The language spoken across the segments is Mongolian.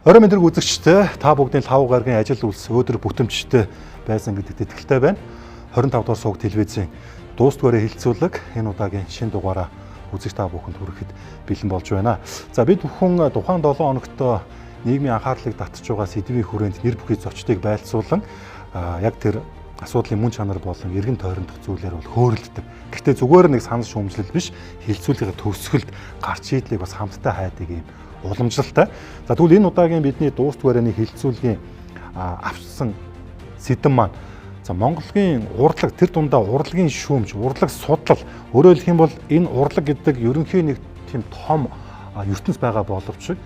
Орой мэдрэг үзэгчтэй та бүгдийн 5 гарагийн ажил үйлс өдөр бүтэмжтэй байсан гэдэгт итгэлтэй байна. 25 дугаар сууг телевизийн дуустгаараа хилцүүлэг энэ удаагийн шинэ дугаараа үзэгч та бүхэнд хүрэхэд бэлэн болж байна. За бид бүхэн тухайн 7 хоногт нийгмийн анхаарлыг татж байгаа сэдвийн хүрээнд нэр бүхий зочдыг байлцуулан яг тэр асуудлын мөн чанар болон эргэн тойрондох зүйлээр бол хөөрөлддөг. Гэхдээ зүгээр нэг санал шүүмжлэл биш, хилцүүлгийн төгсгөлд гарч шийдлийг бас хамтдаа хайдаг юм уламжлалтай. За тэгвэл энэ удаагийн бидний дуустгаарны хилцүүлгийн авсан сэдэв маань за Монголын урлаг тэр дундаа урлагийн шүүмж, урлаг судлал өөрөөр хэлэх юм бол энэ урлаг гэдэг ерөнхий нэг тийм том ертөнц байгаа боловч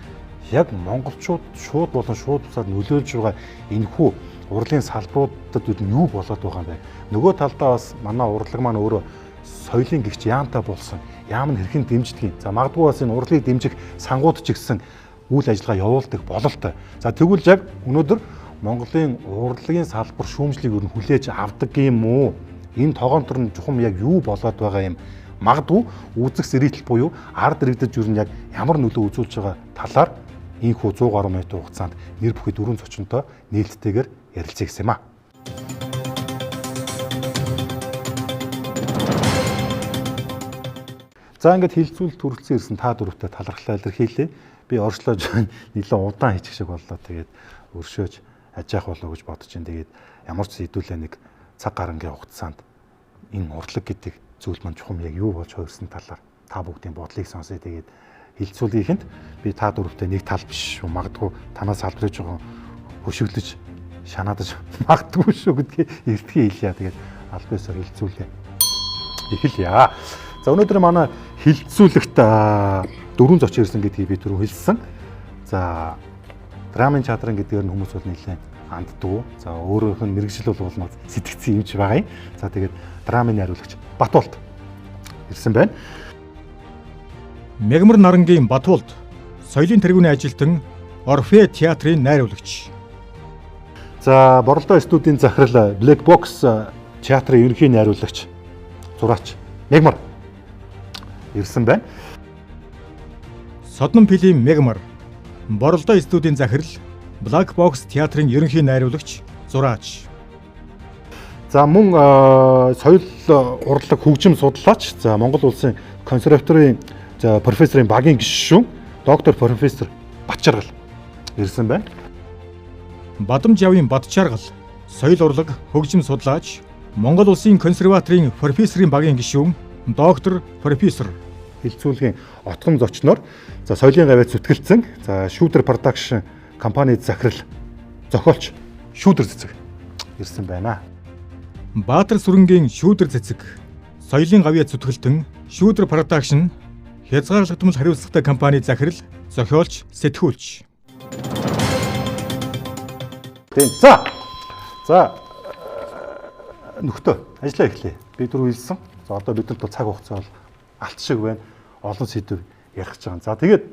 яг монголчууд шууд болон шууд бусаад нөлөөлж байгаа энэхүү урлагийн салбаруудад юу болоод байгаа юм бэ? Нөгөө талдаа бас манай урлаг маань өөрөө соёлын гэгч яамтай болсон. Яам нь хэрхэн дэмждэг юм. За магадгүй бас энэ урлагийг дэмжих сангууд ч гэсэн үйл ажиллагаа явуулдаг бололтой. За тэгвэл яг өнөөдөр Монголын урлагийн салбар шүүмжлийг ер нь хүлээж авдаг юм уу? Энэ тогоонтор нь чухам яг юу болоод байгаа юм? Магадгүй үзэх сэрийтэл буюу ард иргэдэд ер нь яг ямар нөлөө үзүүлж байгаа талаар ийхүү 100 гаруй минутын хугацаанд нэр бүхий 4 зочинтой нээлттэйгээр ярилцъя гэсэн юм а. За ингээд хилцүүлэлт төрөлцсөн ирсэн та дөрөвтэй талархлаа илэрхийлье. Би оршлож нэлээд удаан хийчих шиг боллоо. Тэгээд өршөөж ажиах болоо гэж бодож байна. Тэгээд ямар ч хэдүүлээ нэг цаг гарангийн хугацаанд энэ урлаг гэдэг зүйл маань чухам яг юу болж хувирсан талаар та бүгдийн бодлыг сонсъё. Тэгээд хилцүүлгийнхэнд би та дөрөвтэй нэг тал биш магадгүй танаас салбарж байгаа хөшөглөж шанаадаж магадгүй шүү гэдгийг эртхий хэлье. Тэгээд албаасаар хилцүүлээ. Эхэлье. За өнөөдөр манай хилцүүлэгт 4 зочин ирсэн гэдгийг би түрүү хэлсэн. За драмын чадрын гэдгээр нь хүмүүс бол нэлээд анддаг. За өөрөөх нь мэрэгжил бол сэтгцэн юмч байгаа юм. За тэгээд драмын найруулагч Батуулт ирсэн байна. Мегмар Нарангийн Батуулт соёлын тэргүүний ажилтан Орфей театрын найруулагч. За Боролдоо студийн захирал Black Box театрын ерөнхий найруулагч зураач Мегмар ирсэн байна. Содном фильм Мегмар Боролдоо студийн захирал Black Box театрын ерөнхий найруулагч зураач. За мөн соёл урлаг хөгжим судлаач за Монгол улсын консерваторийн профессорын багийн гишүүн доктор профессор Батчаргал ирсэн байна. Бадамж явын Батчаргал соёл урлаг хөгжим судлаач Монгол улсын консерваторийн профессорын багийн гишүүн доктор профессор хилцүүлгийн отгон зочноор за соёлын гавьяа зүтгэлцэн за Shooter Production компани захирал зохиолч Shooter цэцэг ирсэн байна. Баатар сүрэнгийн Shooter цэцэг соёлын гавьяа зүтгэлтэн Shooter Production хязгаарлагдмал хариуцлагатай компани захирал зохиолч сэтгүүлч. За нөхдөө ажиллаа эхлэе. Би түрүү хэлсэн. За одоо бидэнд бол цаг хугацаа бол алт шиг байна. Олон сэдв ярих гэж байгаа. За тэгээд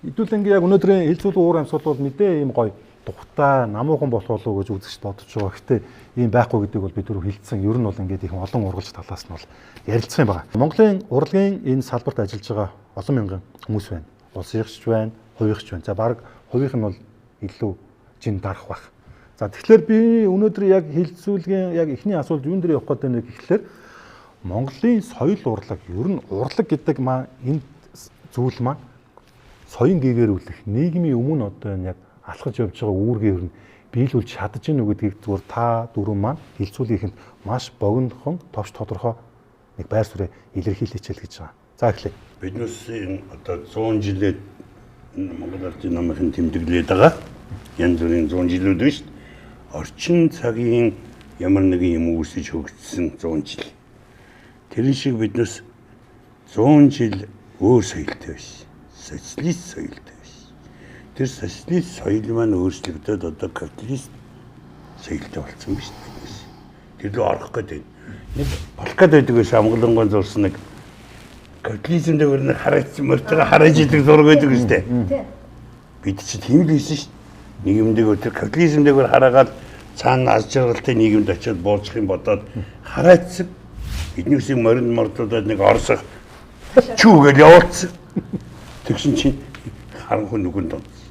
хэдүүлэнгээ яг өнөөдрийн хилцүүлэг уур амьсгал бол мэдээ ийм гоё тухтай намуухан болох болов гэж үзэгч бодож байгаа. Гэхдээ ийм байхгүй гэдгийг бол би түрүү хэлсэн. Ер нь бол ингээд их олон ургалж талаас нь бол ярилцсан байгаа. Монголын урлагийн энэ салбарт ажиллаж байгаа олон мянган хүмүүс байна. Улс ягч байна, хувийнхч байна. За баг хувийнх нь бол илүү жин дарах байх. За тэгэхээр би өнөөдөр яг хилцүүлгийн яг эхний асуулт юун дээр явах гэдэг нэг ихлээр Монголын соёл урлаг ер нь урлаг гэдэг маань энэ зүйл маань соён гээгэрүүлэх нийгмийн өмнө одоо яг алхаж явж байгаа үүргээ ер нь биелүүлж чадж гэнэ үү гэдгийг зүгээр та дөрөв маань хилцүүлгийнхэнд маш богинохон товч тодорхой нэг байр суурь илэрхийлээч л гэж байгаа. За эхлэе. Биднээс одоо 100 жилээр Монгол Ардын намын тэмдэглээд байгаа. Янз бүрийн 100 жилүүд биш. Орчин цагийн ямар нэгэн юм үүсэж хөгжсөн 100 жил. Тэр шиг биднээс 100 жил өөр соёлтой байсан. Социалист соёлтой байсан. Тэр социалист соёл маань өөрчлөгдөд одоо капиталист соёлтой болсон биш биднээс. Тэр лөө орох гэдэг. Нэг болох гэдэг биш амгалангуй зурсан нэг капитализм дээр нэг харагдсан мөртөө хараж идэг зураг байдаг шүү дээ. Бид чи тийм л хийсэн шүү дээ. Нийгэмдэг өтер капитализм дээр хараагаад цаана аз жаргалтай нийгэмд очиод буулчих юм бодоод хараацсан биднээсээ морин мордуудад нэг орсох чүүгээл явуулсан. Тэгсэн чинь харанхуй нүгэнд онцсон.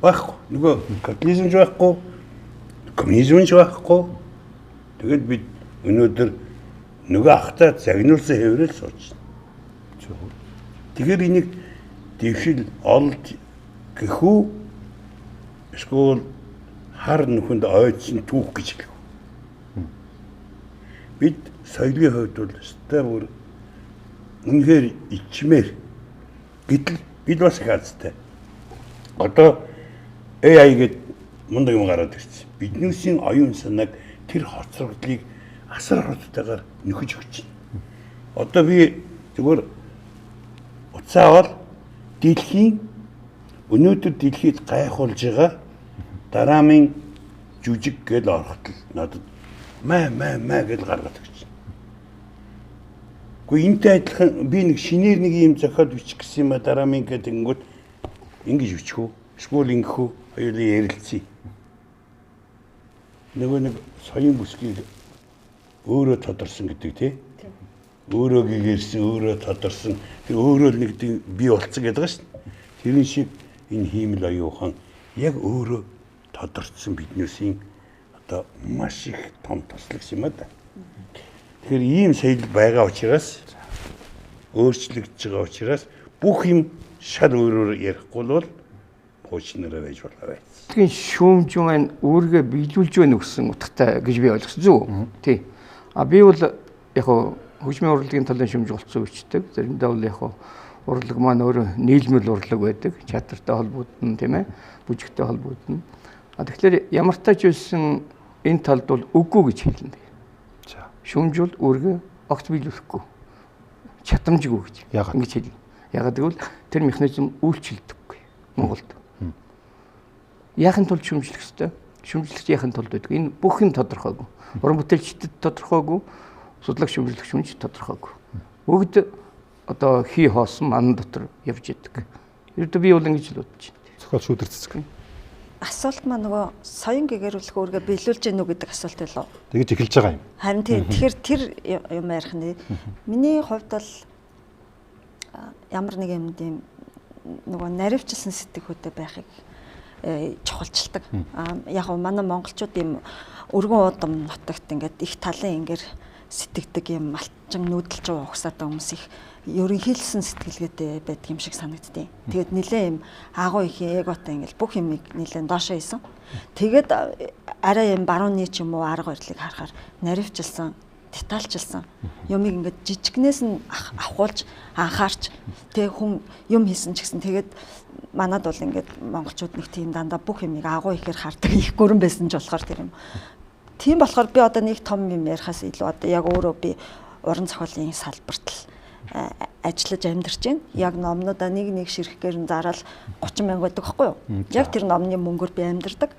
байхгүй. Нөгөө капитализм ч байхгүй, коммунизм ч байхгүй. Тэгээд бид өнөөдөр нөгөө ахтай загнуулсан хэврэл сууж байна. Тэгэхээр энийг дэвшил олж гэхүү эсвэл хар нүхэнд ойдсон түүх гэж хэлв. Бид соёлын хувьд бол өстой бүр үнэхээр ичмээр гэтэл бид бас их азтай. Одоо AI гэдэг мундаг юм гараад ирсэн. Биднээсийн оюун санааг тэр хоцрогдлыг асар хурдтайгаар нөхөж өгч байна. Одоо би зүгээр уцаавал дэлхийн өнөөдөр дэлхийд гайхуулж байгаа дараамын жүжиг гэж орохтол надад маа гэж гаргаад өгч. Гэхдээ энтэй адилхан би нэг шинээр нэг юм зохиол бичих гэсэн юм а дараамын гэдэг ингэнгүүт ингэж бичих үү? Эсвэл ингэх үү? Хоёулаа ярилцъя. Нөгөө нэг соён бүсгийг өөрөө тодорсон гэдэг тий. Өөрөө гэгэрсэн, өөрөө тодорсон. Тэр өөрөө л нэг бий болцсон гэдэг байна шүү дээ. Тэрэн шиг энэ хиймэл оюухан яг өөрөө тодорцсон биднээсийн одоо маш их том туслагч юм а да. Тэгэхээр ийм соёл байгаа учраас өөрчлөгдөж байгаа учраас бүх юм шал өөрөөр ярихгүй бол хуучнараа байж болоо. Тэгэхээр шүүмжүүн өөргөө биелүүлж байна гэсэн утгатай гэж би ойлгосон зү. Тий. Би бол яг хөгжмийн урлагийн талын шүүмж болцсон үчдэг. Заримдаа бол яг урлаг маань өөрөө нийлмэл урлаг байдаг. Чадвартай холбогдно тийм ээ. Бүжигтэй холбогдно. Тэгэхээр ямар тач байсан энэ талд бол үгүй гэж хэлнэ. За. Шүүмж бол өөргөө огт биелүүлэхгүй. Чадамжгүй гэж ингэж хэлнэ. Ягаад гэвэл тэр механизм үйлчлэгдэггүй Монголд. Яахын тулд шүүмжлэх ёстой. Шүүмжлэгч яахын тулд байдаг. Энэ бүх юм тодорхойгүй. Уран бүтээлчдэд тодорхойгүй. Судлаг шүүмжлэх шүүмж тодорхойгүй. Бүгд одоо хий хоосон ман дотор явж идэг. Ердөө би бол ингэж л бодож байна. Зохиол шүүдэр цэцэг. Асуулт маань нөгөө соён гэгэрүүлэх өөргөө биелүүлж гэнэ үү гэдэг асуулт байлоо. Тэгэж эхэлж байгаа юм. Харин тэгэхээр тэр юм ярих нь миний хувьд бол ямар нэг юм тийм нөгөө наривчлсан сэтгэхүйтэй байхыг чухалчилдаг. Яг нь манай монголчууд ийм өргөн удам нутагт ингээд их талын ингээд сэтгэдэг юм малчин нүүдэлж байгаа ухсаад хүмүүс их ерөнхийлсэн сэтгэлгээтэй байдаг юм шиг санагдтыг. Тэгээд нэлээ юм агуу их эготой ингээд бүх юмыг нэлээ доошоо хийсэн. Тэгээд арай юм барууны ч юм уу арга барилыг харахаар наривчилсан, детальчилсан юмыг ингээд жижигнээс нь авахулж анхаарч тэг хүн юм хийсэн ч гэсэн тэгээд манад бол ингээд монголчууд нэг тийм дандаа бүх юмыг агуу ихээр хардаг их гүрэн байсан ч болохоор тэр юм. Тийм болохоор би одоо нэг том юм ярихаас илүү одоо яг өөрөө би уран зохиолын салбарт л ажиллаж амьдарч байна. Яг номнуудаа нэг ширхгээр нь зараал 30 мянга байдаг байхгүй юу? Яг тэр номны мөнгөөр би амьдардаг.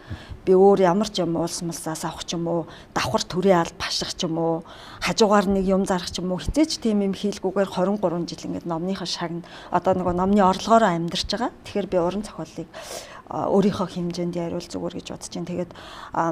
Би өөр ямар ч юм уулс мулсаас авах ч юм уу, давхар төрийн алд баших ч юм уу, хажуугаар нэг юм зарах ч юм уу, хизээч тийм юм хийлгүүгээр 23 жил ингээд номныхоо шагнад одоо нөгөө номны орлогоороо амьдарч байгаа. Тэгэхээр би уран зохиолыг өөрийнхөө хэмжээнд яриул зүгээр гэж бодож байна. Тэгээд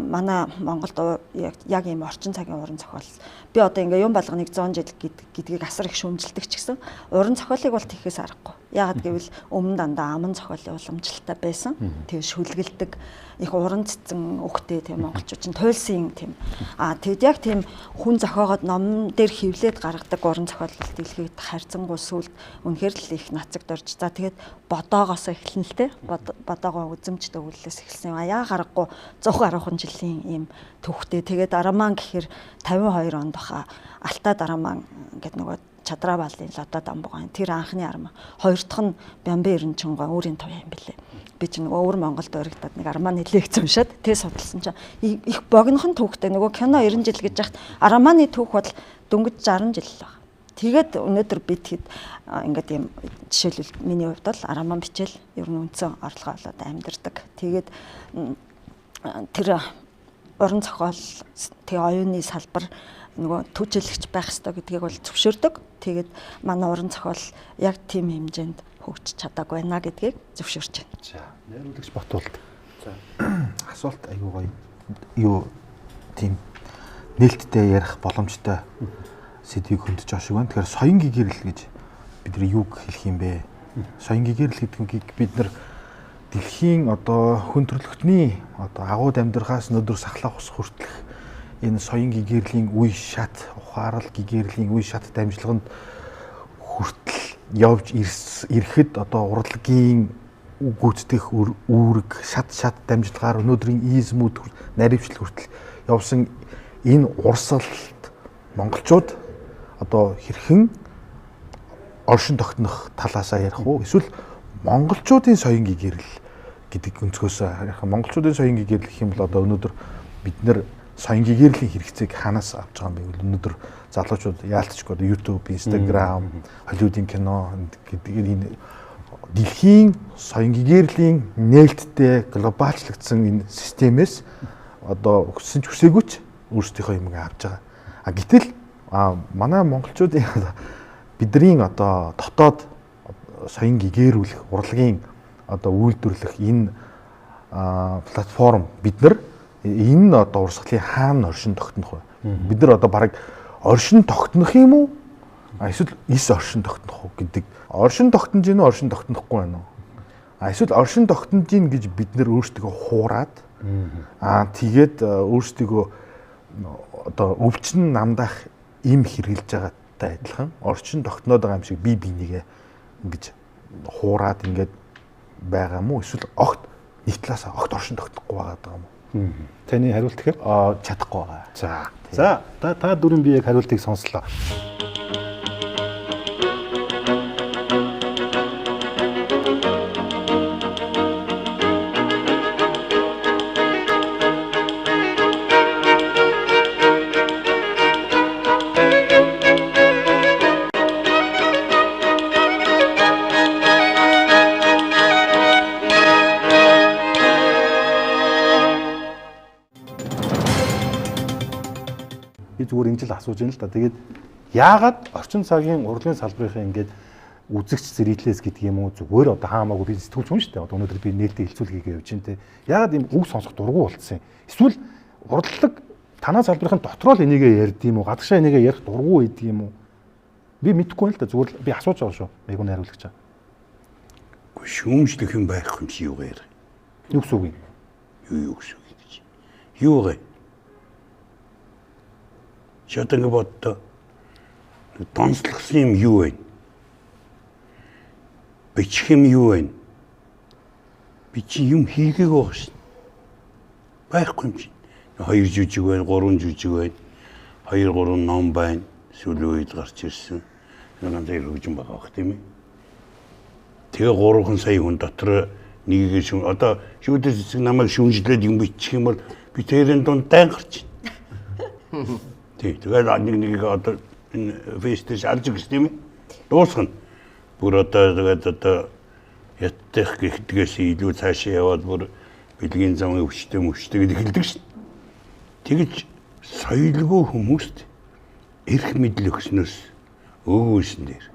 манай Монголд яг ийм орчин цагийн уран зохиол би одоо ингээ юм болгоныг 100 жил гэдгийг асар их шүүмжилдэг ч гэсэн уран зохиолыг бол тийхээс аргагүй. Яагаад гэвэл өмнө дандаа аман зохиолын уламжлалтай байсан. Тэгээд шүлгэлдэг их уран цэцэн өгтэй тийм монголчууд чинь туйлсан тийм. Тэгэд яг тийм хүн зохиогоод ном дээр хевлээд гаргадаг уран зохиол дэлхийд харьцангуй сүлд үнэхээр л их нацагд орж. За тэгээд бодоогоос эхэлнэ л те. Бодоогоо үзэмжтэй өгүүлэлээс эхэлсэн. Яа гарахгүй 100 гаруй жилийн ийм төвхтэй. Тэгээд Араман гэхээр 52 онд баха Алтай Араман гэдэг нөгөө Чадраа балын Лодо Дамбуган тэр анхны Араман. Хоёр дахь нь Бямбэ Эренчонгон өөрийн товь юм бэлээ. Би ч нөгөө өвөр Монголд өргөдөд нэг Араманы лекц уншаад тэг судалсан чинь их богинохон түүхтэй нөгөө кино 90 жил гэж яхад Араманы түүх бол дөнгөж 60 жил л байна. Тэгээд өнөөдөр бид хэд ингээд юм жишээлбэл миний хувьд бол Араман бичээл ер нь үндсэн орлогоо олоод амьдэрдэг. Тэгээд тэр уран зохиол тэг оюуны салбар нөгөө түжээлэгч байх ёстой гэдгийг бол зөвшөөрдөг. Тэгээд манай уран зохиол яг тийм хэмжээнд хөгжиж чадаагүй байна гэдгийг зөвшөөрч байна. За, найруулагч Батуулт. За, асуулт аюу гоё. Юу тийм нээлттэй ярих боломжтой сэдвийг хөндөж байгаа шиг байна. Тэгэхээр соён гэгэрэл гэж бид нар юуг хэлэх юм бэ? Соён гэгэрэл гэдэг нь бид нар дэлхийн одоо хүн төрөлхтний одоо агууд амьдрахаас өнөөдөр сахлах ус хүртэлх энэ соён гэгэрлийн үе шат, ухаарал гэгэрлийн үе шат дамжлаганд хүртэл явж ирэхэд одоо урлагийн гүйцэтгэх үүрэг шат дамжлагаар өнөөдрийн измүүд наривчлал хүртэл явсан энэ урсгалд монголчууд одоо хэрхэн оршин тогтнох талаасаа ярих уу? Эсвэл монголчуудын соён гэгэрэл гэдэг өнцгөөс харах. Монголчуудын соён гэгэрэл гэх юм бол одоо өнөөдөр бид нэр соён гэгэрлийн хэрэгцээг ханаас авч байгаа юм бэ? Өнөөдөр залуучууд яалтчгүй одоо YouTube, Instagram, Hollywood-ийн кино гэдэг энэ дэлхийн соён гэгэрлийн нээлттэй глобалчлагдсан энэ системээс одоо өссөн ч хүсээгүйч өөрсдийнхөө юмыг авч байгаа. Гэтэл манай монголчуудын бидний одоо дотоод соён гэгэрүүлэх, урлагийн одоо үйлдвэрлэх энэ платформ бид нар энэ одоо урсгалын хаана оршин тогтнох вэ? Бид нар одоо бараг оршин тогтнох юм уу? Эсвэл эс оршин тогтнох уу гэдэг. Оршин тогтнож гин үү, оршин тогтнохгүй байна уу? Эсвэл оршин тогтнож гин гэж бид нар өөрсдөө хуураад тэгээд өөрсдөө одоо өвчин намдах им хэрглэж байгаатай адилхан орчин тогтноод байгаа юм шиг би бинийгээ ингэж хуураад ингээд байгаа юм уу? Эсвэл огт нэг талаас огт оршин тогтнохгүй байгаа юм уу? Таны хариулт тэгэхээр Чадахгүй байгаа. За та дөрөв би яг хариултыг сонслоо. Зүгээр ингэж л асууж байна л да. Тэгээд яагаад орчин цагийн урлагийн салбарын ингээд үзэгч зэрэглээс гэдэг юм уу зүгээр одоо хаамаагүй би сэтгүүлч хүн шүү дээ. Одоо өнөөдөр би нээлттэй хилцүүлгийг явж байна те. Яагаад ийм үг сонсох дургу болцсон юм? Эсвэл урлаг танаа салбарын дотроо л энийгээ ярьд юм уу? Гадагшаа энийгээ ярих дургу байдаг юм уу? Би мэдэхгүй л да. Зүгээр би асууж байгаа шүү. Айгуу найруулагч. Гэхдээ шүүмжлэх юм байхгүй юм чи юу гэр? Юу гэсэн үг юм? Юу гэсэн үг гэж. Юу гэ? Чатанг бодто донслогсон юм юу вэ? Бичих юм юу вэ? Би чи юм хийгээг байгаа шин. Байхгүй юм чи. 2 жүжиг байна, 3 жүжиг байна. 2 3 ном байна. Сүүлийн үед гарч ирсэн. Нэг дээр хөгжим байгаа бох тийм ээ. Тэгээ 3 сая хүн дотор нэгийг шүүн одоо шүүдэр цэцэг намайг шүүнжлээд юм бичих юм бол би тэрэн дунд дай гарч байна. Тэгээд нэг одоо энэ фестивал алж гис тийм ээ. Дуусгана. Бүр одоо тэгээд одоо яттах гихтгээс илүү цаашаа яваад бүр бэлгийн замын өвчтэй гэдэг хэлдэг шин. Тэгэж соёлгүй хүмүүст эрх мэдэл өгснөөс өгөөсөн дээр.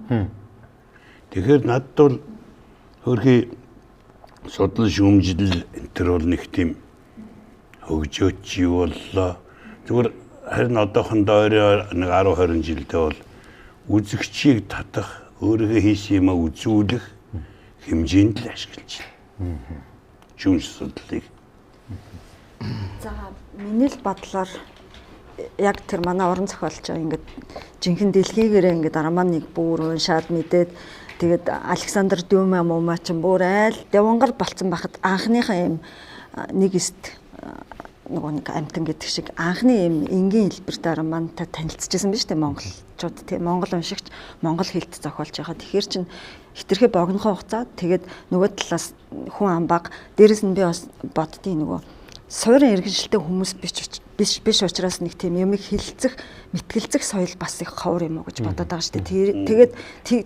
Тэгэхээр надад бол хөрхий судлал шүүмжлэл энэ төр бол нэг тийм хөгжөөч юу боллоо. Зүгээр харин одоохондоо нэг 10 20 жилдээ бол үзэгчийг татах, өөрийнхөө хийсэн юмаа үзүүлэх хэмжээнд л ашиглаж байна. Шүүмж судлалыг. За миний л бодлоор яг тэр манай уран зохиолч ингээд жинхэнэ дэлхийгээрээ ингээд Арманыг бүр уншаад мэдээд тэгээд Александр Дюма муума ч бүр айл Девонгор болцсон байхад анхныхаа юм нэг эст нэг амтан гэдэг шиг анхны юм энгийн хэлбэрээр мантай танилцчихсан биз дээ монголчууд тийм монгол уншигч монгол хэлд зохиолж байгаа. Тэгэхээр чин хитрхээ богинохоо хугацаад тэгээд нөгөө талаас хүн амбаг дээрэс нь би бас боддгийн нөгөө суурин иргэншилтэй хүмүүс биш учраас нэг тийм юмыг хилцэх мэтгэлцэх соёл бас их ховор юм уу гэж бодоод байгаа шүү дээ. Тэгээд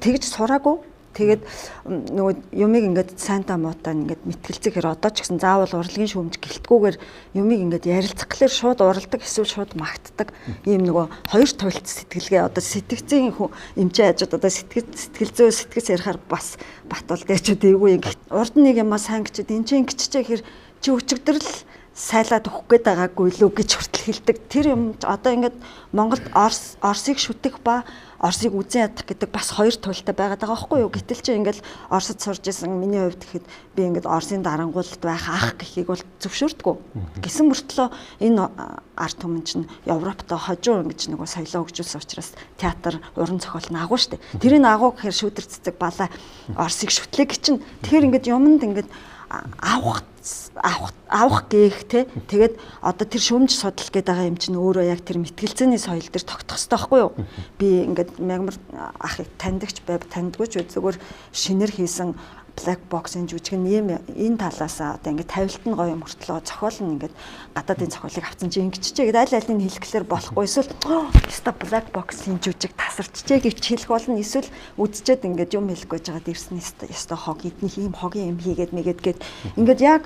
тэгж сураагүй. Тэгээд нөгөө юмыг ингээд сайнтаа муутаа ингээд мэтгэлцэхээр одоо ч гэсэн заавал урлагийн шүүмж гэлтгүүгээр юмыг ингээд ярилцах гэхэлэр шууд уралдаг эсвэл шууд магтдаг ийм нөгөө хоёр туйлт сэтгэлгээ одоо сэтгцийн эмчээ хажууд одоо сэтгэл зөө сэтгэц ярихаар бас бат бол дэчүүд эйгүй ингээд урд нэг юмаа сайн гिचээд энэ чинь гिचчээ хэр чи өчигдрэл сайлаад өгөх гээд байгаагүй лүү гэж хүртэл хэлдэг. Тэр юм одоо ингээд Монголд Оросыг шүтэх ба Оросыг үзэн ядах гэдэг бас хоёр туйлтай байгаад байгаа байхгүй юу? Гэтэл чи ингээд Оросд сурж исэн миний хувьд гэхэд би ингээд Оросын дарангуулалд байх ах гэхийг бол зөвшөөрдгөө. Гэсэн мөртлөө энэ арт түмэн чинь Европтой хожуу ингэж нөгөө соёлоо хөгжүүлсэн учраас театр, уран зохиол нь агуу штэ. Тэрийг агуу гэхээр шүүдэр цэцэг балаа Оросыг шүтлээ гэж чинь тэгэхээр ингээд юмд ингээд авах гээх те тэгээд одоо тэр шүмж судал гэдэг байгаа юм чинь өөрөө яг тэр мэтгэлцээний соёл дээр тогтох хэрэгтэй байхгүй юу? Би ингээд мягмар ахыг таньдагч таньдгүй ч зүгээр шинээр хийсэн black box-ын жүжиг нь энэ талаас одоо ингээд тавилт нь гоё юм хүртлөө зохиол нь ингээд гадаадын зохиолыг авсан чи ингэчжээ гэдэг аль алийг хэлэхлээр болохгүй эсвэл ёстой black box-ын жүжиг тасарчжээ гэж хэлэх болно эсвэл үдчихэд ингээд юм хэлэх гэж байгаад ирсэн ёстой хог эднийх ийм хогийн юм хийгээд мэгээд ингээд яг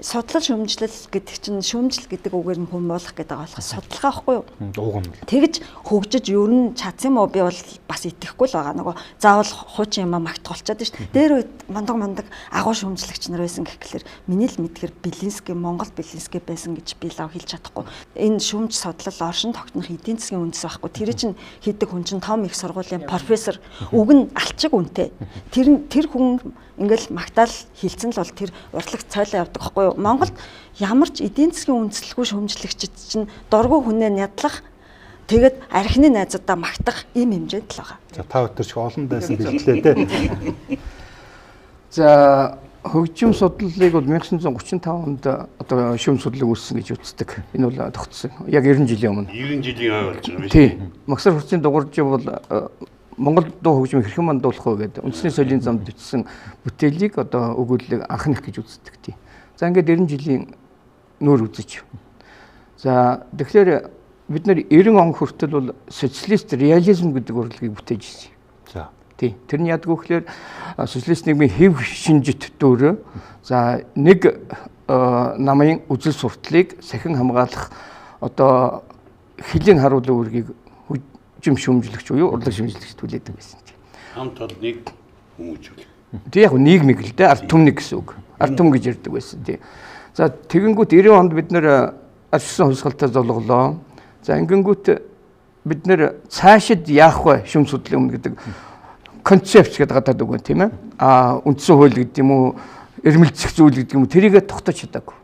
судлал шүүмжлэл гэдэг чинь шүүмжил гэдэг үгээр нь хүмүүлэх гэдэг байгаа болохоос судалгаа байхгүй юу? Тэгж хөгжиж ер нь чадсан юм уу? Би бол бас итгэхгүй л байгаа. Нөгөө заавал хуучин юм магтголчаад шүү дээ. Дээр үед мандаг агуу шүүмжлэгч нар байсан гэхлээр миний л мэдгээр Белинский Монгол Белинский байсан гэж би лав хэлж чадахгүй. Энэ шүүмж судлал оршин тогтнох эдийн засгийн үндэс байхгүй. Тэр чинь хийдэг хүн чинь том их сургуулийн профессор үг нь алчиг үнэтэй. Тэр хүн ингээл магтаал хилцэн л бол тэр урлагт цойлоо явдаг байхгүй юу? Монголд ямар ч эдийн засгийн үндэслэлгүй шүүмжлэгчид чинь дургүй хүнээ нядлах тэгээд архины найзуудаа магтах ийм хэмжээнд л байгаа. За та өтөр ч олон байсан бэлтлээ те. За хөгжим судлалыг бол 1935 онд одоо шүүмж судлалыг үүссэн гэж үздэг. Энэ бол тогтсон. Яг 90 жилийн өмнө. 90 жилийн ой болж байгаа юм шиг. Тий. Магсар хурцын дугуйж бол Монгол дуу хөгжмийг хэрхэн мандуулах вэ гэдэг үндэсний соёлын замд бичсэн бүтээлийг одоо өгүүлэлийг анхных гэж үздэг тий. За ингээд 90 жилийн нүүр үзэж. За тэгэхээр бид нэр 90 он хүртэл бол социалист реализм гэдэг урлагийг бүтээж ирсэн. За. Тий. Тэрний яадаг вэ гэхээр социалист нийгмийн хэв шинжит дөөрөө за нэг намын үзэл сурталыг сахин хамгаалах одоо хилийн харуулын үүргийг хөгжим шүүмжлэгч буюу урлаг шүүмжлэгч түлээдэг байсан тийм. Хамт олныг хүмүүжүүл. Тэг яг нийгмиг л дээ ард түмнийг гэсэн үг. Ард түм гэж ярьдаг байсан тийм. За тэгэнгүүт 90 онд бид нэр арчсан хувьсгалтаа золголоо. За ингэнгүүт бид нэр цаашид яах вэ шүүм судлалын өмнө гэдэг концепт гэдэг гадаад үг байна тийм ээ. Үндсэн хууль гэдэг юм уу, эрмэлзэх зүйл гэдэг юм уу тэрийгэ тогтоож чадаагүй.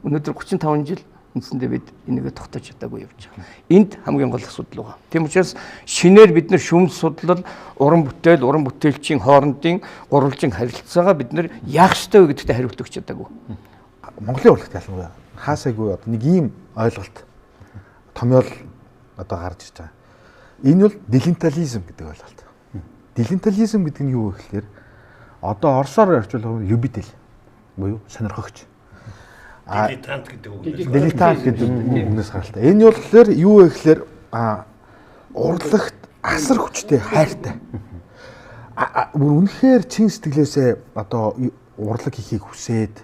Өнөөдөр 35 жил үндсэндээ бид энийгээ тогтоож чадаагүй явж байгаа. Энд хамгийн гол асуудал байгаа. Тийм учраас шинээр бид нэр шүүмж судлал, уран бүтээлчийн хоорондын гурвалжин харилцаагаа бид нэр яах ёстой вэ гэдэгт хариулт өгч чадаагүй. Монголын урлагт ялангуяа хаасайгүй одоо нэг ийм ойлголт томьёол одоо гарч ирж байгаа. Энэ бол дилентализм гэдэг ойлголт. Дилентализм гэдэг нь юу вэ гэхээр одоо орсоор орчуулбал любитель буюу сонирхогч. Дилетант гэдэг үг. Дилетант гэдэг үгнээс гаралтай. Энэ бол тэгэхээр юу вэ гэхээр урлагт асар хүчтэй хайртай. Үнэхээр чин сэтгэлээсээ одоо урлаг хийхийг хүсээд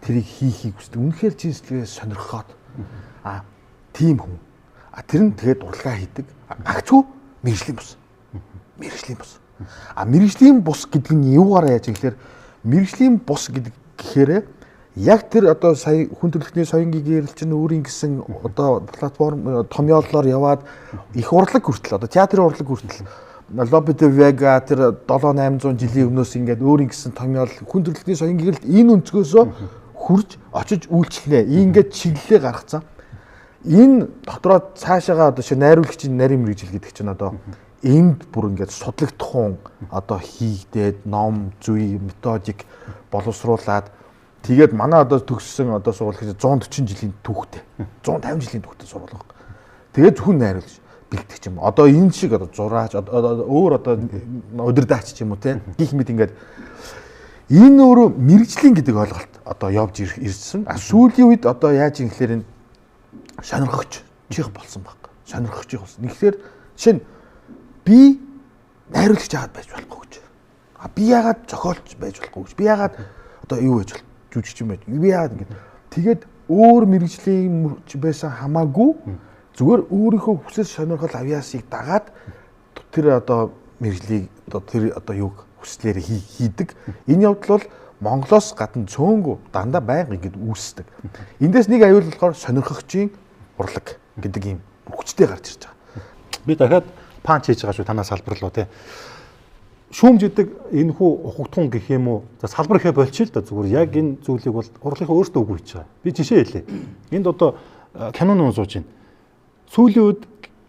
тэрийг хийхийг хүсдэг. Үнэхээр чин сэтгэлээс сонирхоод тийм хүн. Тэр нь тэгээд урлагаа хийдэг. Агчгүй мэргэжлийн бус. Мэргэжлийн бус. Мэргэжлийн бус гэдэг нь юугаараа яаж гэхээр мэргэжлийн бус гэдэг гэхээр яг тэр одоо сая хүн төрөлхтний соёнгийн гэрэлчин өөрийн гэсэн одоо платформ томьёолоор яваад их урлаг хүртэл одоо театрын урлаг хүртэл Лобби де Вега тэр 7-800 жилийн өмнөөс ингээд өөрийн гэсэн томьёол хүн төрөлхтний соёнгийн гэрэлт энэ өнцгөөсөө хурж очиж үйлчлэнэ. Ингээд чиглэлээ гаргацсан. Энэ дотроо цаашаага одоо найруулагчийн нарийн мэргэжил гэдэг чинь одоо энд бүр ингээд судлагдах хүн одоо хийгдээд ном, зүй, методик боловсруулад тэгээд манай одоо төгссөн одоо сургууль 140 жилийн түүхтэй 150 жилийн түүхтэй сургууль баг. Тэгээд зөвхөн найруулагч бэлтгэж юм. Одоо энэ шиг одоо зураач өөр одоо удирдаач ч юм уу те гих мэд ингээд энэ өөрөө мэргэжлийн гэдэг ойлголт одоо явж ирсэн. Сүүлийн үед одоо яаж юм гэхээр энэ сонирхогч чих болсон баг. Сонирхогч болсон. Нэгхээр жишээ нь би найруулагч яагаад байж болохгүй гэж. Би яагаад зохиолч байж болохгүй гэж. Би яагаад одоо юу байж болох жүжигч юм байж. Би яагаад ингэж. Тэгээд өөр мэргэжлийн байсан хамаагүй зүгээр өөрийнхөө хүсэл сонирхол авьяасыг дагаад тэр одоо мэргэжлийг одоо тэр одоо юг хүслээр хийдэг. Энэ явдал бол Монголоос гадна цөөнгөө дандаа байнга ингэж үүсдэг. Эндээс нэг аюул болохоор сонирхогчийн урлаг гэдэг ийм хүчтэй гарч ирж байгаа. Би дахиад панч хийж байгаа шүү танаас салбарлуу тий. Шүүмж гэдэг энэ хүү ухагтун гэх юм уу? За салбар ихэ болчих л да зүгээр яг энэ зүйлийг бол урлагийнхаа өөртөө үгүй хийж байгаа. Би жишээ хэлье. Энд одоо киноны хүн сууж байна. Сүүлийн үед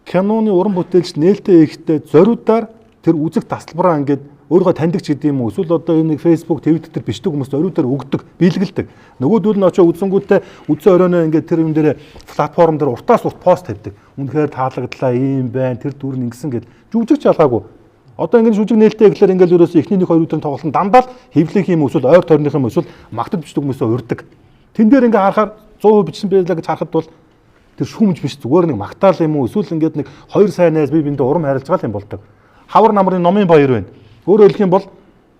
киноны уран бүтээлч нээлттэй ихтэй зориудаар тэр үзэг тасалбараа ингээд өөрийгөө таньдаг ч гэдэг юм уу? Эсвэл одоо энэ Facebook, Twitter дээр бичдэг хүмүүс зориудаар өгдөг, биелгэлдэг. Нөгөөдөл нь очоо үзэнгүүтээ үдсэн оройноо ингээд тэр юм дээр платформ дээр уртаас урт пост тавьдаг. Үнэхээр таалагдлаа, ийм байна, тэр дүр нь ингэсэн гэд жүжигч ялгаагүй. Одоо ингээд жүжиг нээлттэй гэхэлэр ингээд ерөөсөө эхний нэг хоёр өдрийн тоглолтод дандаа л хэвлэх юм эсвэл ойр тойрных юм эсвэл магтад бичдэг хүмүүсээ урьдаг. Тэн дээр ингээд харахаар 100% бичсэн байлаа гэж харахад бол тэр шүүмж биш зүгээр нэг магтаал юм уу эсвэл ингээд нэг хоёр сайн найз бие биендээ урам хайрлаж байгаа юм болдог. Хавар намрын номын баяр байна. Өөрөөр хэлэх юм бол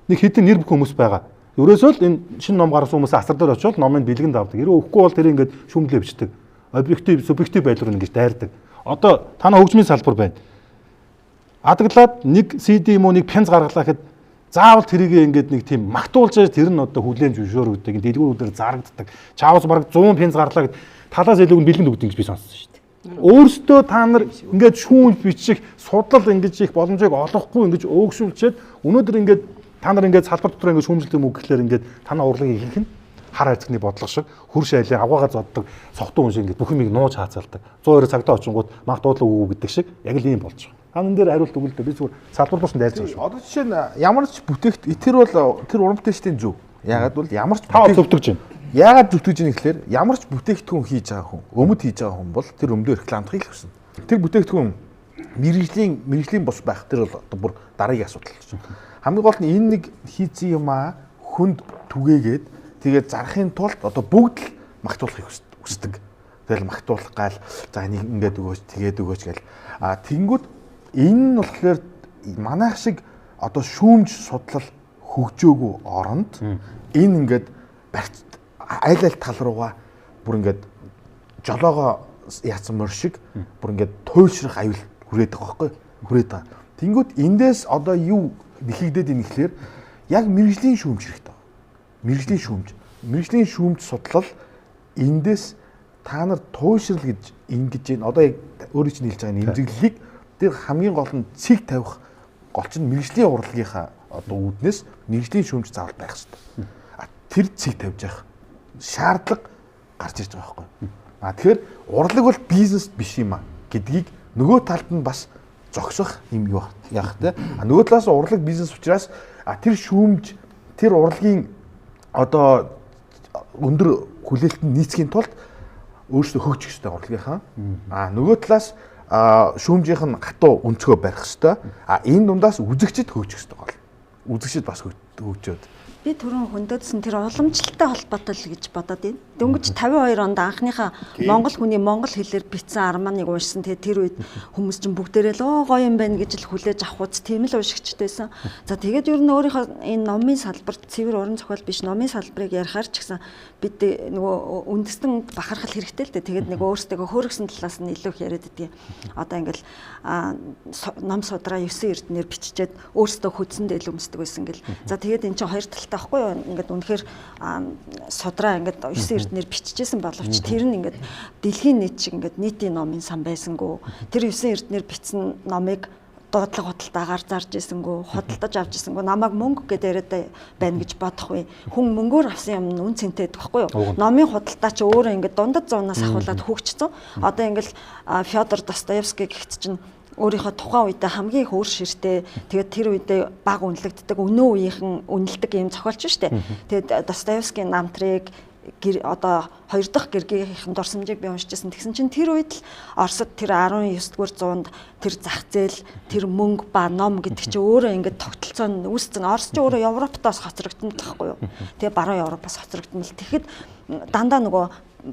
нэг хэдэн нэр бүх хүмүүс байгаа. Ерөөсөө л энэ шинэ ном гаргасан хүмүүс асар дээр очиод номын бэлгэнд авдаг. Хэрвээ өгөхгүй бол тэр ингээд шүүмлээ бичдэг. Объектив, субъектив байдлаар ингэж дайрдаг. Одоо танаа хөгжмийн салбар байна. Адаглаад нэг CD юм уу нэг пянз гаргалаа гэхэд заавал тэрийг ингээд нэг тийм магтуулж тэр нь одоо хүлээн зөвшөөрөгдөг. Дэлгүүрүүдээр зарагддаг. Чаавс бараг 100 пянз гарлаа гэд талаас илүү бэлгэнд өгдөг гэж би сонссон шүү дээ. Өөрөөсөө та нар ингээд шүүмж бичих, судлал ингэж их боломжийг олохгүй ингэж өөгшүүлчихэд өнөөдөр ингээд та нар ингээд салбар дотор ингээд шүүмжлэлт юм уу гэхлээр ингээд танаа урлагийг ихэнх нь хар хайцгны бодлого шиг хүр шайлын аваагаа зоддог согтуу хүн шиг ингээд бүх юмыг нууж хаацалдаг. 100 цагтаа очингууд мах дуудлага өгөө гэдэг шиг яг л ийм болж байгаа. Танан дээр хариулт өгөл дээ би зүгээр салбар босонд дайлж байгаа шүү. Одоо жишээ нь ямар ч бүтээгт тэр бол тэр уран бүтээлчдийн зөв. Ягаад бол ямар ч зөвтгөж байна. Яагаад зөвтгөж байна гэхээр ямар ч бүтээгдэхүүн хийж байгаа хүн, өмд хийж байгаа хүн бол тэр өмдөө рекламдахыг л хүснэ. Тэр бүтээгдэхүүн мэрэгжлийн бус байх тэр бол одоо бүр дараагийн асуудал гэж байна. Хамгийн гол нь энэ нэг хийцэн юм хүнд түгээгээд тэгээд зарахын тулд одоо бүгд л магтуулахыг хүсдэг. Тэгэл магтуулах гал за энийг ингээд өгөөч, тэгээд өгөөч гэл. Тэнгүүд энэ нь болохоор манайх шиг одоо шүүмж судлал хөгжөөгүй оронд энэ ингээд аль тал руугаа бүр ингээд жолоогоо яатсан мөр шиг бүр ингээд туйлшрах аюул хүрээд байгаа байхгүй хүрээд байгаа. Тэнгүүд эндээс одоо юу нэхэгдээд ийн гэхлээр яг мэрэгжлийн шүүмж хэрэгтэй байна. Мэрэгжлийн шүүмж судлал эндээс та нар туйлшрал гэж ингэж байна. Одоо яг өөрөө чинь хэлж байгаа нэмзэглэлийг тэр хамгийн гол нь цэг тавих гол чинь мэрэгжлийн урлагийнхаа одоо үүднээс мэрэгжлийн шүүмж заавал байх хэрэгтэй. Тэр цэг тавьж явах шаардлага гарч ирж байгаа байхгүй. Тэгэхээр урлаг бол бизнес биш юм гэдгийг нөгөө талд нь бас зогсох юм яах те. Нөгөө талаас урлаг бизнес учраас тэр шүүмж тэр урлагийн одоо өндөр хүлээлтэнд нийцхийн тулд өөрсдөө хөгжих ёстой урлагийнхаа. Нөгөө талаас шүүмжийнх нь хатуу өнцгөө барих ёстой. Энэ дундаас үзэгчд хөгжих ёстой гол. Үзэгчд бас хөгжөөд. Би түрүүн хөндөдсөн тэр уламжлалтай холбоотой л гэж бодоод байна. Дөнгөж 52 онд анхныхаа монгол хүний монгол хэлээр бичсэн арманыг уншсан. Тэгээ тэр үед хүмүүс чинь бүгдээрээ л гоё юм байна гэж л хүлээж авах үз тийм л уншигчдээсэн. За тэгээд ер нь өөрийнхөө энэ номын салбарт цэвэр уран зохиол биш номын салбарыг ярихаар ч гэсэн бид нөгөө үндэстэн бахархал хэрэгтэй л дээ. Тэгээд нэг өөрсдөө хөөргсөн талаас нь илүү их яриад байдгийг. Одоо ингээл ном судраа 9 эрдэнээр биччихээд өөрсдөө хөдсөндөө илүү өмсдөг байсан гэл. За тэгээд эн чинь хоёр талтай байхгүй юу? Ингээд үнэхээр судраа ингээд 9 эрдэнээр биччихсэн боловч тэр нь ингээд дэлхийн нийт шиг ингээд нийтийн номын сан байсангүй. Тэр 9 эрдэнээр бичсэн номыг дуудлага худалдаагаар зарж ийсэнгүү, худалдаж авч ийсэнгүү, намайг мөнгө гэдэг яриад байна гэж бодох вэ? Хүн мөнгөөр авсан юм үн цэнтэй байдаг байхгүй юу? Номын худалдаа ч өөрөө ингээд дундад зуунаас ахуулаад хөгжсөн. Одоо ингээд Фёдор Достоевский гэгт чинь өөрийнхөө тухайн үедээ хамгийн их өөр ширтэй тэгээд тэр үедээ баг үнэлэгддэг өнөө үеийнхэн үнэлдэг юм зохиолч шүү дээ. Тэгээд Достоевскийн намтрыг одоо 2 дахь гэргийнхэн дурсамжийг би уншижсэн. Тэгсэн чинь тэр үед л Оросд тэр 19-р зуунд тэр зах зээл, тэр мөнгө ба ном гэдэг чинь өөрөө ингээд тогтолцоо нь үүссэн. Орос ч өөрөө Европоос хоцрогдсон байхгүй юу? Тэгээ баруун Европоос хоцрогдсон л. Тэгэхэд дандаа нөгөө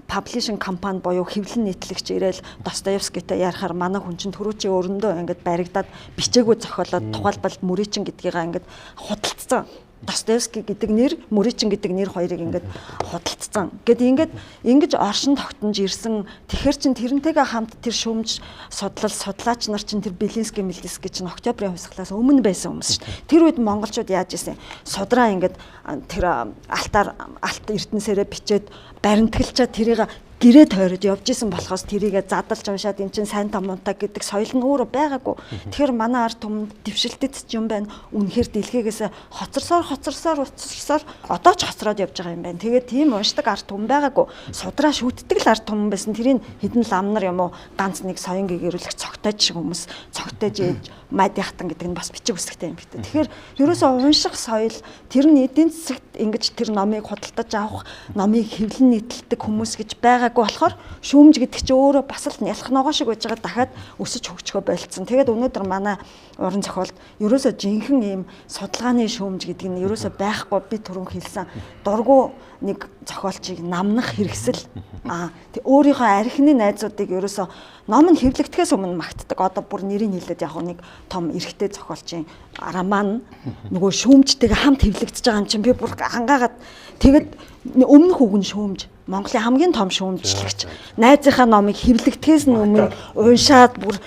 паблишинг компани буюу хэвлэн нийтлэгч ирээл Достоевскийтэй ярихаар манай хүн чинь түрүүчийн өрөндөө ингээд баригдаад бичээгүй зохиолоод тухайлбал Мүрийчин гэдгийгаа ингээд худалдсан. Достоевский гэдэг нэр, Мөричин гэдэг нэр хоёрыг ингээд худалдсан. Ингээд ингэж оршин тогтнож ирсэн. Тэгэхээр чин тэрнтэйгээ хамт тэр шүүмж судлаач нар чин тэр Белинский чинь Октябрийн хувьсгалаас өмнө байсан хүмүүс шүү дээ. Тэр үед монголчууд яаж ийсэн? Судраа ингээд тэр алт эрдэнсээрээ бичээд баримтгалчаад тэрийг гэрээ тойроод явж исэн болохоос тэрийгэ задалж уншаад эн чин сайн томонтаг гэдэг соёл нь өөрөө байгаагүй. Тэгэхээр манай ард түмэнд дэвшилтэд ч юм байна. Үнэхээр дэлхийгээс хоцорсоор одоо ч хоцроод явж байгаа юм байна. Тэгээд тийм уншдаг ард түмэн байгаагүй. Судраа шүтдэг л ард түмэн байсан. Тэрийг хідэн лам нар юм уу ганц нэг соён гэгэрүүлэх цогтойч шиг хүмүүс цогтойж ээж мад яхтан гэдэг нь бас бичиг үсгтэй юм битээ. Тэгэхээр ерөөсөө унших соёл тэр нь эдийн засагт ингэж тэр номыг худалдаж авах, номыг хэвлэн нийтэлдэг хүмүүс гэж байгаагүй болохоор шүүмж гэдэг чинь өөрөө бас л ялах ногоо шиг байж байгаа дахиад өсөж хөгжихөө болцсон. Тэгээд өнөөдөр манай уран зохиолд ерөөсөө жинхэнэ ийм судалгааны шүүмж гэдэг нь ерөөсөө байхгүй би түрүүн хэлсэн дургу нэг зохиолчийг намнах хэрэгсэл өөрийнхөө архины найзуудыг ерөөсөө ном нь хэвлэгдэхээс өмнө магтдаг. Одоо бүр нэрийг хэлээд яг нэг том эрэгтэй зохиолчийн роман нөгөө шүүмжтэйгээ хамт хэвлэгдэж байгаа юм чинь би бүр хангаагаад тэгээд өмнөх үг нь шүүмж Монголын хамгийн том шүүмжлэгч найзынхаа номыг хэвлэгдэхээс өмнө уншаад бүр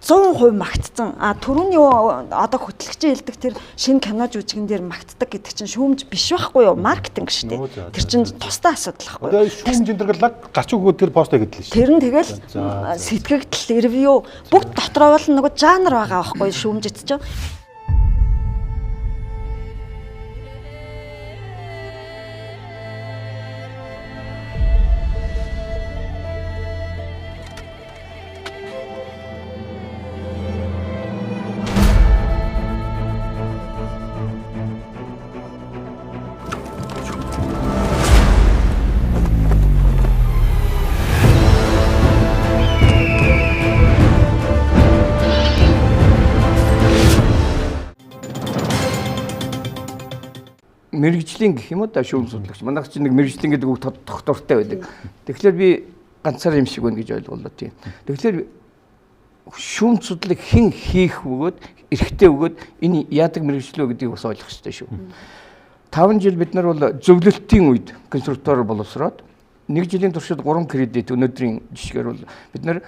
100% магтцсан. Түрүүний одоо хөтлөгчийн хэлдэг тэр шинэ кино жүжигэн дээр магтдаг гэдэг чинь шүүмж биш байхгүй юу? Маркетинг шүү дээ. Тэр чинь тусдаа асуудал байхгүй юу? Одоо шүүмж энэ гарч өгөөд тэр пост хийгээд л шүү. Тэр нь тэгэл сэтгэгдэл, ревю бүгд дотроо бол нөгөө жанр байгаа байхгүй юу? Шүүмжэд чинь. Мэргэжлийн гэх юм уу да шүүм судлагч. Манайх чинь нэг мэргэжлийн гэдэг үг доктортой байдаг. Тэгэхээр би ганцаар юм шиг байна гэж ойлголоо тийм. Тэгэхээр шүүм судлаг хэн хийх өгөөд эрхтэй өгөөд энэ яадаг мэргэжлөө гэдгийг бас ойлгох хэрэгтэй шүү. 5 жил бид нар бол зөвлөлтийн үед консультор боловсроод 1 жилийн туршид 3 кредит өнөөдрийн жишгээр бол бид нар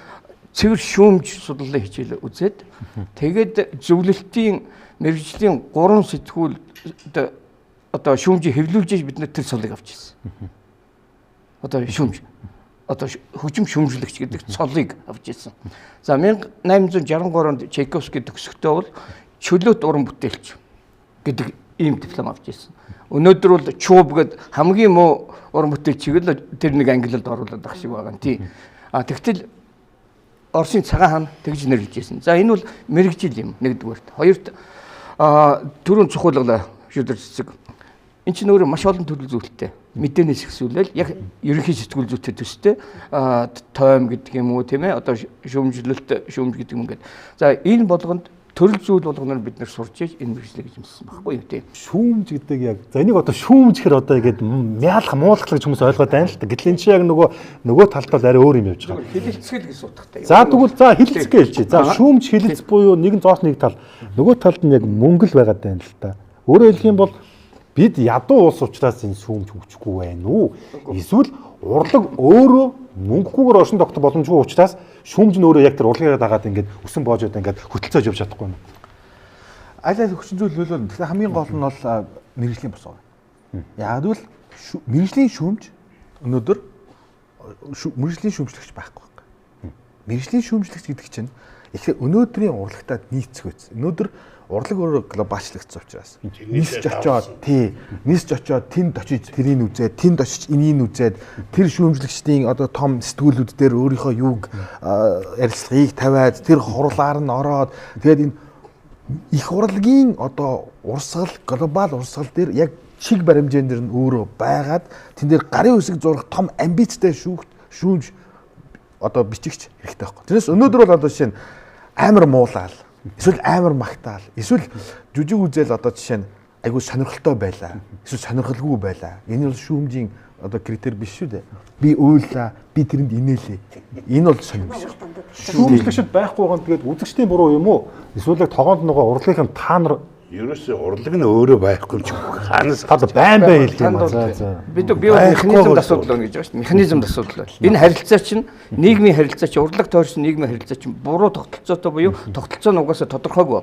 цэвэр шүүмж судлалын хичээл үзээд тэгээд зөвлөлтийн мэргэжлийн 3 сэтгүүлд одоо шүүмжийг хэвлүүлж бид нар тэр цолыг авч ирсэн. Одоо шүүмж. Одоо хөгжим шүүмжлэгч гэдэг цолыг авч ирсэн. За 1863 онд Чайковский төгсөхдөө бол чөлөөт уран бүтээлч гэдэг ийм диплом авч ирсэн. Өнөөдөр бол Чуб гэдэг хамгийн муу уран бүтээлчийг л тэр нэг англиад оруулаад байгаа шиг байгаа юм тий. Тэгтэл Оросын цагаан хаан тэгж нэрлэж ирсэн. За энэ бол мэрэгжил юм нэгдүгээрт. Хоёрт түрүүн цохиулгалаа шүдэр цэцэг. Энд чинь өөрөө маш олон төрөл зүйлтэй. Мэдээнээс ихсүүлэл яг ерөнхий сэтгүүл зүйтэй төстэй тойм гэдэг юм уу тийм ээ одоо шүүмжлэлт шүүмж гэдэг юм ингээд. За энэ болгонд төрөл зүйл болгоноор бид нэр сурч ийж энэ мэргэжлээ гэж юмсан баггүй юу тийм. Шүүмж гэдэг яг за энийг одоо шүүмж гэхэр одоо ингээд мяалах муулах гэж хүмүүс ойлгоод байна л та. Гэтэл энэ чинь яг нөгөө талд бол арай өөр юм явж байгаа. Хилэлцгэл гэж суудахтай. За тэгвэл за хилэлцгээ хэлчихье. За шүүмж хилэлц буюу нэгэн зоос нэг тал. Нөгөө талд нь яг мөнгөл байгаад байна л та. Өөрөөр хэлэх юм бол бид ядуу улс учраас энэ шүүмж хөгжихгүй байна уу? Эсвэл урлаг өөрөө мөнгөгүйгээр оршин тогтох боломжгүй учраас шүүмж нь өөрөө яг тэр урлагаа дагаад ингээд өсөн боож одоо ингээд хөтөлцөөж явж чадахгүй юм. Аль аль хүчин зүйл нөлөөлнө. Тэгэхээр хамгийн гол нь бол мэргэжлийн босгоо. Яг л мэргэжлийн шүүмж өнөөдөр мэргэжлийн шүүмжлэгч байхгүй байна. Мэргэжлийн шүүмжлэгч гэдэг чинь их өнөөдрийн урлагтад нийцэх үз. Өнөөдөр урлаг өөрөө глобалчлагдсан учраас нийсч очоод тэнд очиж тэрийг үзээд тэнд очиж энийг үзээд тэр шүүмжлэгчдийн одоо том сэтгүүлүүд дээр өөрийнхөө юуг ярилцлагыг тавиад тэр хурлаар нь ороод тэгээд энэ их урлагийн одоо урсгал глобал урсгал дээр яг чиг баримжаан дээр нь өөрөө байгаад тэн дээр гарын үсэг зурах том амбицтай шүүмж одоо бичигч хэрэгтэй байхгүй. Тэрнээс өнөөдөр бол одоо жишээ нь амар муулаад эсвэл амар магтаал эсвэл жүжиг үзэл одоо жишээ нь айгүй сонирхолтой байлаа эсвэл сонирхолгүй байлаа. Энэ бол шүүмжийн одоо критерий биш шүү дээ. Би уйлаа, би тэрэнд инээлээ. Энэ бол сонир биш. Шүүмжлэгчд байхгүй байгаа нь тэгээд үзэгчдийн буруу юм уу? Эсвэл яг тогоонд нөгөө урлагийн та нар ерөөсөө урлаг нь өөрөө байхгүй ч хаанаас Та байн бай хэлдэг юм аа. бид механизмд асуудал байна гэж байна шүү дээ. Механизмд асуудал байна. Энэ харилцаа чинь нийгмийн харилцаа чинь урлаг тойрсон нийгмийн харилцаа чинь буруу тогтолцоотой буюу тогтолцоо нь угаасаа тодорхойгүй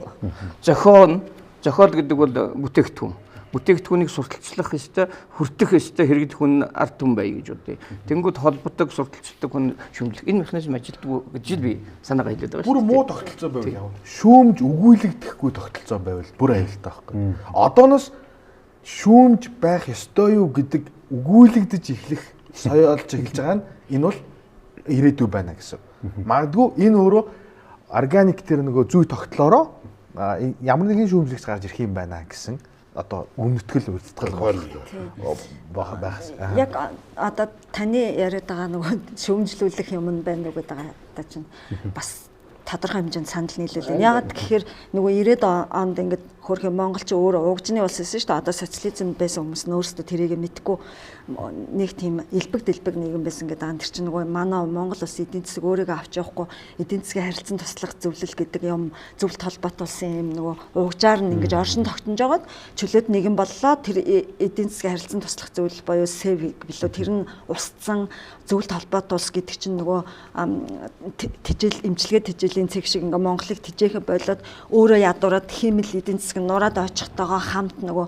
байна. Зохиол гэдэг бол бүтээгдэхүүн. Бүтээгдэхүүнийг сурталчлах ёстой, хүртэх ёстой хэрэглэх хүн ард түмэн бай гэж бодъё. Тэнгүүд холбодог, сурталчилдаг хүн шүүмжлэх. Энэ механизм ажилтдаг гэж би санаагаа хэлээд байгаа шүү. Бүр муу тогтолцоо байвал яав. Шүүмж өгүүлэгдэхгүй тогтолцоо байвал бүр аюултай байхгүй. Одооноос шүүмж байх ёстой юу гэдэг өгүүлэгдэж эхлэх соёолж эхэлж байгаа нь энэ бол ирээдүй байна гэсэн. Магадгүй энэ өөрөө органик тэр нөгөө зүй тогтлоороо ямар нэгэн шүүмжлэгч гарч ирэх юм байна гэсэн одоо өмнөтгэл үйлдэл багс. Яг одоо таны яриад байгаа нөгөө шүүмжлүүлэх юм байна уу гэдэг та чинь бас тодорхой хэмжээнд санал нийлүүлээ. Яагаад гэхээр нөгөө 90-ад онд ингээд хөрх монголч өөрөө угжны улс байсан шүү дээ. Одоо социализм байсан хүмүүс нь өөрсдөө тэрийг мэдгүй нэг тийм элбэг дэлбэг нийгэм байсан гэдэг. Тэр чинь нөгөө манай Монгол улс эдийн засаг өөрийгөө авч явахгүй эдийн засгийн харилцан туслах зөвлөл гэдэг юм зөвлөлт холбоотуулсан юм нөгөө угжаар нь ингэж оршин тогтнож байгаад чөлөөт нийгэм боллоо. Тэр эдийн засгийн харилцан туслах зөвлөл боёо СЭВ билүү тэр нь устсан зөвлөлт холбоотуулс гэдэг чинь нөгөө тэжээл эмчилгээ тэжээлийн цэг шиг ингээ Монголыг тэжээхэ болоод өөрөө ядуураад хиймэл эдийн засаг нураад очихтойгоо хамт нөгөө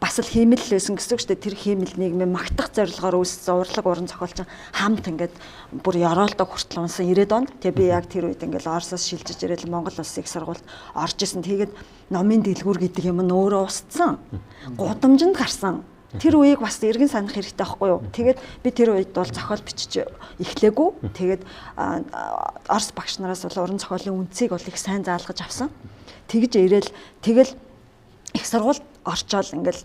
бас л хиймэл лсэн гэсэн үг шүү дээ. Тэр хиймэл нийгмийн магтах зорилгоор үүссэн урлаг уран зохиолч хамт ингээд бүр ёроолдог хүртэл унсан 90-ад онд. Тэгээ би яг тэр үед ингээд Оросоос шилжиж ирэл Монгол улсын их сургуульд орж исэн. Тэгээд номын дэлгүүр гэдэг юм нь өөрөө устсан. Гудамжинд гарсан. Тэр үеийг бас эргэн санах хэрэгтэй байхгүй юу? Тэгээд би тэр үед бол зохиол бичиж эхлэегүй. Тэгээд Орос багш нараас бол уран зохиолын үндсийг бол их сайн заалгаж авсан. Тэгж ирээл тэгэл их сургуульд орчоол ингээл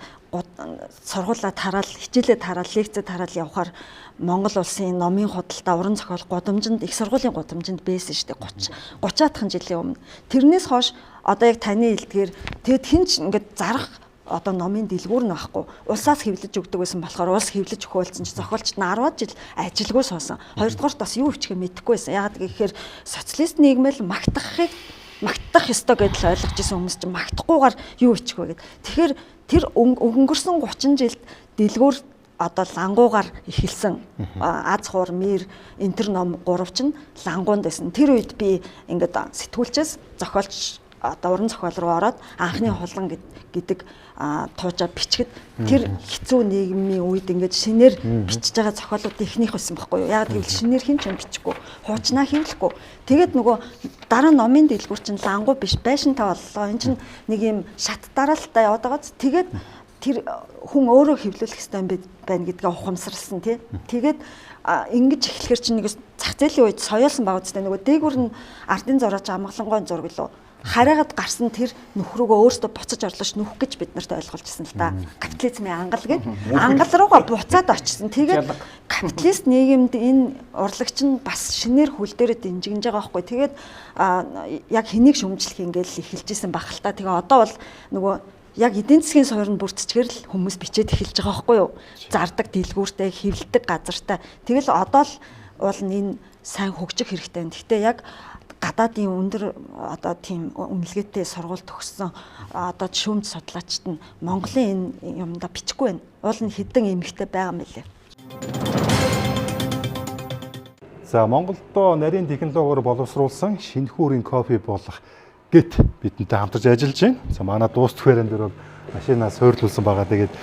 сургуулаа тараал, хичээлээ тараал, лекцээ тараал явхаар Монгол улсын номын худалдаа уран зохиол гудамжинд их сургуулийн гудамжинд байсан шүү дээ 30-аадхан жилийн өмнө. Тэрнээс хойш одоо яг таны хэлдгээр тэгэд хинч ингээд зарах одоо номын дэлгүүр нь байхгүй. Улсаас хэвлэж өгдөг байсан болохоор улс хэвлэж өгөөлцөн ч зохиолчд нь 10 жил ажилгүй суусан. Хоёрдугаарт бас юу ичгээ мэдэхгүй байсан. Яагаад гэхээр социалист нийгмэл магтах ёстой гэдэл ойлгож исэн хүмүүс чинь магтахгүйгээр юу ичих вэ гэд. Тэгэхээр тэр өнгөрсөн 30 жилд дэлгүүр одоо лангуугаар эхэлсэн аз хуур мэр энтер ном 3 чинь лангуунд байсан. Тэр үед би ингээд сэтгүүлчээс зохиолч одоо уран зохиол руу ороод анхны хулган гэдэг туужаа бичгэд тэр хэцүү нийгмийн үед ингээд шинээр бичиж байгаа зохиолууд ихнийх байсан байхгүй юу. Яг гэвэл шинээр хин ч юм бичихгүй, хуучнаа хөвлөхгүй. Тэгээд нөгөө дараа номын дэлгүүр чинь лангуу биш байшинтай боллоо. Энд чинь нэг юм шат дараалтай яваад байгааз тэгээд тэр хүн өөрөө хөвлүүлэх хэрэгтэй байна гэдгээ ухамсарлсан тий. Тэгээд ингэж эхлэхэр чинь нэг зах зээлийн үед соёолсон байгаа үстэй нөгөө дээгүүр нь ардын зураач амгалангойн зураг лөө хараагаад гарсан тэр нөхрөөгөө өөртөө буцаж орлооч нөхөх гэж бид нарт ойлгуулжсэн л да. Капитализмын ангал гэж. Ангал руугаа буцаад очсон. Тэгээд капиталист нийгэмд энэ урлагч нь бас шинээр хөл дээрээ дэмжигнэж байгаа байхгүй. Тэгээд яг хэнийг шүмжлэх ингээл эхэлж исэн баг л та. Тэгээ одоо бол нөгөө яг эдийн засгийн суурь нь бүрдчихээр л хүмүүс бичээд эхэлж байгаа байхгүй юу? Зардаг дэлгүүртэй, хэвлдэг газартай. Тэгэл одоо л уул энэ сайн хөгжих хэрэгтэй. Гэхдээ яг гадаадын өндөр одоо тийм үнэлгээтэй сургууль төгссөн одоо шүүмж судлаачид нь Монголын энэ юмда бичихгүй байна. Уул нь хэдэн эмэгтэй байгаа юм лээ. За Монголдо нарийн технологиор боловсруулсан шинэхүүрийн кофе болох гэт бидэнтэй хамтарч ажиллаж байна. За манай дуустхээрэн дээр бол машинаас хойрлуулсан байгаа. Тэгээд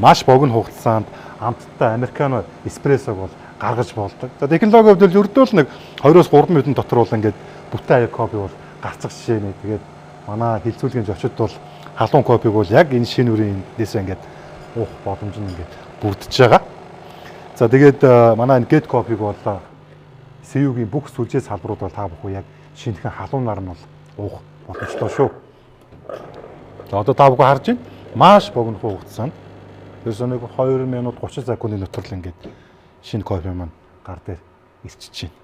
маш богино хугацаанд амттай американо эспрессог бол гаргаж болдог. За технологийн хувьд бол ердөө л нэг 2-3 минутын дотор бол ингээд бүтэн аяг кофе бол гарцах жишээний. Тэгээд манай хилцүүлгийн зочид бол халуун кофег бол яг энэ шинэ үрийн дэсээ ингээд уух боломж нь ингээд бүрдэж байгаа. За тэгээд манай энэ гэт кофег бол СЭУ-гийн бүх сүлжээ салбарууд бол та бүхэн яг шинэхэн халуунаар нь бол уух боломжтой шүү. За одоо та бүхэн харж байна. Маш богино хугацаанд ерөөсөө нэг 2 минут 30 секундын дотор л ингээд шинэ кофе маань гар дээр ирчиж байна.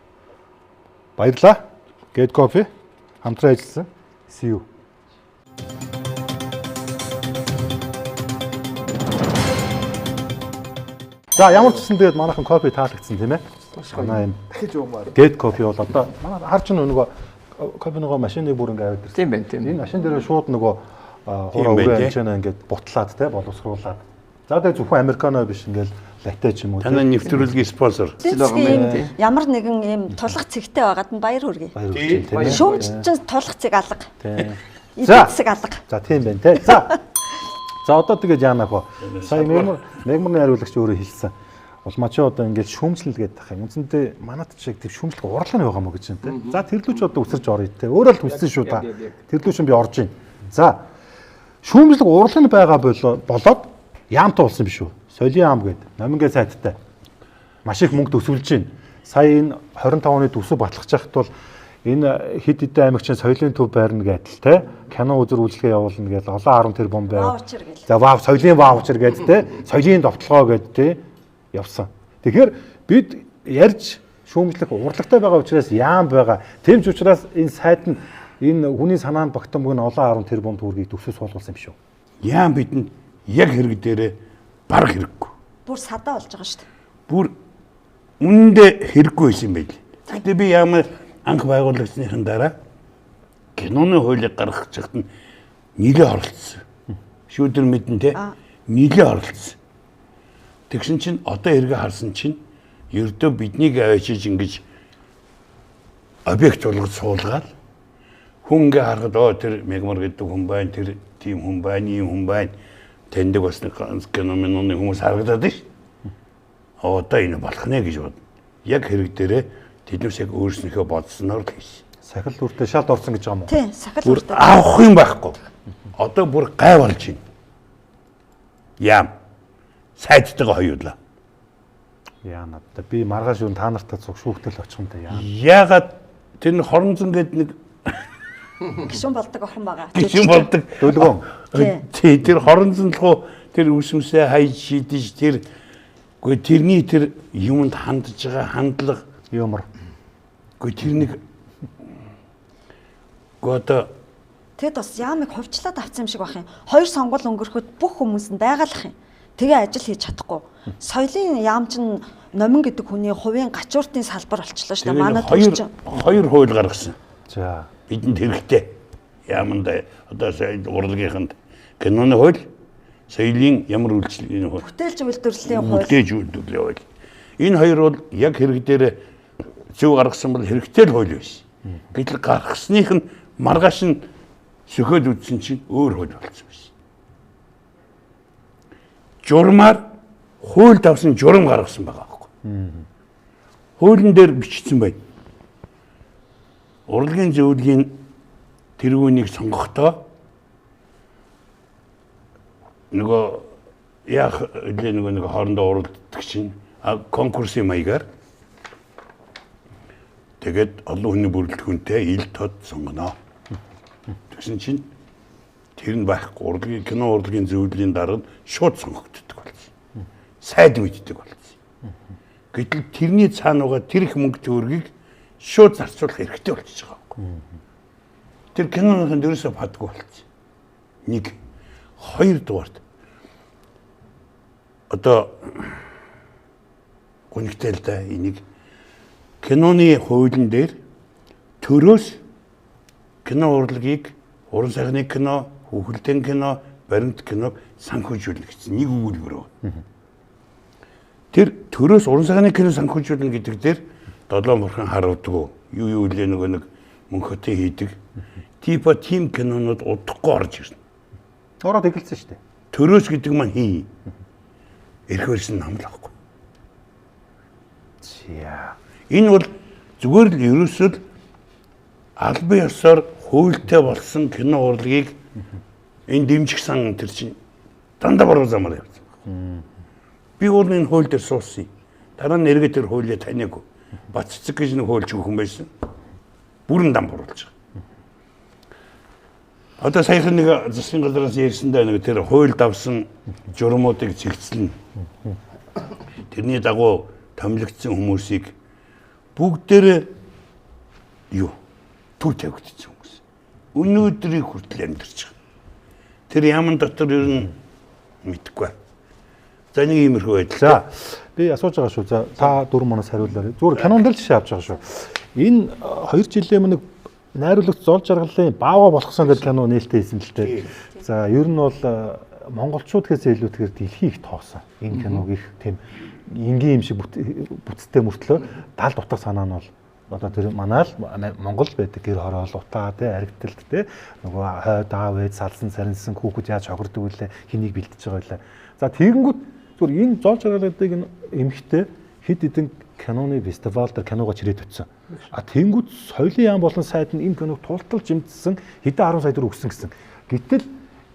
Баярлалаа. Гэт кофе хамтран ажилласан СЭУ. За ямар ч гэсэн тэгээд манайхан кофе таалагдсан тийм ээ. Манай энэ дахиж уумаар. Гэт кофе бол одоо манай харж нөгөө кофе нөгөө машины бүр ингээд аваад ирсэн. Тийм байна, тийм. Энэ машин дээр шууд нөгөө хураа өрөө хэмжээнэ ингээд бутлаад те боловсруулаад. За тэгээ зөвхөн американо биш ингээд латте ч юм уу. Танай нэвтрүүлгийн спонсор. Ямар нэгэн ийм тулах цэгтэй байгаад нь баяр хүргэе. Шүүмч чинь тулах цэг алга. Эцэг алга. За тийм байна те. За одоо тэгээд яанах вэ? Сая мегмарны хариулагч өөрөө хэлсэн. Улмаа чи одоо ингээд шүүмжлэл гэдэг тах юм. Үндсэндээ манайд шиг тийм шүүмжлэх урлагын байгаа мó гэж байна те. За тэрлүү ч одоо үсэрч орё те. Өөрөө л хүссэн шүү та. Тэрлүү ч би орж ийн. За шүүмжлэх урлагын байгаа болоод яамтай болсон биш үү? Соёлын яам гэдэг. Номингийн сайттай. Маш их мөнгө төсвөлж байна. Сая энэ 25 оны төсөв батлах чахт бол энэ хэд хэдэн аймагчин соёлын төв байрна гэдэл те. Кино үзэр үйлчлэгээ явуулна гэдэл олон 10 тэрбум байв. За вау соёлын ваучер гэдэг те. Соёлын довтлогоо гэдэг те. Явсан. Тэгэхээр бид ярьж шүүмжлэх урлагтай байгаа учраас яам байгаа. Тэм ч учраас энэ сайд нь энэ хүний санаанд багтамг нь олон 10 тэрбум төгрөгийг төсөв суулгуулсан юм шүү. Яам бидэнд яг хэрэг дээрээ бараг хэрэггүй. Бүр садаа болж байгаа шүү дээ. Бүр үнэндээ хэрэггүй байсан юм байл. Тэгтээ би яамаар анх байгуулагчныхын дараа киноны хуулийг гаргах чагт нь нийлээ оролцсон. Шүүдэр мэдэн те нийлээ оролцсон. Тэгсэн чинь одоо эргээ харсан чинь ердөө биднийг авчиж ингэж объект болгож суулгаад хүн ингээ харахад тэр мегмар гэдэг хүн байна, тэр тийм хүн байна, ийм хүн байна. Тэндэг бас нэг киноны хүмүүс харагдаад ш. Одоо энэ болох нэ гэж бод. Яг хэрэг дээрээ тэднээс яг өөрснийхөө бодсноор л хийсэн. Сахил үртэй шалд орсон гэж байгаа юм уу? Тийм, сахил үртэй. Авах юм байхгүй. Одоо бүр гай болж байна. Яам. Сайдтайгаа хоёулаа. Яана. Би маргааш юу та нартай цуг шүүхтэл очих юм да яа. Яагаад тэр хорон зэн гэдэг нэг гişүн болдог охин байгаа. Гişүн болдог дөлгөөн. Тий, тэр хорон зэнлхүү тэр үсмсээ хайж шийдэж тэр үгүй тэрний тэр юмд хандж байгаа хандлага юмар. Үгүй тэр нэг гото тэгэд бас яамыг хувьчлаад авсан юм шиг байх юм. Хоёр сонгуул өнгөрөхөд бүх хүмүүс нь байгалах юм. Тэгээ ажил хийж чадахгүй. Соёлын яам чинь номин гэдэг хүний хувийн гачууртын салбар болчихлоо шүү дээ. Манай төрчин. Хоёр хууль гаргасан. За бидэнд хэрэгтэй. Яаманд одоо урлагийнханд киноны хууль, соёлын ямар үйлчлэлийн хууль. Бүтээлч үйлдвэрлэлийн хууль. Бүтээлч үйлдвэрлэлийн хууль. Энэ хоёр бол яг хэрэг дээр зөв гаргасан бол хэрэгтэй л хууль байсан. Гэтэл гаргасных нь маргааш нь сөхөөд үтсэн чинь өөр хууль болсон байсан. Журмаар хууль давсан журам гаргасан байгаа байхгүй. Хуулийн дээр бичсэн байна. Урлагийн зөвлөгийн тэргүүнийг сонгохдоо нөгөө яг нэг хоорондоо уралддаг чинь конкурсын маягаар тэгээд олон хүний бүрэлдэхүүнтэй ил тод сонгоно. Тэгсэн чинь тэр нь байхгүй кино урлагийн зөвлөлийн дараа шууд сонгогддог болсон. Сайд мэддэг болсон. Гэтэл тэрний цаана байгаа тэр их мөнгө төгрөгийг шууд зарцуулах хэрэгтэй болчихж байгаа байхгүй. Тэр киноны дөрөөсөө падгүй болсон. Нэг хоёр дугаарт одоо гонхтой л да энийг киноны хуулийн дээр төрөөс кино урлагийг уран сайхны кино, хүүхэлдэйн кино, баримт киног санхүүжүүлнэ гэсэн нэг өгүүлбэр байна. Тэр төрөөс уран сайхны кино санхүүжүүлнэ гэдэг дээр 7 бурхан харуулдаг. Юу үлээ нэг мөнхөтэй хийдэг. Типа тим кинонууд удахгүй орж ирнэ. Ороод эхэлсэн шүү дээ. Төрөөс гэдэг маань хий. Эрх хөрсөн намлахгүй. Зя. Энэ бол зүгээр л ерөөсөө албан ёсоор хуультай болсон кино урлагийг энэ дэмжигсэн тэр чинь дандаа баруун замаар явсан. Би өөр энэ хууль дээр суусан. Дараа нь эргээд тэр хуулийг таниагүй. Баццэг гэж нэг хуульч өгөн байсан. Бүрэн дам буруулж байгаа. Одоо саяхан нэг засгийн газраас ярьсандаа нэг тэр хууль давсан журмуудыг зэгцэлнэ. Тэрний дагуу томилогдсон хүмүүсийг бүгдээрээ юу түр тавигдсан хүмүүс. Өнөөдрийг хүртэл амьдарч байгаа. Тэр яман дотор ер нь мэдгүй. За нэг иймэрхүү байдал. За би асууж байгаа шүү. За та 4 манаас хариулаарай. Зүгээр кинонд л жишээ авч байгаа шүү. Энэ 2 жилийн өмнө найруулагч зол жаргалын баава болгосон гэдэг кино нээлттэй хийсэн л дээ. За ер нь бол монголчуудаас илүүтэйгээр дэлхий их тоосон. Энэ киног их тийм энгийн юм шиг бүтцтэй мөртлөө тал дутах санаа нь бол одоо тэр манай л Монгол байдаг гэр хороол утаа те аригтэлт те нөгөө хойд аав ээж салсан сарнсан хүүхэд яаж хогордог үлээ хэнийг бэлтэж байгаа вэ. За тэгэнгүүт зүгээр энэ зол жаргалуудыг энэ эмхтэй хэд хэдэн киноны фестивал дээр киногоо чирээд өтсөн. А тэгэнгүүт соёлын яам болон сайд нь энэ киног тулталж имтсэн хэдэн 10 сая төгрөг өгсөн гэсэн. Гэтэл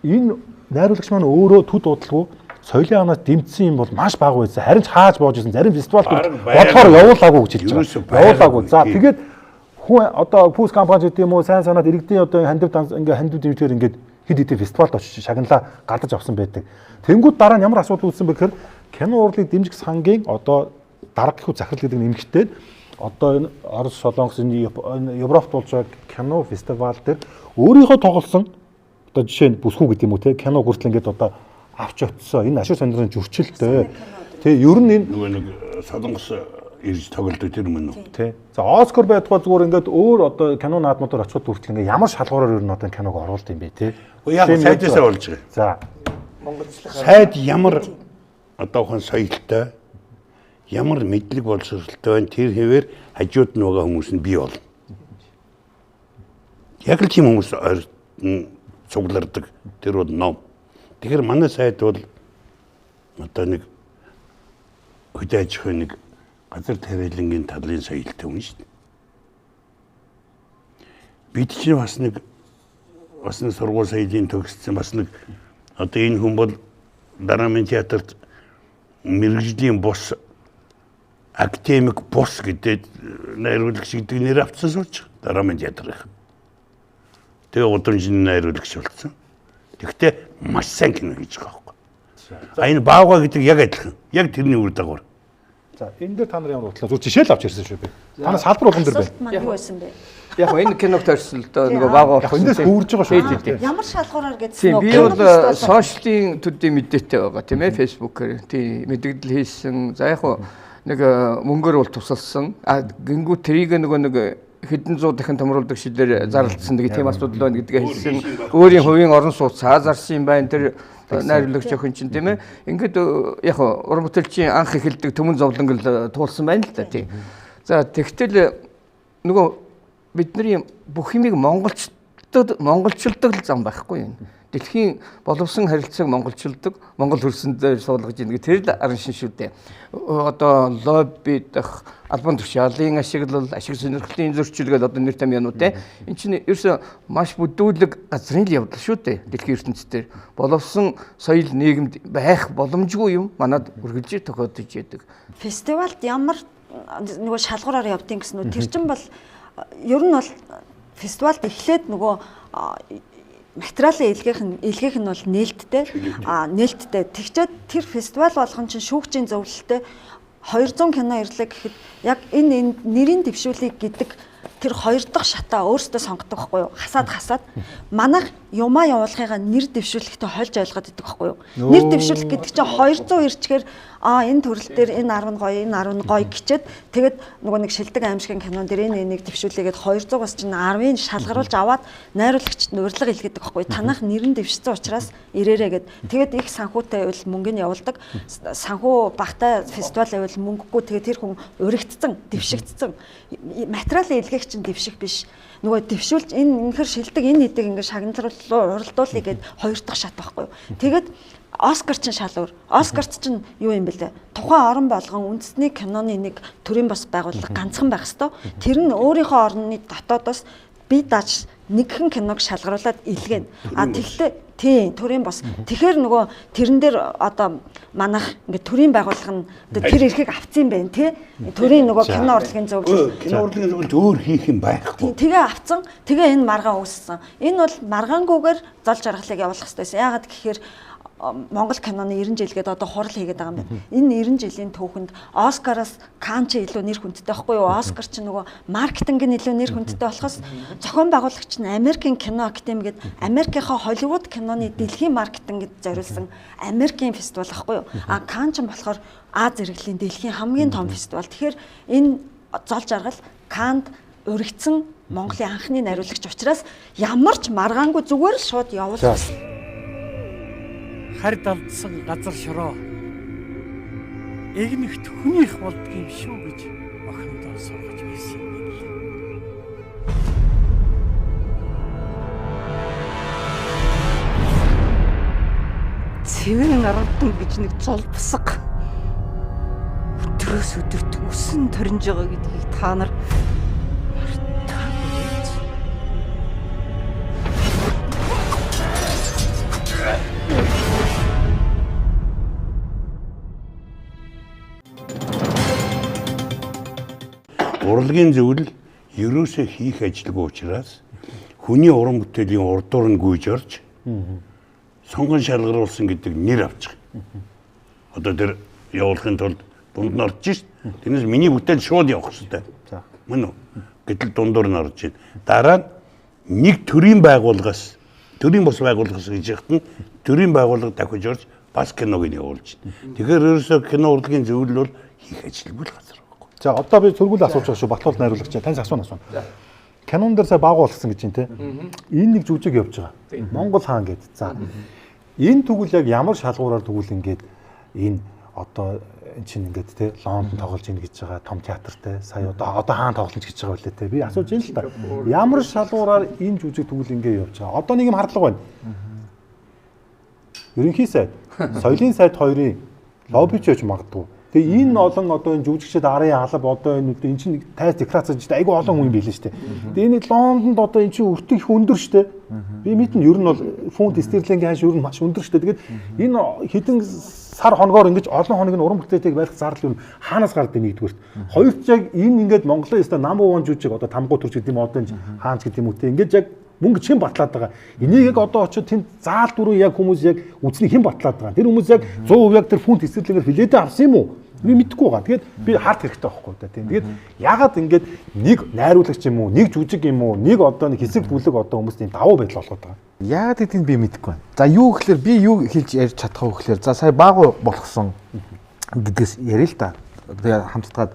энэ найруулагч маань өөрөө төд удалгүй соёлын яамнаас дэмжсэн юм бол маш бага байсан. Харин ч хааж боож исэн. Зарим фестивал бодохоор явуулаагүй гэж хэлж байгаа. Явуулаагүй. За тэгээд хүн одоо пүүс компани гэдэг юм уу сайн санаад иргэдийн одоо хандив ингээ хандив дэмжээр ингээд хэд хэдэн фестивалд очиж шагналаа гардаж авсан байдаг. Тэнгүүд дараа нь ямар асуудал үүссэн бэ гэхээр кино урлыг дэмжих сангийн одоо дарга гэхүү захирал гэдэг нэмэгтэй одоо энэ Орос, Солонгос, Европт болж байгаа кино фестивал дээр өөрийнхөө тоглосон одоо жишээ нь бүсгүй гэдэг юм уу те кино хүртэл ингээд одоо авч очсон. Энэ ашиг сонирхлын зөрчилтэй. Тэгээ ер нь энэ нөгөө нэг Солонгос ирж тоглолт тэр юм уу? Тий. За Оскар байдгаа зүгээр ингээд өөр одоо кино наадмуудаар очиход хүртэл ингээд ямар шалгуураар ер нь одоо киног оруулд юм бэ те. Яг сайдасаа болж байгаа. За сайд ямар одоо хон соёлтой ямар мэдлэг боловсролтой байна тэр хэвээр хажууд нь байгаа хүмүүс нь бий болно. Яг л тийм хүмүүс цуглардаг тэр бол ном. Тэгэхээр манай сайд бол одоо нэг хөдөө аж ахуйн нэг газар тариалангийн талын соёлтой хүн шүү дээ. Бид чинь бас нэг сургууль соёлын төгссөн бас нэг одоо энэ хүн бол Дарамын театрт мэргэжлийн бус академик бус гэдэг найруулагч гэдэг нэр авцсан сууч Дарамын театрын. Тэгээ удамжны найруулагч болсон. Тэгвэл маш сайн кино хийж байгаа байхгүй. А энэ баавга гэдэг яг адилхан. Яг тэрний үр дагавар. За энэ дээр та нар ямар бодлоо? Зүр жишээл авч ирсэн шүү би. Танаас салбар болгон дээр байна. Юу байсан бэ? Яг энэ киног төрсөн л доо нөгөө бага болох. Эндээс хөвөрж байгаа шүү. Ямар шалгуураар гэсэн би бол сошиалын төдий мэдээтэй байгаа тийм ээ фэйсбүүкээр тийм мэдээлэл хийсэн. За яг нэг мөнгөөр бол тусалсан. А гингүү трийг нэг хэдэн зуун дахин томруулдаг шилээр зарлалцсан тийм асуудал байна гэдгээ хэлсэн. Өөрийн хувийн орон сууц зарсан юм байна. Тэр найруулагч охин чинь тийм ээ. Ингээд яг уран бүтээлчийн анх эхэлдэг төмөн зовлонгол туулсан байна л да тийм. За тэгтэл нөгөө бидний бүх юмыг монголчилдаг зам байхгүй юм. Дэлхийн боловсон харилцааг монголчилдаг, монгол хөрсөн дээр суулгаж ийн тэр л арын шин шүү дээ. Одоо лобби дах албан тушаалын ашиглал, ашиг сонирхлын зөрчил гэдэг одоо нэр томьёонууд те. Энд чинь ерөөсөө маш бүдүүлэг газрын л явдал шүү дээ. Дэлхийн ертөнцийн дээр боловсон соёл нийгэмд байх боломжгүй юм манад үргэлж тохиолдож яадаг. Фестивалд ямар нөгөө шалгуураар явдгийг гэсэн үү? Тэр чинь бол ер нь бол фестивалд эхлээд нөгөө материалын илгээх нь бол нээлттэй. Нээлттэй. Тэгчээд тэр фестивал болгон чинь шүүгчийн зөвлөлтөд 200 кино ирлээ гэхэд яг энэ нэрийн дэвшүүлэг гэдэг тэр хоёр дахь шатаа өөртөө сонгодог байхгүй юу? Хасаад манайх юмаа явуулахыгаа нэр дэвшүүлэгтэй хольж ойлгоод идэг байхгүй юу? Нэр дэвшүүлэг гэдэг чинь 200 ирчгээр энэ төрөл дээр энэ 10 нь гоё, энэ 10 нь гоё гэчээд тэгээд нөгөө нэг шилдэг аимшигын кинон дээр энэ энийг дэвшүүлээгээд 200-аас чинь 10-ыг шалгаруулж аваад найруулагчд нь урилга илгээдэг байхгүй юу? Танах нэрэн дэвшсэн учраас ирээрээ гэд. Тэгээд их санхүүтэй байвал мөнгөний явуулдаг. Санхүү багтай фестивал байвал мөнгөгүй тэгээд тэр хүн уригдсан, дэвшигдсэн. Материалын илгээх чинь дэвших биш. Нөгөө дэвшүүлж энэ үнэхэр шилдэг энэ эдэг ингээд шагналруулаа уралдуулъя гэд хоёр дахь шат байхгүй юу. Тэгээд Оскар чинь шалгуур. Оскарт чинь юу юм бэлээ? Тухайн орон болгон үндэсний киноны нэг төрийн бас байгууллага ганцхан байх хэвээр. Тэр нь өөрийнхөө орны дотоодоос бие дааж нэгхэн киног шалгаруулад илгээнэ. А тэгэхээр тийм төрийн бас. Тэгэхээр нөгөө тэрэн дээр одоо манайх ингээд төрийн байгууллага нь тэр эрхийг авцсан байх тий. Төрийн нөгөө кино урлагийн зөвлөлт. Кино урлагийн зөвлөлт өөр хийх юм байхгүй. Тэгээ авцсан. Тэгээ энэ маргаан үүссэн. Энэ бол маргаангүйгээр зол жаргалыг явуулах хэрэгтэй байсан. Яагаад гэхээр Монгол киноны 90 жил гэдэг одоо хурал хийгээд байгаа юм байна. Энэ 90 жилийн түүхэнд Оскараас Кан ч илүү нэр хүндтэй байхгүй юу? Оскар ч нөгөө маркетингийн илүү нэр хүндтэй болохоос зохион байгуулагч нь Америкийн кино академи гэдэг Америкийнхаа Холливуд киноны дэлхийн маркетингд зориулсан Америкийн фестивал байхгүй юу? А Кан ч болохоор Аз зэрэглэлийн дэлхийн хамгийн том фестивал. Тэгэхээр энэ зол жаргал Канд уригдсан Монголын анхны найруулагч учраас ямар ч маргаангүй зүгээр л шууд явуулсан. Харь далдсан газар шороо эгнэгт хүнийх болдгийн шүү гэж охиндоо сургаж байсан юм лээ. Цэвэн аралдан гэж нэг зол бусаг өдрөөс өдөрт өсөн торинж байгаа гэдгийг та нар мартаагүй яаж. Урлагийн зөвлөл ерөөсөө хийх ажилгүй учраас хүний уран бүтээлийн урдуур нь гүйж орж сонгон шалгаруулсан гэдэг нэр авчих. Одоо тэр явуулахын тулд дунд нь орж шít. Тэрнээс миний бүтээл шууд явах хэрэгтэй. Мөн үү? Гэтэл дундуур нь орж байна. Дараа нь нэг төрийн байгууллагаас төрийн бос байгууллагаас гэж яхад нь төрийн байгууллага дахиж орж бас киног нь явуулж байна. Тэгэхээр ерөөсөө кино урлагийн зөвлөл бол хийх ажилгүй л газар байхгүй. За одоо би сөргүүл асууж байгаа шүү. Батлуул найруулагч таньс асууна. Канон дээр сая баг болгосон гэж юм те. Энэ нэг жүжиг явж байгаа. Монгол хаан гэдэг. За энэ тэгвэл яг ямар шалгуураар тэгвэл ингээд энэ одоо эн чинь ингээд те Лондон тоглож ийн гэж байгаа том театртай сая одоо хаан тоглож гэж байгаа үлээ те. Би асууж юм л та. Ямар шалгуураар энэ жүжиг тэгвэл ингээд явж байгаа. Одоо нэг юм хардлага байна. Ерөнхий сайд, соёлын сайд хоёрын лоббич байж магадгүй. Тэгээ энэ олон одоо энэ жүжигчид арын алба одоо энэ чинь тайз декларац гэж айгүй олон хүн билээ шүү дээ. Тэгээ энэ Лондонд одоо энэ чинь өртөг их өндөр шүү дээ. Би мэднэ ер нь бол фунт стерлингийн ханш ер нь маш өндөр шүү дээ. Тэгээд энэ хэдэн сар хоногоор ингэж олон хоног нь уран бүтээлийг барих зардал юм хаанаас гардаг нэгдүгürt. Хоёрт яг энэ ингээд Монголын өстө number 1 жүжиг одоо тамгуу төрч гэдэг юм одоо хаанч гэдэг юм үү те. Ингээд яг мөнгө чин батлаад байгаа. Энийг яг одоо очиод тэнд заал дөрөв яг хүмүүс яг үзний хэн батлаад байгаа. Тэр хүмүүс яг 100% яг тэр фунт стерлингээр хилээдээ авсан юм уу? Би мэдэхгүй байгаа. Тэгээд би харт хэрэгтэй байхгүй да тийм. Тэгээд ягаад ингээд нэг найруулагч юм уу, нэг жүжиг юм уу, нэг одоо нэг хэсэг бүлэг одоо хүмүүсийн давуу байдал болгоод байгаа. Яагаад гэдгийг би мэдэхгүй байна. За юу гэхээр би юу хэлж ярьж чадах вэ гэхээр за сая баагу болгосон гэдгээс ярил л та. Тэгээ хамтдаад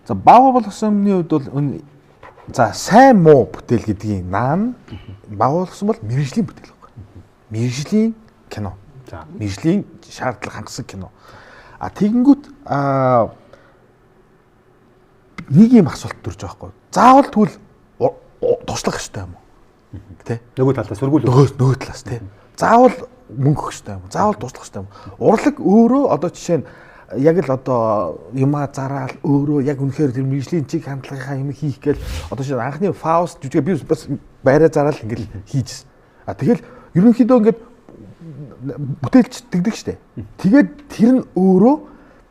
за баагу болгосонны хувьд бол за сайн муу бүтээл гэдгийг наан баагу болгосон бол мэргэжлийн бүтээл байхгүй. Мэргэжлийн кино. За мэргэжлийн шаардлага хангасан кино. А тэгэнгүүт нэг юм асуулт төрж байгаа хгүй. Заавал тэгвэл туслах хэрэгтэй юм уу? Тэ? Нөгөө талаас сөргүүл нөгөө талаас тий. Заавал мөнгө өгөх хэрэгтэй юм уу? Заавал туслах хэрэгтэй юм уу? Урлаг өөрөө одоо жишээ нь яг л одоо юмаа зараал өөрөө яг үнэхээр тэр мэржлийн чиг хандлагынхаа юм хийх гээл одоо жишээ анхны Фауст жүжигээ би бас байраа зараал ингээл хийжсэн. А тэгэл ерөнхийдөө ингээд бүтээлч тэгдэг штэ. Тэгээд тэр нь өөрөө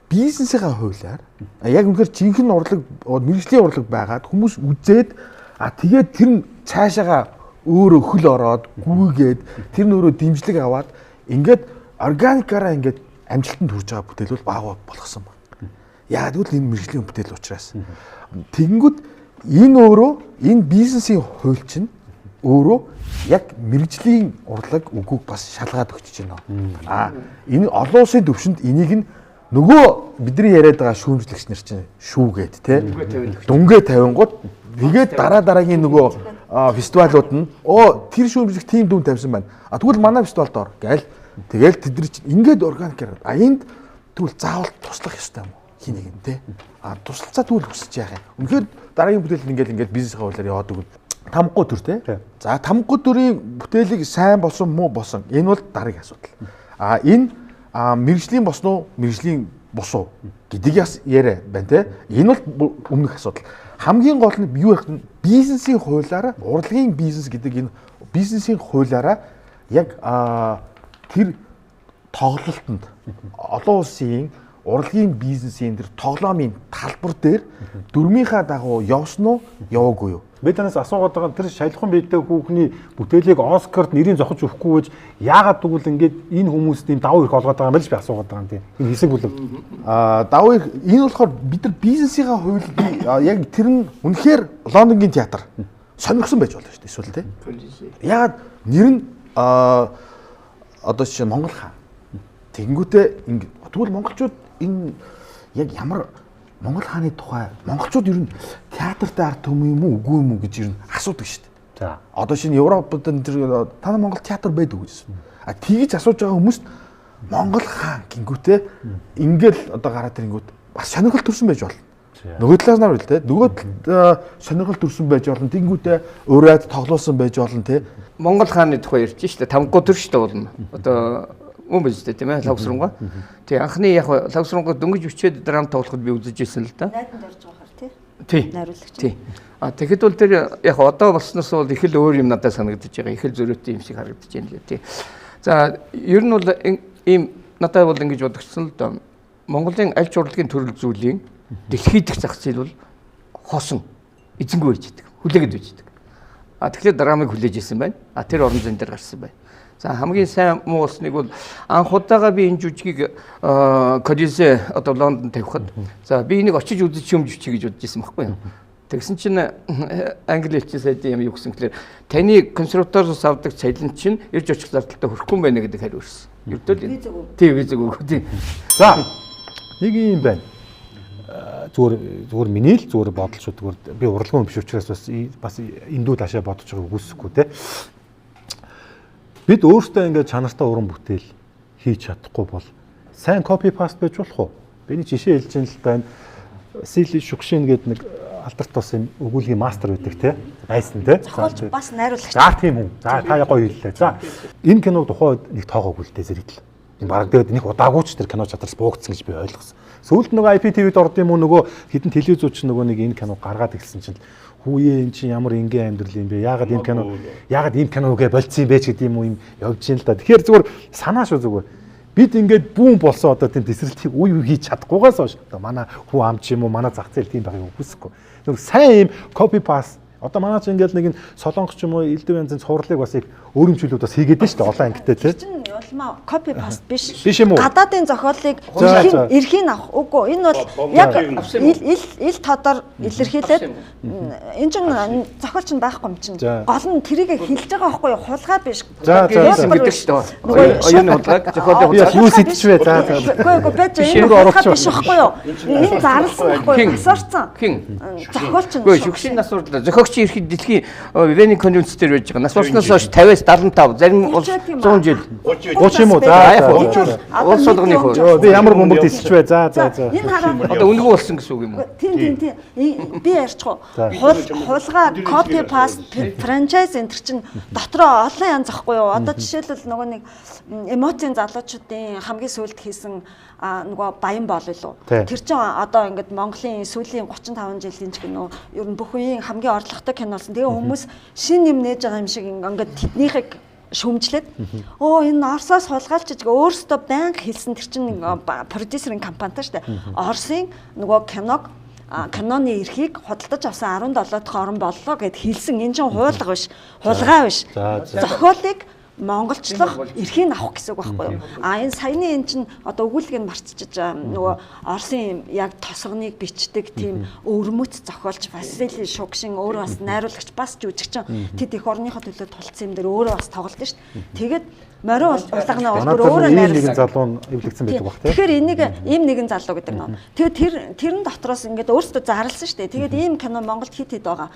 бизнесийнхаа хуулиар яг үнэхээр жинхэнэ урлаг мэргэжлийн урлаг байгаад хүмүүс үзээд тэгээд тэр нь цаашаага өөрөө хөл ороод гүйгээд тэр нь өөрөө дэмжлэг аваад ингээд органикаараа ингээд амжилтанд хүрж байгаа бүтээл бол бага болгосон байна. Яг тэгвэл энэ мэргэжлийн бүтээл учраас. Тэгэнгүүт энэ өөрөө энэ бизнесийн хууль чинь өөрөө яг мэргэжлийн урлаг үгүйг бас шалгаад өгч байна. Энэ олон улсын төвшөнд энийг нь нөгөө бидний яриад байгаа шүүмжлэгч нар чинь шүүгээд те дүнгээ тавингууд тэгээд дараагийн нөгөө фестивалууд нь тэр шүүмжлэг тийм дүн тавьсан байна. Тэгвэл манай фестивалд ор гээл тэгэл тэд нар чинь ингээд органикаар энд тэгвэл заавал туслах ёстой юм уу? Хий нэг нь те. Туслалцаа тэгвэл хүсэж яах юм. Үнэхээр дараагийн бүтээлд ингээд бизнесийн хуулиар яваад өгвөл тамггүй төр те. За тамггүй төрийн бүтээлийг сайн болсон муу болсон. Энэ бол дараагийн асуудал. Энэ мэргэжлийн босноо мэргэжлийн босуу гэдгийг яриа байна те. Энэ бол өмнөх асуудал. Хамгийн гол нь юу ярих вэ? Бизнесийн хуулиараа урлагийн бизнес гэдэг энэ бизнесийн хуулиараа яг тэр тоглолтод олон улсын урлагийн бизнесийн тэр тоглоомын талбар дээр дөрмийнхаа дагуу явсан уу яваагүй юу? Би танаас асуугаад байгаа тэр шалхан биетэй хүүхний бүтээлийг Оскарт нэрийн зохиж өгөхгүй гэж яагаад тэгвэл ингээд энэ хүмүүсийн давуу их олгоод байгаа юм бэ гэж би асуугаад байгаа юм тийм. Энэ хэсэг бүлэг. Давуу их энэ болохоор бид нар бизнесийнхаа хууль яг тэр нь үнэхээр Лондонгийн театр сонирхсон байж болно шүү дээ эсвэл тийм. Яагаад нэр нь одоо жишээ Монгол хаан. Тэгэнгүүтээ ингээд тэгвэл монголчууд энэ яг ямар Монгол хааны тухай монголчууд ер нь театртай арт түмэн юм уу үгүй юм уу гэж ер нь асуудаг шүү дээ. За. Одоо шинэ Европод энэ та нар Монгол театр байдаг гэсэн. А тэгж асууж байгаа хүмүүст Монгол хаан гингүүтээ ингээл одоо гараад ирэнгүүт бас сонирхол төрсөн байж болно. Нөгөө талаас нь л те нөгөө сонирхол төрсөн байж болно. Тэнгүүтээ өөрөө тоглуулсан байж болно те. Монгол хааны тухай ярьж штэ 5 төр штэ болно. Одоо мөн биз дээ тийм ээ лавсрунгаа. Тэг анхны яг лавсрунгаа дөнгөж өчөөд драм тоглоход би үзэж ирсэн л да. Найданд орж байгаа хэр тий. Найруулагч. Тий. А тэгэхэд бол тэр яг одоо болсноос бол их л өөр юм надад санагдаж байгаа. Их л зөрөөтэй юм шиг харагдаж байна лээ тий. За ер нь бол ийм надад бол ингэж бодогдсон л доо. Монголын аль ч урлагийн төрөл зүйлийн дэлхийд дэх зах зээл бол хоосон эзэнгүй байж байгаа. Хүлээгээд байж байгаа. А тэгэхээр драмыг хүлээж исэн байна. А тэр орон зайн дээр гарсан байна. За хамгийн сайн муу болсныг бол анх удаага би энэ жүжигийг Колизе одоо Лондонд тавихад за би энийг очиж үзэж юм жүжиг гэж бодож исэн байхгүй юу. Тэгсэн чинь англи хэлчин сайдын юм юу гэсэн гэхээр таны консерваториос авдаг цалин чинь ирж очих зардалтай хүрэхгүй юм байна гэдэг хариу ирсэн. Ердөө л тийм визэг өгөө тийм. За нэг юм байна. Зүгээр миний л зүгээр бодол шүү зүгээр би урлагын биш учраас бас эндүү таашаа бодож байгааг үгүйсэхгүй те. Бид өөрсдөө ингээд чанартай уран бүтээл хийж чадахгүй бол сайн копи паст байж болох уу? Биний жишээ хэлж ин л байна. Сили Шукшин гэдэг нэг алдарт тос юм өгүүлгийн мастер байдаг те. Байсан те. Зохиолч бас найруулагч. За тийм үү. За та гоё хэллээ. За энэ кино тухайд нэг тоогоогүй л дээ зэрэгтэл. Энэ бараг тэгээд нэг удаагүй ч тэр кино чадварс буугдсан гэж би ойлгосон. Сүүлд нөгөө IPTV-д орд юм уу нөгөө хідэн телевизүүч нөгөө нэг энэ кино гаргаад ирсэн чинь хүүе эн чинь ямар ингийн амьдрал юм бэ? Яагаад ийм кино үгээ болцсон юм бэ ч гэдэг юм уу юм явж ийн л да. Тэгэхээр зүгээр санаа шүү зүгээр. Бид ингээд бүүн болсон одоо тийм тесрэлтийг үе хийж чадахгүйгаас хойш одоо манай хүү ам ч юм уу манай зах зээл тийм байгааг үгүйсэхгүй. Нэг сайн юм copy paste одоо манай ч ингээд нэг солонгос ч юм уу элдв янзын цувралыг бас их өөрөмжлүүд бас хийгээд байна шүү дээ олон ангитай тийм. Улмаа copy paste биш. Биш юм уу? Гадаадын зохиолыг эрхийн авах. Үгүй энэ бол яг ил тодор илэрхийлээд энэ чинь зохиолч нь байхгүй юм чинь. Гол нь тэрийг хэлж байгаа байхгүй юу? Хулгай биш. гэдэг шүү дээ. Оюуны хулгайг зохиолын хулгайг юу сэтчвэ за. Үгүй байж энэ хулгай биш байхгүй юу? Энэ зарлсан байхгүй юу? Асуурсан. Зохиолч нь. Үгүй шүгшин насварлаа. Зохиогчийн эрхийг дэлхийн Веник конвенц дээр байж байгаа. Насварснаас хойш 50-аас 75 зарим бол 100 жил. 30 юм уу? За улс болгоны хөө. Би ямар бомбод хэлчихвэ. За. Энэ хараа. Одоо үнэгүй болсон гэсэн үг юм уу? Тийм. Би ярьчих уу. Хулгай, copy paste, franchise энэ чинь дотроо олон янз ахгүй юу? Одоо жишээлбэл нөгөө нэг эмоцийн залуучуудын хамгийн сүүлд хийсэн нөгөө баян боол илүү. Тэр чинь одоо ингээд Монголын сүүлийн 35 жилийн ч гэнэ ер нь бүх үеийн хамгийн орлоготой кино болсон. Тэгээ хүмүүс шин юм нээж байгаа юм шиг ингээд тэднийхийг шүмжлээд энэ Оросоос хулгайлч гэж өөрөөсөө байнга хэлсэн тэр чинь продюсерийн компанитай шүү дээ. Оросын нөгөө киноны эрхийг худалдаж авсан 17 дахь орн боллоо гэд хэлсэн. Энэ чинь хуулга биш, хулгай биш. Зохиолыг монголчлох эрхийг авах гэсэн үг байхгүй юу? Энэ саяны энэ чинь одоо өгүүлгийг марцчиж нөгөө Оросын яг тосгоныг бичдэг тийм өвөрмөц зохиолч Василий Шукшин өөрөө бас найруулагч бас жүжигчин тэд их орныхоо төлөө тулцсан юм дээр өөрөө бас тоглолт шүү дээ. Тэгээд морин улгана бол өөрөө найруулсан залуу нь эвлэгдсэн байдаг бах тийм. Тэгэхээр энийг ийм нэгэн залуу гэдэг нөө. Тэгээд тэрэн дотроос ингээд өөрсдөө зарлсан шүү дээ. Тэгээд ийм кино Монголд хит байгаа.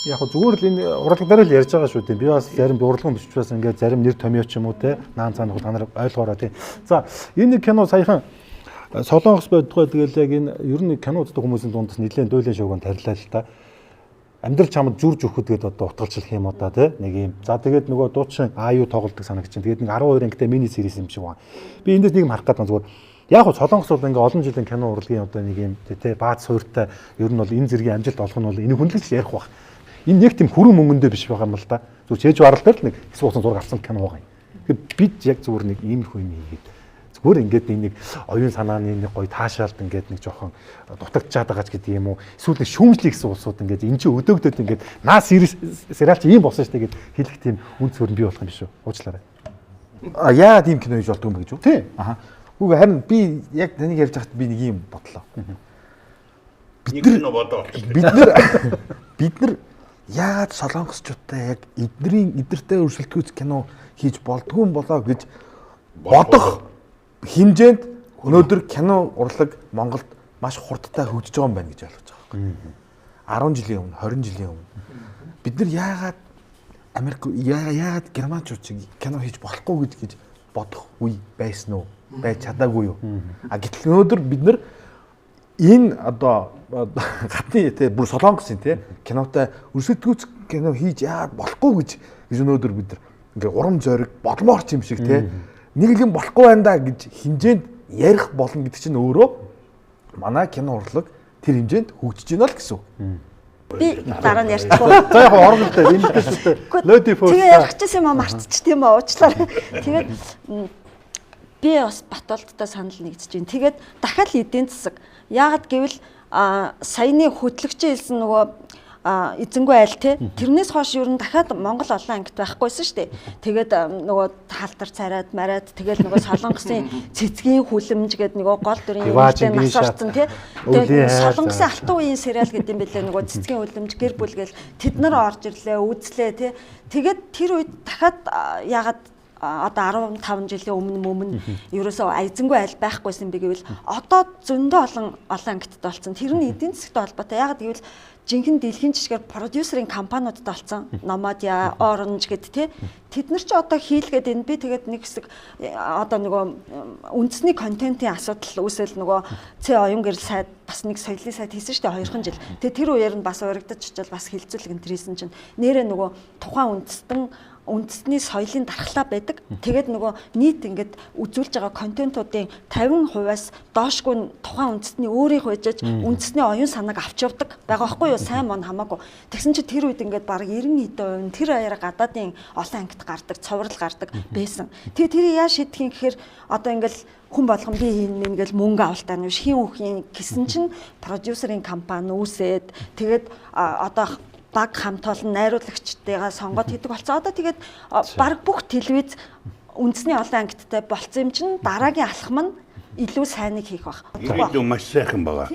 Яг зүгээр л энэ урлаг дээр л ярьж байгаа шүү дээ. Би бас зарим урлагын биш учраас ингээд зарим нэр томьёо ч юм уу те наан цаана та нар ойлгоорой тийм. За энэ кино саяхан Солонгос байдгаа тэгэл яг энэ ер нь кино үздэг хүмүүсийн дундаас нэлээд дуйлын шоуг тарилаа л та. Амьдрал чамд зүрж өгөхөд гээд одоо утгалчлах юм одоо те нэг юм. За тэгээд нөгөө дуучин АЮ тоглолдог санагч чинь тэгээд нэг 12 ангитай мини series юм шиг байна. Би эндээс нэг юм харах гэдэг зүгээр. Яг нь Солонгос бол ингээ олон жилийн кино урлагийн одоо нэг юм те бааз суурьтай ер нь бол энэ зэргийн амжилт олох нь бол энэ хүндлэгч ярих бах. Энэ нэг тийм хүрэн мөнгөндөө биш байгаа юм л да. Зүгээр чээж барал дээр л нэг хэсэг хугацаанд зураг авсан кино байгаа юм. Тэгэхээр бид яг зүгээр нэг иймэрхүү юм хийгээд зүгээр ингээд нэг оюун санааны нэг гоё таашаалт ингээд нэг жоохон дутагдчихад байгаа ч гэдэг юм уу. Эсвэл нэг шүүмжлэх гэсэн улсууд ингээд эн чинь өдөөгдөд ингээд наа сериал чи ийм болсон шүү дээ гэд хэлэх тийм үн цөөр нь бий болох юм биш үү? Уучлаарай. Яа тийм кино хийж болдгоо юм бэ гэж үү? Тий. Үгүй харин би яг таныг ярьж байхад би нэг юм бодлоо. Бид нар яагаад солонгосчуудтай яг эднэртэй өршөлтгүйц кино хийж болдгүй юм болоо гэж бодох хэмжээнд өнөөдөр кино урлаг Монголд маш хурдтай хөгжиж байгаа юм байна гэж ойлгож байгаа байхгүй. 10 жилийн өмнө, 20 жилийн өмнө бид нар яагаад Америк яагаад германчууд чиг кино хийж болохгүй гэж бодох үе байсан уу? Байж чадаагүй юу? Гэтэл өнөөдөр бид нар энэ одоо гатны бүр солонгосын кинотой өрсөлдөгч кино хийж яагаад болохгүй гэж өнөөдөр бид нар ингээ урам зориг бодлоор ч юм шиг нэг юм болохгүй байна да гэж хэмжээнд ярих болно гэдэг чинь өөрөө манай кино урлаг тэр хэмжээнд хөгжиж байна л гэсэн үг. Би дараа нь ярьчихгүй. За яг оромжтой энэ дэжтэй лоди форс. Тэгээ ярихчихсан юм мартчих тийм үү уучлаарай. Тэгээд би бас Батболдтой санал нэгдэж байна. Тэгээд дахиад эдийн засаг яагаад гэвэл саяны хөтлөгчийн хэлсэн нөгөө эзэнгүй айл тэрнээс хойш юу н дахиад Монгол олон ангит байхгүйсэн шүү дээ. Тэгээд нөгөө таалтар царайд мараад тэгэл нөгөө солонгосын цэцгийн хүлэмж гэдэг нөгөө гол дүрийн юмтай нас орсон тэгээд солонгосын алтан үеийн сериал гэдэг юм бэлээ нөгөө цэцгийн хүлэмж гэр бүл гэл тэд нар орж ирлээ үзлээ тэгээд тэр үед дахиад ягаад одоо 15 жилийн өмнө ерөөсөө эзэнгүй айл байхгүйсэн бэ гэвэл одоо зөндөө олон ангиттай болсон. Тэр нь эдийн засагтай холбоотой. Ягаад гэвэл жинхэнэ дэлхийн жишгээр продюсерийн компаниудад болсон. Nomad Orange гэдэг тэд нар ч одоо хийлгээд энэ би тэгээд нэг хэсэг одоо нөгөө үндэсний контентын асуудал үүсэл нөгөө Ц оюун гэрэл сайд бас нэг соёлын сайд хийсэн шүү дээ 2 жил. Тэгээд тэр үеэр нь бас урагдаж очил бас хилцүүлэг энэ төрсэн чинь нэрээ нөгөө тухайн үндэсний соёлын дархлаа байдаг. Тэгээд нөгөө нийт ингээд үзүүлж байгаа контентуудын 50%-аас доошгүй тухайн үндэсний өөрийнх байжж үндэсний оюун санааг авч явдаг байгаа байхгүй юу? Сайн мон хамаагүй. Тэгсэн чи тэр үед ингээд баг 90% тэр аяар гадаадын олон ангит гардаг, цоврал гардаг байсан. Тэгээд тэр яа шийдэх юм гэхээр одоо ингээд хүн болгон би энэ ингээл мөнгө авалтаа нүш хин үхийн гэсэн чинь продюсерийн компани үүсээд тэгээд одоо баг хамт олон найруулагчтайгаа сонгоод хийдэг болсон. Одоо тэгээд баг бүх телевиз үндэсний олон ангиттай болсон юм чинь дараагийн алхам нь илүү сайныг хийх баг. Тэгээд маш сайхан байгаа.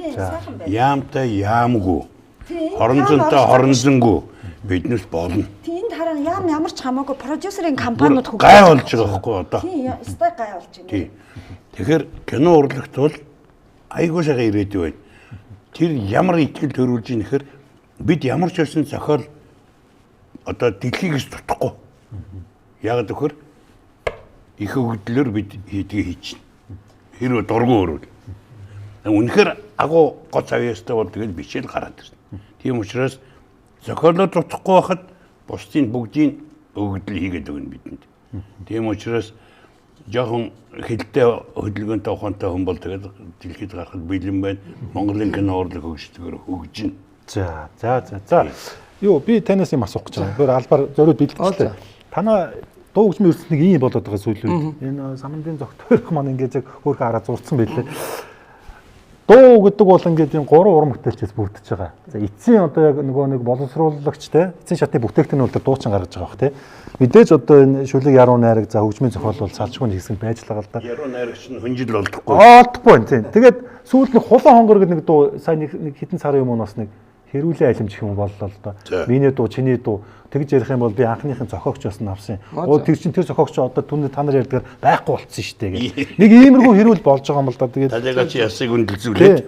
Яамтай яамгүй. Хоронзонтой хоронзонгүй биднес болно. Тийм хараа ямар ч хамаагүй продюсерийн компаниуд хөгжиж гай болж байгаа байхгүй одоо. Тийм стай гай болж байна. Тийм. Тэгэхээр кино урлагт бол айгуу сайхан ирээдүй байна. Тэр ямар ихтгэл төрүүлж ийн гэхээр бид ямар ч байсан зохиол одоо дэлхийгээс тутахгүй. Яг тэгэхээр их хөгжлөөр бид хийдгийг хийж байна. Хэрвээ дургүй өрөөл. Үнэхээр агуу гоц авьяастай бол тэгэл бичээл гараад ирсэн. Тийм учраас зохиолоо тутахгүй байхад бусдын бүгдийн өгөгдөл хийгээд өгнө бидэнд. Тийм учраас жоохон хилтэй хөдөлгөөнтэй ухаантай хүн бол тэгээд дэлхийд гарахад бэлэн байна. Монголын кино урлаг хөгждөгөр хөгжинэ. За. Юу би танаас юм асуух гэж байгаа. Тэр албаар зориуд бэлтгэлээ. Танаа дуу хөгжмийн ертөнцийн нэг юм болоод байгаа сүүлийн үед. Энэ самандын зогтойрох маань ингээд яг хөөрхөн хараа зурцсан байлээ. Дуу гэдэг бол ингээд энэ 3 уран бүтээлчээс бүрдэж байгаа. За эцсийн одоо яг нөгөө нэг боловсруулагч эцсийн шатны бүтээгдэхүүн бол дуучин гаргаж байгаа бах тий. Мэдээж одоо энэ шүлэг яруу найраг за хөгжмийн зохиол бол салжгүй хэсэг байж л байгаа л да. Яруу найрагч нь хүнжил болдохгүй. Олдохгүй тийм. Тэгээд сүүлд нэг хулан хонгор гэдэг нэг дуу сайн нэг хитэн сарын өмнө бас нэг хэрүүлэн айлмж юм боллоо л да. Миний дуу, чиний дуу тэгж ярих юм бол би анхныхын зохиогч бас авсан. Тэр чинь тэр зохиогч одоо түүний та нар ярьдгаар байхгүй болцсон шүү дээ гэх. Нэг иймэрхүү хэрүүл болж байгаа юм л да. Тэгээд талигач ясыг үнэлзүүлээд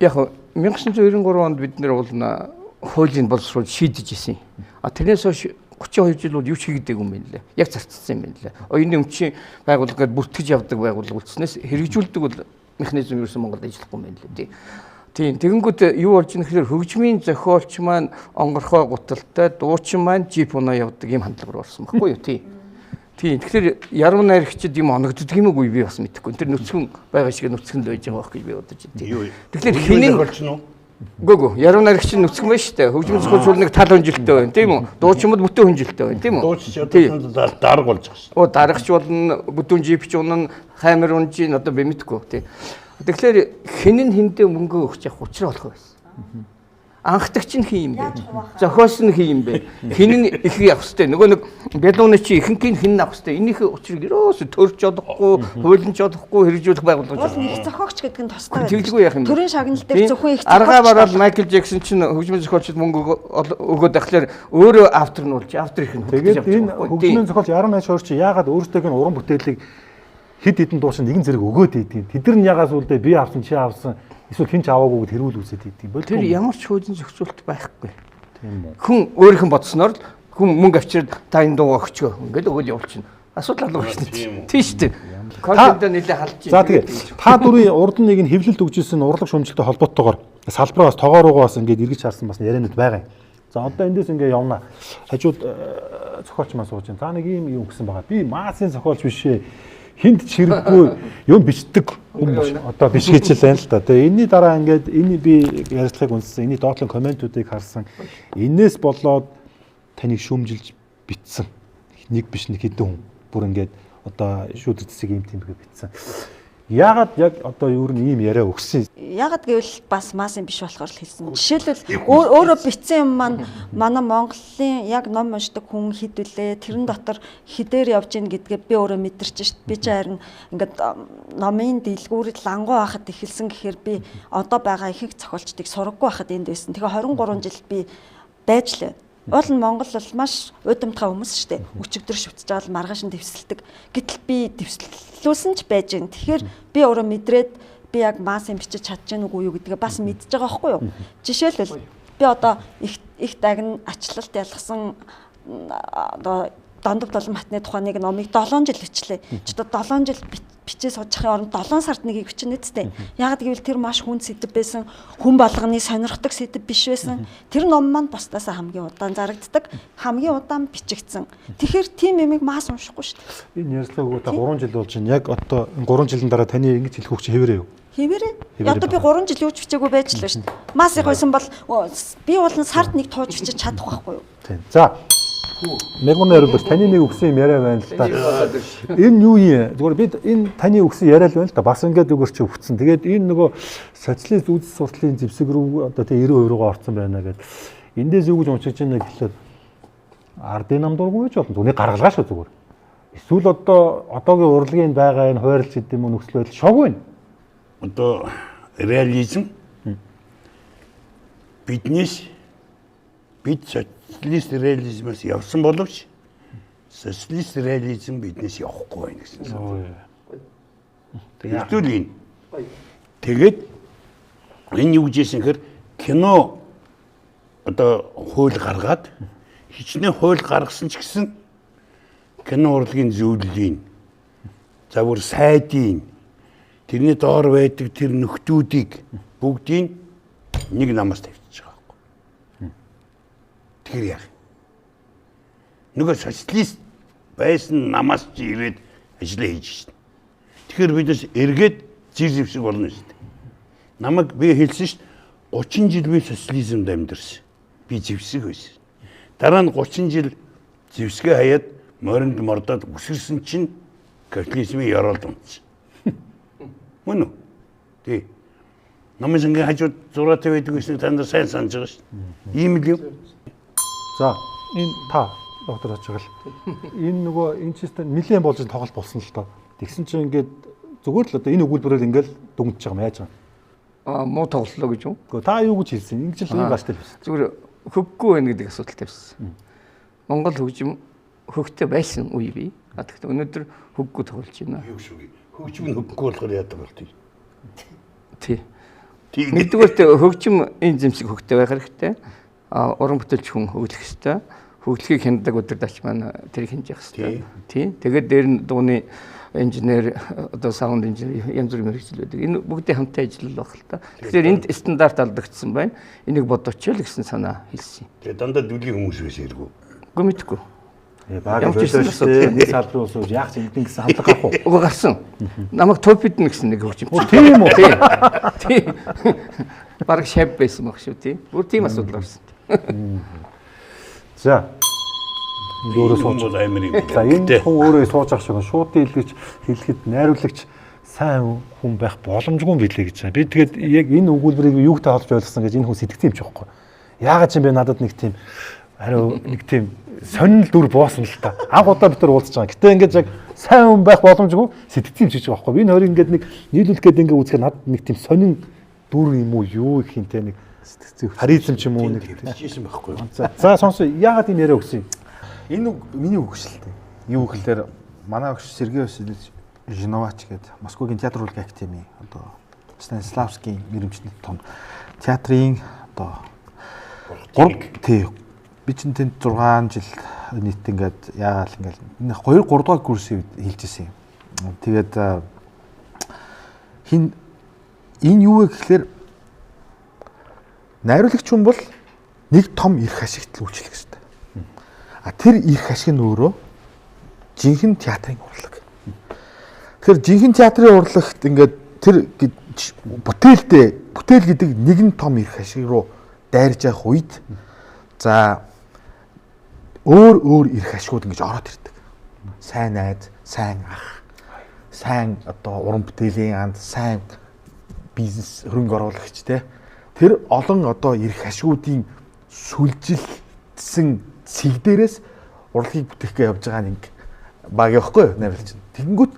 яг 1993 онд бид нэр уулна хуулийн боловсруулалт шийдэж исэн. Тэрнээс хойш 32 жил бол юу ч хийгдээгүй юм байна лээ. Яг зарцсан юм байна лээ. Оюуны өмчийн байгууллага гээд бүртгэж явдаг байгууллага үлдснээс хэрэгжүүлдэг бол механизм ерөөсөн Монголд ажиллахгүй юм байна лээ. Тийм. Тэгэнгүүт юу болж ийм гэхээр хөгжмийн зохиолч маань онгорхой гуталтай, дуучин маань жип унаа явдаг юм хандлага руу орсон байхгүй юу? Тийм. Тэгэхээр яруу найрагчид юм оногддог юм уу би бас мэдэхгүй. Тэр нүцгэн байгаа шиг нүцгэн л байж байгаа байх гэж би бодож байна. Тэгэхээр хинэн Гүг яруу найрагч нүцгэн байна шүү дээ. Хөгжмийн зохиолч нэг тал хүнжилттэй байна, тийм үү? Дуучмад бүтэн хүнжилттэй байна, тийм үү? Дуучч одоо дарга болж байгаа шүү. Даргач болно, бүтэн жипч унна, хаймар унжийн одоо би мэдэхгүй, тийм. Тэгэхээр хинэн хиндэ мөнгө өгч явах учраа болох байсан. Анхдагч нь хин юм бэ? Зохиолч нь хин юм бэ? Хин нь их явах хэвээр. Нөгөө нэг бялууны чи ихэнхийг хин авах хэвээр. Энийх учрыг ерөөсө төрж чадахгүй, хуулинч чадахгүй хэрэгжүүлэх байгууллага. Бол их зохиогч гэдэг нь тустай. Тэглгүй яах юм бэ? Төрийн шагналт дээр зөвхөн их аргаа бараад Майкл Джексон чинь хөгжмийн зохиолчд мөнгө өгөөд ахлаар өөрөө автор нь болж автор их нь. Тэгээд энэ хөгжмийн зохиолч яруу найрагч хөрч яагаад өөртөөх нь уран бүтээлийг хэд хэдэн дуучин нэгэн зэрэг өгөөд идэв. Тэд нар яагаад сүлдээ би авсан чи авсан Эсвэл хинч аваагүй гэд хэрүүл үзээд идэв бол Тэр ямар ч хөөдөн зохицуулт байхгүй. тийм үү. Хүн өөрийнх нь бодсноор л хүн мөнгө авчирд та энэ дуугаа өгчөө. Ингээд өгөөл явуулчихна. Асуудал алга болчихно. Тийм шүү дээ. Контент нэлээ халж байна. За тэгээ та дөрвийн урд нэг нь хэвлэлд өгжсэн урлаг шүүмжлэлтэй холбоотойгоор салбараас тоогооруугаас ингээд эргэж харсан бас яриануд байгаа юм. За одоо эндээс ингээд явна. Хажууд зохиолч маань сууж байна. За нэг юм гэсэн байгаа. Би маасын зохиолч биш ээ. Хинт ч хэрэггүй юм бичдэг хүмүүс одоо биш гэж л байна л да. Тэгээ энэний дараа ингээд энэ би ярилцлагыг үнссэн. Энэний доотлон комментуудыг харсан. Энээс болоод таныг шүүмжилж битсэн. Нэг биш нэг хэдэн хүн. Бүр ингээд одоо шүүдэг цэцэг юм тиймэрхүү битсэн. Яагаад яг одоо юу н ийм яриа өгсөн? Яагаад гэвэл бас маасын биш болохоор л хэлсэн. Жишээлбэл өөрөө битсэн юм маань манай Монголын яг ном уншдаг хүн хідүүлээ. Тэрэн дотор хідээр явж гин гэдгээ би өөрөө мэдэрч шít. Би ч харин ингээд номын дэлгүүрэл лангуу байхад эхэлсэн гэхээр би одоо байгаа их зохиолчдыг сураггүй байхад энд байсан. Тэгээ 23 жил би байж лээ. Уул нь Монгол бол маш удамтгай хүмүүс шүү дээ. Өчигдөр шүтж байгаа л маргааш нь дэвсэлдэг. Гэтэл би дэвслүүлсэн ч байж гэн. Тэгэхээр би өөрөө мэдрээд би яг маасын бичиж чадчихна уу юу гэдгээ бас мэдж байгаа байхгүй юу? Жишээлбэл би одоо их дагн ачлалт ялгсан одоо Дондов Долон Матны тухайн нэг номыг 7 жил бичлээ. Ч одоо 7 жил бичээ суужихын оронд 7 сард нэгийг бичнэ үстэй. Яг гэвэл тэр маш хүнд сэдв байсан. Хүн болгоны сонирхдаг сэдв биш байсан. Тэр ном маань бусдаас хамгийн удаан зарагддаг, хамгийн удаан бичигдсэн. Тэгэхээр тийм юмыг маас уншихгүй шүү дээ. Энэ ярилцлага одоо 3 жил болж байна. Яг одоо 3 жилийн дараа таны ингэж хэлэх үг чи хэвээрээ юу? Хэвээрээ. Одоо би 3 жил юу ч бичээгүй байж л шүү дээ. Маас их байсан бол би бол сард нэг тууж бичиж чадах байхгүй юу? Тийм. За. Мегмон ярил бас таны нэг өгсөн юм яриа байна л да. Энэ юу юм? Зүгээр бид энэ таны өгсөн яриа л байна л да. Бас ингээд үгээр чи өгцөн. Тэгээд энэ нөгөө социалист үзэл сурталын зэвсэг рүү одоо тэг 90% руугаа орсон байна гэд. Эндээс юу гэж уншиж байна гэхлээр ардын нам дургүй гэж болно. Түүний гаргалгаа шүү зүгээр. Эсвэл одоо одоогийн урлагийн байгаа энэ хойрлж гэдэг юм нөхцөл байдал шог байна. Одоо реализм биднээс бид социалист реализмээс явсан боловч социалист реализм биднээс явахгүй байна гэсэн үг. Тэгвэл тэгээд энэ юу гэжсэн хэр кино одоо хууль гаргаад хичнээн хууль гаргасан ч гэсэн кино урлагийн зөвлөлийн за бүр сайдын тэрний доор байдаг тэр нөхдүүдийг бүгдийг нэг намаас тавьчих байгаа байхгүй. Тэгэхээр яах? Нөгөө социалист байсан намаас чи ирээд ажиллаа хийж шин. Тэгэхээр бидээс эргээд зэвсэг болно шүү дээ. Намайг би хэлсэн шүү дээ 30 жил би социализмд амьдэрсэн. Би зэвсэг байсан. Дараа нь 30 жил зэвсгээ хаяад моринд мордоод үсэрсэн чинь капитализмын яролд унтсан. Мөн үү? Тий. Намайг ингээ хажууд зураатай байдаг гэсэн та нар сайн санаж байгаа шүү дээ. Ийм л юм. За энэ та доктор Ачгал энэ нөгөө энэ систем нэлээд болж тоглолт болсон л доо. Тэгсэн чинь ингээд зүгээр л одоо энэ өгүүлбэрээр ингээд дүнж байгаа юм яаж байгаа. Муу тоглолоо гэж юу? Гэхдээ та юу гэж хэлсэн? Ингэж л юм бааштай л байсан. Зүгээр хөггүй байна гэдэг асуудал тавьсан. Монгол хөгжим хөгтэй байсан үе бий. Тэгэхдээ өнөөдөр хөггүй тоглож байна. Хөгжим нь хөггүй болохоор яадаг бол тий. Тий. Нэгдүгээр хөгжим энэ зэмсэг хөгтэй байх хэрэгтэй. Уран бүтээлч хүн хөглөх хэрэгтэй. Хөглөхийг хяндаг удирдагч маань тэрийг хянж явах хэрэгтэй. Тий. Тэгээд дээр нь дууны инженер одоо саунд инженер янз бүрийн мэргэжил байдаг. Энэ бүгдийн хамтаа ажиллах л та. Тэгэхээр энд стандарт алдагдсан байна. Энийг бодоочоо л гэсэн санаа хэлсэн. Тэгээ дандаа дүлийн хүмүүс биш эргүү. Үгүй мэдгүй. Баг болчихсон. Нэг салбарын ус уу яах юм гэсэн хандлага гарах уу? Уг гарсан. Намайг топидн гэсэн нэг хөгжим. Тийм үү? Тийм. Бараг шав байсан баг шүү тий. Бүр тийм асуудал гарсан. За. Өөрөө сууж амар юм. За энэ хүн өөрөө сууж ах шиг шууд дийлгэж хэлэхэд найруулагч сайн хүн байх боломжгүй билээ гэж байна. Би тэгээд яг энэ өгүүлбэрийг юутай холбож ойлгосон гэж энэ хүн сэтгэсэн юм ч байхгүй. Яагаад ч юм бэ надад нэг тийм хариу нэг тийм сонирхол дүр боосон л та. Анх удаа бид нар уулзж байгаа. Гэтэ ингээд яг сайн хүн байх боломжгүй сэтгэсэн юм шиг байгаа байхгүй. Энэ хоёрыг ингээд нэг нийлүүлэх гээд ингээд үзэхэд надад нэг тийм сонин дүр юм уу юу их хинтэй нэг харизм ч юм уу нэг хэлжсэн байхгүй юу? За сонсоо яагаад юм яриа өгсөн юм? Энэ миний өгшөлтэй. Юу гэхээр манай өгш Сергей Васильевич Жиновач гэдэг Москвагийн театр урлагийн академи одоо Станиславскийн мэрэмжний том театрын одоо 3 би чинь тэнд 6 жил нийт ингээд яагаал ингээд 2 3 дугаар курсын үед хэлж ирсэн юм. Тэгээд энэ юу вэ гэхээр найруулагч хүн бол нэг том эрх ашигт л үйлчлэх хэрэгтэй. Тэр эрх ашиг нь өөрөө жинхэнэ театрын урлаг. Тэгэхээр жинхэнэ театрын урлагт ингээд тэр бүтээл гэдэг нэгэн том эрх ашиг руу дайрж явах үед за өөр эрх ашигуд ингэж ороод ирдэг. Сайн найз, сайн ах, сайн одоо уран бүтээлийн анд, сайн бизнес хөрөнгө оруулагч те. Тэр олон одоо эрх ашигуудын сүлжилтсэн цэг дээрээс урлагийг бүтээхгээ явж байгаа нэг баг явахгүй юу найруулагч. Тэгэнгүүт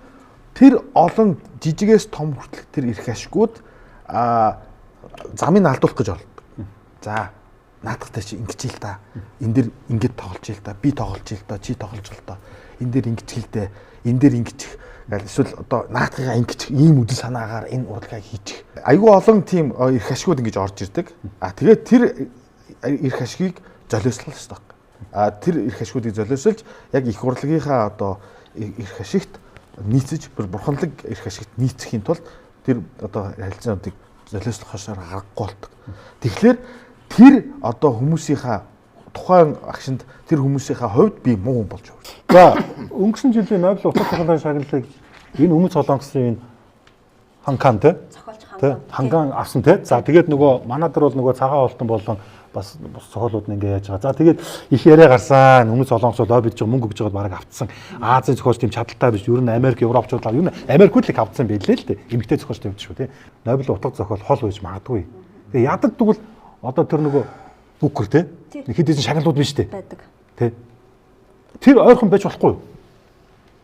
тэр олон жижигээс том хүртэл тэр эрх ашигууд замыг алдуулах гэж оролдог. За наадахтай чи ингэж л та. Энд дэр ингэж тоглож ил та. Би тоглож ил та. Чи тоглож л та. Энд дэр ингэж хэл дээ. Энд дэр ингэж гэл эсвэл одоо наадахыгаа ингэж ийм үдэл санаагаар энэ урлагаа хийчих. Айгүй олон тийм эрх ашигуд ингэж орж ирдэг. Тэгээд тэр эрх ашигыг золиослох хэрэгтэй. Тэр эрх ашигуудыг золиослж яг их урлагийнхаа одоо эрх ашигт нийцэж бурханлаг эрх ашигт нийцэхийн тулд тэр одоо харилцаануудыг золиослох хашаар аргагүй болдог. Тэгэхээр тэр одоо хүмүүсийнхаа тухайн агшинд тэр хүмүүсийнхаа хувьд би муу хүн болж байна. За өнгөрсөн жилийн Нобель утга цахилгаан шагналыг энэ өмнөд Солонгосын энэ ханган те ханган авсан те. За тэгээд нөгөө манайдар бол нөгөө цагаан олтон болон бас зохиолууд нь ингээ яаж байгаа. За тэгээд их яриа гарсан. Өмнөд Солонгос бол ойбж байгаа мөнгө өгж байгаад бараг автсан. Азийн зохиолч тийм чадaltaй биш. Ер нь Америк, Европчууд ер нь Америкууд л авсан байлээ л дээ. Эмэгтэй зохиолч тавьж шүү те. Нобель утга зохиол хол байж магадгүй. Тэгээ яддаг тэгвэл одоо тэр нөгөө бүкер те. Хэд хэдэн шагналууд биш те. Байдаг. Тэ. Тэр ойрхон байж болохгүй юу?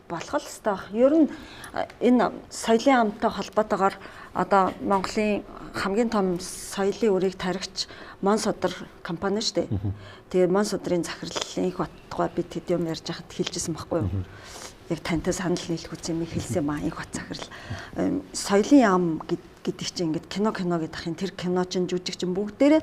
Болох л хэвээр. Ер нь энэ соёлын амттай холбоотойгоор одоо Монголын хамгийн том соёлын үрийг таригч Монсодор компани шүү дээ. Тэгээ Монсодрын захирлын их батгай бид хэд юм ярьж хахад хэлжсэн байхгүй юу? Яг тантай санал нийлэх үс юм хэлсэн маа их бат захирал. Соёлын ам гэдэг чинь ингээд кино гэдэг ахын тэр кино чинь жүжигчин бүгдээрээ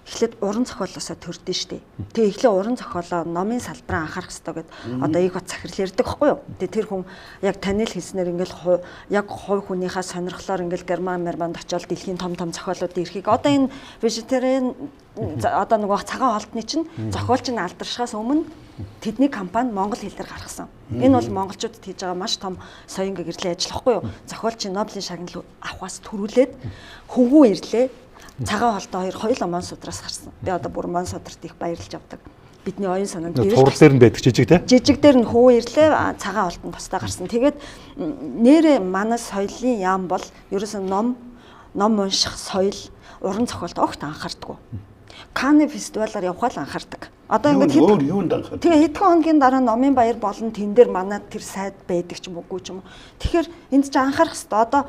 эхлээд уран зохиолоосоо төрдөн штэ. Тэгээ эхлээ уран зохиолоо номын салбараа анхаарах хэрэгтэй гэд одоо их бат захирал ярьдаг байхгүй юу? Тэгээ тэр хүн яг танил хэлснээр ингээл яг хувь хүнийхээ сонирхлоор ингээл германд очиод дэлхийн том зохиолуудын эрхийг одоо энэ вегетариан одоо нөгөө цагаан холдны чинь зохиолч нь алдаршихаас өмнө тэдний компани монгол хэл дээр гаргасан. Энэ бол монголчуудад хийж байгаа маш том соён гэрлийн ажил байхгүй юу? Зохиолч Нобелийн шагнал авахаас түрүүлээд хөвгүү ирлээ. Цагаан холдоо хоёулаа Монсодроос гарсан. Би одоо бүр Монсодрт их баярлж авдаг. Бидний оюун санаанд турал дээр нь байдаг жижиг те. Жижиг дээр нь хөө ирлээ цагаан холдонд тусдаа гарсан. Тэгээд нэрээ манай соёлын яам бол ерөөсөн ном унших соёл уран зохиолт огт анхаардаггүй. Канны фестивалаар явхаар анхаардаг. Одоо ингээд тэгээ хэдхэн хоногийн дараа номын баяр болон тэн дээр манай тэр сайд байдаг ч юм уугүй ч юм уу. Тэгэхээр энд ч анхаарах хэрэгтэй. Одоо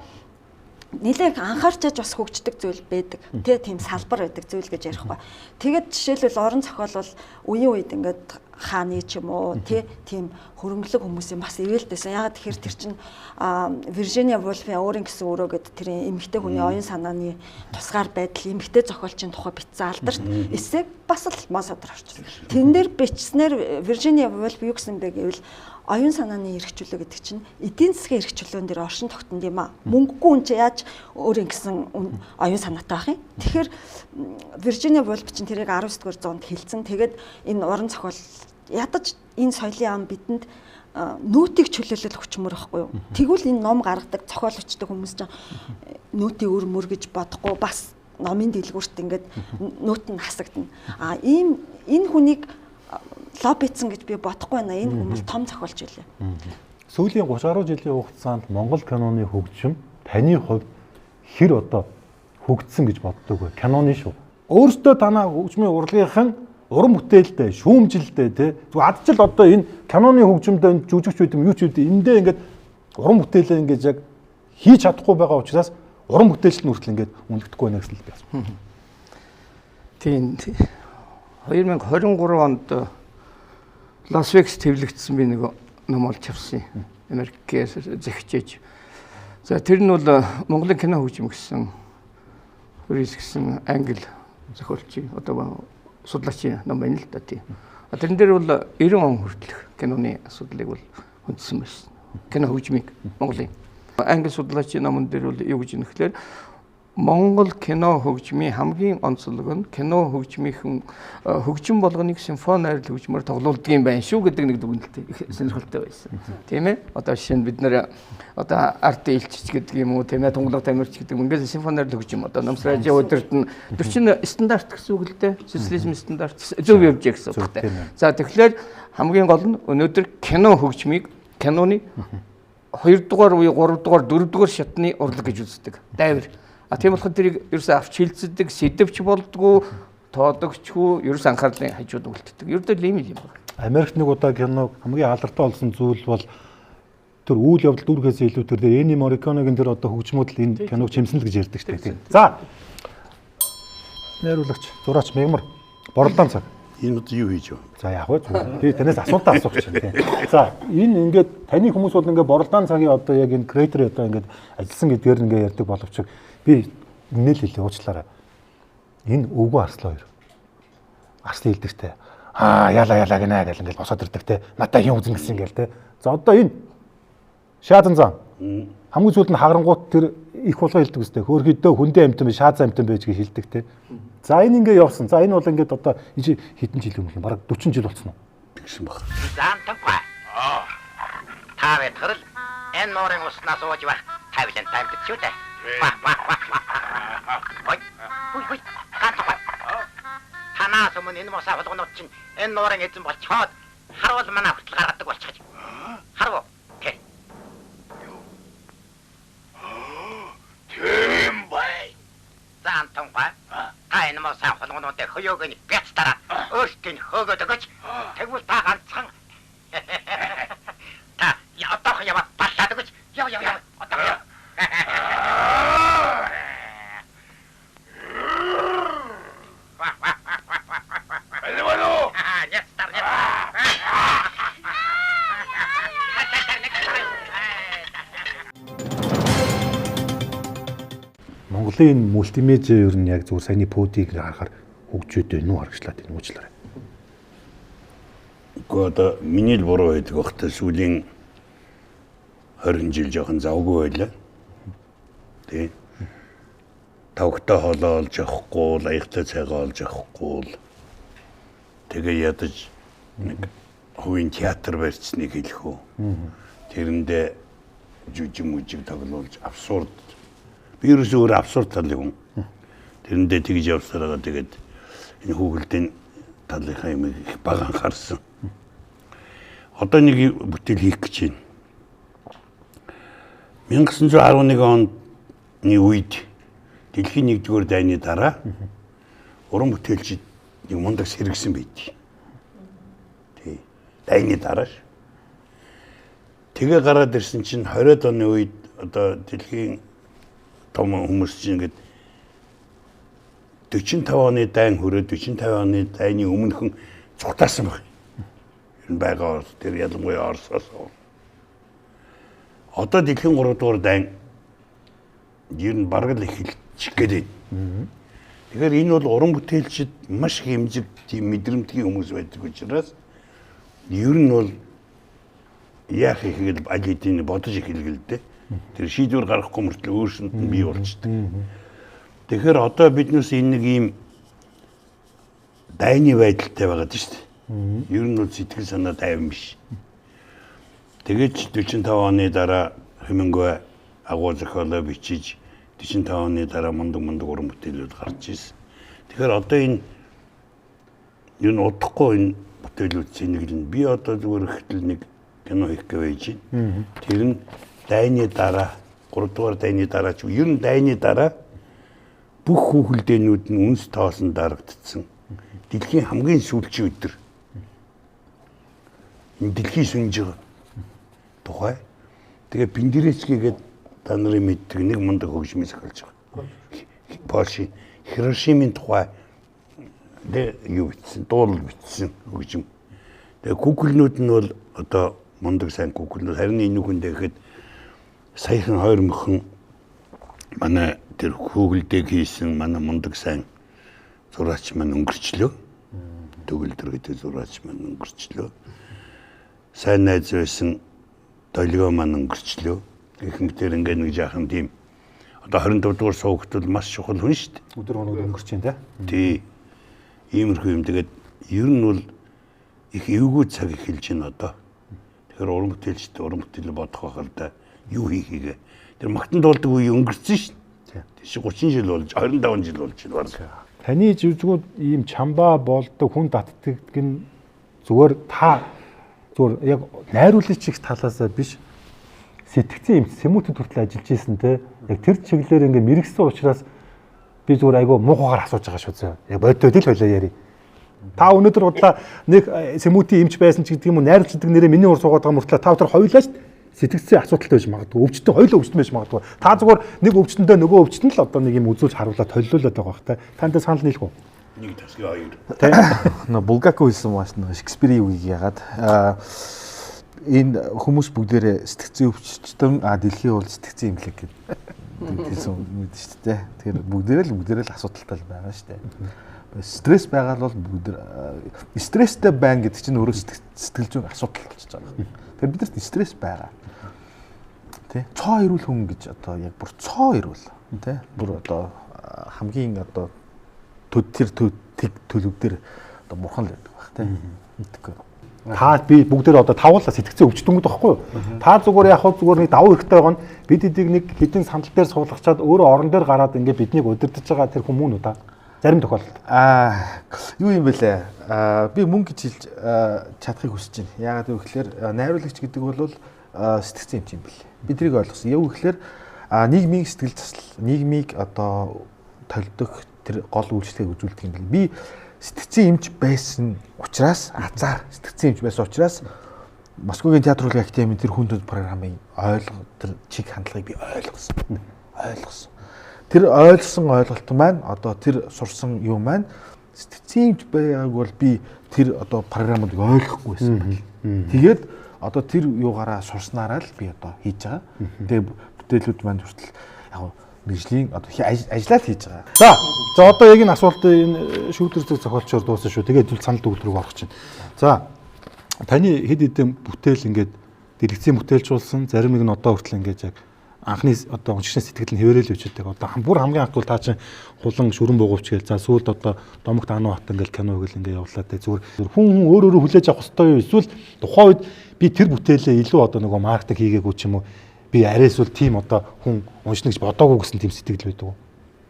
нэлээд анхаарчааж бас хөгждөг зүйл байдаг. Тэгээ тийм салбар байдаг зүйл гэж ярихгүй. Тэгээд жишээлбэл орон зохиол бол үеийн үед ингээд хааны ч юм уу тийм хөрөнгөлөг хүмүүсийн бас ивэлдээсэн. Ягаад тэгэхээр тэр чинь Виржиниа Вулфийн өөрийн гэсэн өрөө гэдэг тэр эмэгтэй хүний оюун санааны тусгаар байдал эмэгтэй зохиолчийн тухай бичсэн алдарт эсэг бас л Монсодор орчихсон. Тэн дээр бичснээр Виржиниа Вулф юу гэсэн бэ гэвэл оюун санааны эрх чөлөө гэдэг чинь эдийн засгийн эрх чөлөөн дээр оршин тогтнонд юм а. Мөнгөгүй хүн чи яаж өөрийн гэсэн оюун санаатай байх юм? Тэгэхээр Виржиниа Вулф чинь тэрийг 19-р зуунд хэлсэн. Тэгээд энэ уран зохиол ядаж энэ соёлын ам бидэнд нүүтийг чөлөөлөл хүчмөр байхгүй юу? Тэгвэл энэ ном гаргадаг зохиолчтой хүмүүс чинь нүүтийн өр мөр гэж бодохгүй бас номын дэлгүүрт ингээд нүүт нь хасагдана. Энэ хүнийг лоббицсан гэж би бодохгүй байна. Энэ хүмүүс том зохиолч байлаа. Сүүлийн 30 гаруй жилийн хугацаанд Монгол киноны хөгжим таны хувьд хэр одоо хөгжсөн гэж боддог вэ? Киноны шүү. Өөртөө танаа хөгжмийн урлагийнхан уран бүтээлтэй, шүүмжилтэй тий. Зүгээр адчил одоо энэ киноны хөгжимдөө жүжигч байд юм юу ч байд эндээ ингээд уран бүтээлээ ингээд яг хийж чадахгүй байгаа учраас уран бүтээлч нь хүртэл ингээд үнэлдэхгүй байна гэсэн л байна. Тийм. 2023 онд Лас Вегас төвлөгдсөн би нэг ном олж авсан. Америкээс зэгчээж. За тэр нь бол Монголын кино хөгжим гэсэн хөрис гэсэн англи зохиолчийн одоо судлаачийн ном байна л да тийм. Тэрэн дээр бол 90 он хүртэлх киноны асуудлыг бол хүндсэн байсан. Кино хөгжмийг Монголын англи судлаачийн номон дээр бол юу гэж нэхлээр Монгол кино хөгжмийн хамгийн онцлог нь кино хөгжмийн хөгжим болгоныг симфони найрал хөгжмөөр тоглуулдаг юм байна шүү гэдэг нэг дүгнэлт их сонирхолтой байсан. Тийм ээ. Одоо жишээ нь бид нэр одоо арт илчч гэдэг юм уу тийм ээ тунгалаг тамирч гэдэг ингээд симфони найрал хөгжим одоо намсраажи өдөрт нь тэр чинь стандарт гэсэн үг л дээ. Социализм стандарт зөв явж гэсэн үг дээ. За тэгэхээр хамгийн гол нь өнөөдөр кино хөгжмийг киноны 2 дугаар буюу 3 дугаар 4 дугаар шатны урлаг гэж үздэг. Дайвар. Тийм болохоор тэрийг ерөөсөө авч хилцдэг, сэдвч болдгоо, тоодогчгүй, ерөөсөө анхаарлын хажууд үлддэг. Ердөө ийм юм байна. Америкт нэг удаа кино хамгийн алдартай болсон зүйл бол тэр үйл явдал дүүргээс илүү тэр Энни Морриконегийн тэр одоо хөгжмөд л энэ киног чимсэн л гэж ярьдаг шүү дээ. За. Найруулагч, зураач Мегмар Боролдаан цаг. Энэ одоо юу хийж вэ? За яг вэ зүгээр. Би танаас асуултаа асуух чинь тийм. За, энэ ингээд таны хүмүүс бол ингээд Боролдаан цагийн одоо яг энэ креатор одоо ингээд ажилласан гэдгээр ингээд ярьдаг боловч би нэл хэлээ уучлаарай. Энэ өвгөө арслаа хоёр. Арслын хэлдэгтэй. Яла гинэ гэл ингээд босоод ирдэг те. Надаа юм үзэн гэсэн гээл те. За одоо энэ шаадан зам. Хамгийн сүүлд нь хагарангуут тэр их болгоо хэлдэг үстэй. Хөөрхөдөө хүндээ амтан биш, шаазан амтан байж гэж хэлдэг те. За энэ ингээд явсан. За энэ бол ингээд одоо энэ хэдэн жил өмнө бараг 40 жил болсон уу? Тэгсэн баг. Заантангүй. Та ветгэрл энэ нуурын уснаас ууж байх тавилан тавьдаг шүү дээ. Ой. Ганцхан. Танаас өмнө энэ мосаа болгонууд чинь энэ нуурын эзэн болчиход харуул манай хүртэл гаргадаг болчихж. Харав. Тийм бай. Заантангүй. Та энэ мосаа болгонуудыг хоёог нь бяцтараа өөртөө хөөгөөд өгөөч. Тэгвэл та ганцхан. Та одоо яваад баллаад өгөөч. Яа. Одоо яа. Монголын мультимедиа ер нь яг зүгээр саяны подийг харахаар хөгжөөд байна уу харагчлаад энэ уучлаарай. Гэхдээ одоо миний л буруу байдаг багтаа сүүлийн 20 жил жоохон завгүй байлаа. Тэ. Тавхтай хоолоо олж авахгүй, аягтай цайгаа олж авахгүй. Тэгээ ядаж нэг хувийн театр барьцсныг хэлэх үү. Тэрэндээ жүжиг тоглуулж абсурд. Би ерөөсөөр абсурд тал юм. Тэрэндээ тэгж явсараа тэгээд энэ хүүхэлдэйн талынхаа юм их бага анхаарсан. Одоо нэг бүтээл хийх гэж байна. 1911 оны үед дэлхийн 1-р дайны дараа уран бүтээлчид нэг мундаг сэргсэн байд. Тий. Дайны дарааш. Тэгээ гараад ирсэн чинь 20-ад оны үед одоо дэлхийн том хүмүүс чинь ингээд 45 оны дайн хүрээ 45 оны дайны өмнөхөн цугтаасан баг. Ер нь байгаа тэр ялангуяа Оросоос. Одоо дэлхийн 3-р дайн ер нь бараг л эхэлчих гээд байна. Тэгэхээр энэ бол уран бүтээлчид маш хэмжиг тийм мэдрэмтгий хүмүүс байдаг учраас ер нь бол яах ихийг аль хэдийн бодож эхэлгээл дээ. Тэр шийдвэр гаргахгүй мөртлөө өөрсөнд нь бий болчдөг. Тэгэхээр одоо биднээс энэ нэг ийм дайны байдалтай байгаад шүү дээ. Ер нь бол сэтгэл санаа тайван биш. Тэгээд 45 оны дараа Хемингуэй агуу зохиолоо бичиж 45 оны дараа мундаг уран бүтээлүүд гарч ирсэн. Тэгэхээр одоо энэ удахгүй энэ бүтээлүүд зэниглэн би одоо зүгээр ихтэл нэг кино хийх гэж байна. Тэр нь дайны дараа 3 дугаар дайны дараа ч ер нь дайны дараа бүх хүүхэлдэйнүүд нь үнс тоосон дарагдсан. Дэлхийн хамгийн сүүлчийн өдөр. Энэ дэлхийн сүнжиг тухай. Тэгээ Пендерецкийгээд та нарын мэддэг нэг мундаг хөгжмийн зохиолч байгаа. Польшийн Хирошимын тухай юу бичсэн, дуул бичсэн хөгжим. Тэгээ Google-нууд нь бол одоо мундаг сайн Google-нууд харин энэ хүндээ гэхэд саяхан 2 мөхөн манай тэр хөөгөлдөг хийсэн манай мундаг сайн зураач маань өнгөрчлөө. Төгөлдөр гэдэг зураач маань өнгөрчлөө. Сайн найз байсан долгио маань өнгөрчлөө. Ихэнхдээ ингээд нэг жаахан тийм одоо 25 дугаар суугт бол маш чухал хүн шүү дээ. Өдөр хоног өнгөрч байна тий. Иймэрхүү юм тэгээд ер нь бол их эвгүй цаг эхэлж байна одоо. Тэгэхээр уран бүтээлчтэй уран бүтээлээ бодох байхаар да юу хийхийгээ. Тэр магтан дуулдаг үе өнгөрсөн шүү дээ. Тийш 30 жил болж 25 жил болж байна. Таны зүгүүд ийм чамбаа болдог хүн татдаг нь зүгээр та зүгээр яг найруулагчийн талаас биш сэтгцэн юм сэмүүтэд хүртэл ажиллаж ийсэн те яг тэр чиглэлээр ингээ мэрэгсэн учраас би зүгээр айгүй муухайгаар асууж байгаа шүү зөө. Яг боддод л байлаа яри. Та өнөөдөр бодлаа нэг сэмүүтийн эмч байсан ч гэдэг юм уу найруулагчдаг нэрээ миний ур суугаад байгаа мөртлөө та хоёр хоёулаа ш сэтгцэн асуудалтай байж магадгүй. Өвчтөн хоёулаа өвчтөн байж магадгүй. Та зүгээр нэг өвчтөндөө нөгөө өвчтөн л одоо нэг юм үзүүлж харуулаад толиулаад байгаа бах та. Танд санал нийлэх үү? Нэг тасгийн хоёр. Тэ. Булгако хэлсэн маш нэг Шекспирийн үгийг ягаад энэ хүмүүс бүгдээрээ сэтгцэн өвчтөн дэлхийн бол сэтгцэн имлэг гэдэг хэлсэн үг шүү дээ. Тэгэхээр бүгдээрээ л асуудалтай байгаа шүү дээ. Стресс байгаа бол бүгд стресстэй байна гэдэг чинь өөрөө сэтгэл зүйн асуудал болчихж байгаа. Тэгэхээр бидэрт стресс байгаа. Тэ? Цоо ирүүл хүн гэж одоо яг бүр цоо ирүүл тэ? Бүр одоо хамгийн одоо тэр төлөвдөр одоо бурхан л байдаг баг тэ? Мэдгүй. Та би бүгдээр одоо тавуулаа сэтгцэн өвчтөнгөд байхгүй юу? Та зүгээр яг зүгээр нэг давуу хэрэгтэй байгаа нь бид эдийг нэг хэдийн сандал дээр суулгачаад өөрөө орон дээр гараад ингээд биднийг удирдах байгаа тэр хүмүүн үү та? Зарим тохиолдолд. Юу юм бэлээ? Би мөнгө гэж хэлж чадахыг хүсэж байна. Яагаад гэвэл найруулагч гэдэг бол сэтгцэн юм чинь бэлээ. Бидрийг ойлгосон. Яв гэхээр нийгмийн сэтгэл заслал, нийгмийг одоо толдох тэр гол үйлчлэгийг үзүүлдэг юм бэлээ. Би сэтгцэн эмч байсан учраас сэтгцэн эмч байсан учраас Москвагийн театр урлагийн академийн тэр хүндэт програмын тэр чиг хандлагыг би ойлгосон. Тэр ойлгосон ойлголт маань одоо тэр сурсан юм маань сэтгцэн эмч байгааг бол би тэр одоо програмуудыг ойлгохгүй байсан байна. Тэгээд одоо тэр юугаараа сурснараа л би одоо хийж байгаа. Тэгээ бүтээлүүд маань хүртэл яг мэржлийн одоо ажиллаад хийж байгаа. За одоо яг энэ асуултыг энэ шүүдэр зүг зохиолчоор дууссан шүү. Тэгээд зүйл санал төгөл рүү орох чинь. За таны хэд хэдэн бүтээл ингээд дэлгэцийн бүтээлжүүлсэн зарим нэг нь одоо хүртэл ингээд яг анхны одоо уншигчны сэтгэл нь хэвээрэл үчдэг. Одоо бүр хамгийн анх бол та чинь хулан шүрэн буугууч гээл. За сүүлд одоо домогт ануу хат ингээл кино гэл ингээ явуулаад тэ зүгээр хүн өөрөөрөө хүлээж авах хэрэгтэй юу? Эсвэл тухайн үед би тэр бүтээлээ илүү одоо нөгөө маркетинг хийгээгүй ч юм уу? Би арай эсвэл тим одоо хүн уншна гэж бодоогүй гэсэн тим сэтгэл байдаг уу?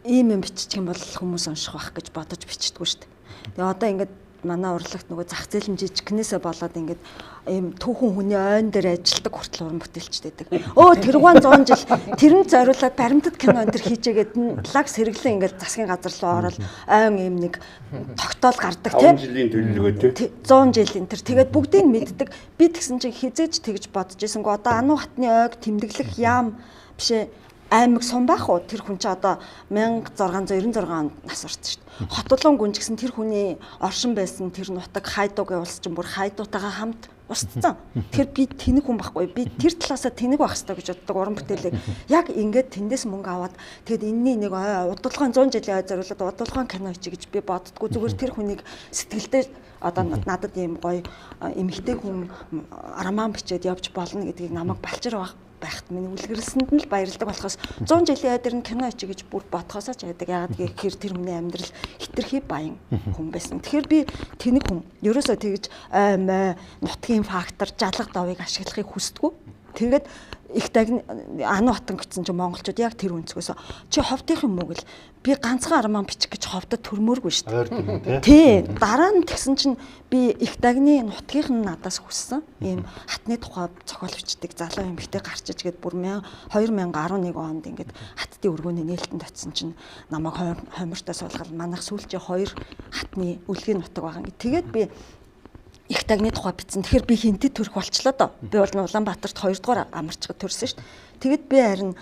Ийм юм биччих юм бол хүмүүс унших байх гэж бодож бичдэггүй шүү дээ. Тэгээ одоо ингээд манай урлагт нөгөө зах зээл нь жижигнээсээ болоод ингээд ийм түүхэн хүний ойн дээр ажилладаг хүртэл уран бүтээлчтэй байдаг. Тэргуун 100 жил тэрэн зориулаад баримтат кино энэ төр хийжээгээд лагс хэрэглэн ингээд засгийн газар руу ороод ойн ийм нэг тогтоол гардаг тийм 100 жилийн төлөвлөгөө тийм 100 жил энэ төр тэгээд бүгдийг мэддэг. Би тэгсэн чинь хизээж тэгж бодож ийсэнгөө одоо ануу хатны ойг тэмдэглэх яам бишээ аймаг сум байх уу? Тэр хүн чи одоо 1696 онд нас орсон шүү дээ. Хотолон гүнж гэсэн тэр хүний оршин байсан тэр нутаг хайдуугийн улс чинь бүр хайдуутайгаа хамт устцсан. Тэгэхээр би тэнэг хүн байхгүй. Би тэр талаасаа тэнэг байх хэрэгтэй гэж боддог уран бүтээлээ. Яг ингээд тэндээс мөнгө аваад тэгэд энэний нэг удалгаан 100 жилийн зориулаад удалгаан кино хийчих гэж би боддгоо. Зүгээр тэр хүнийг сэтгэлдээ одоо надад ийм гоё эмэгтэй хүн арамаан бичээд явж болно гэдгийг намайг балчир байхад миний үлгэрлсэнд нь л баярлдаг болохоос 100 жилийн өдөр нь кино хийчих гэж бүр бодхосоо ч яадаг. Яагаад гэхээр тэр хүний амьдрал хитрхи баян хүн байсан. Тэгэхээр би тэнэг хүн ерөөсөө тэгж нутгийн фактор жалга давыг ашиглахыг хүсдэггүй. Тэгээд их тагны ануу хатан гэсэн чинь монголчууд яг тэр өнцгөөс чи ховдынх юм уу гэл би ганцхан арамаан бичих гэж ховдод төрмөөргүй шүү дээ. Тий. Дараа нь тэгсэн чинь би их тагны нутгийнх нь надаас хүссэн. Ийм хатны тухай зохиол бичдэг залуу эмэгтэй гарч иж гээд бүр 2011 онд ингээд хаттын өргөөний нээлтэнд очисон чинь намайг хоймортой суулгаад манайх сүүлчийн 2 хатны үлгийн нутаг байгаа. Тэгээд би их тагны тухай бичсэн. Тэгэхээр би хинтэд төрөх болчлоо доо. Би бол Улаанбаатарт 2 дугаар амарчгад төрсөн шүү дээ. Тэгээд би харин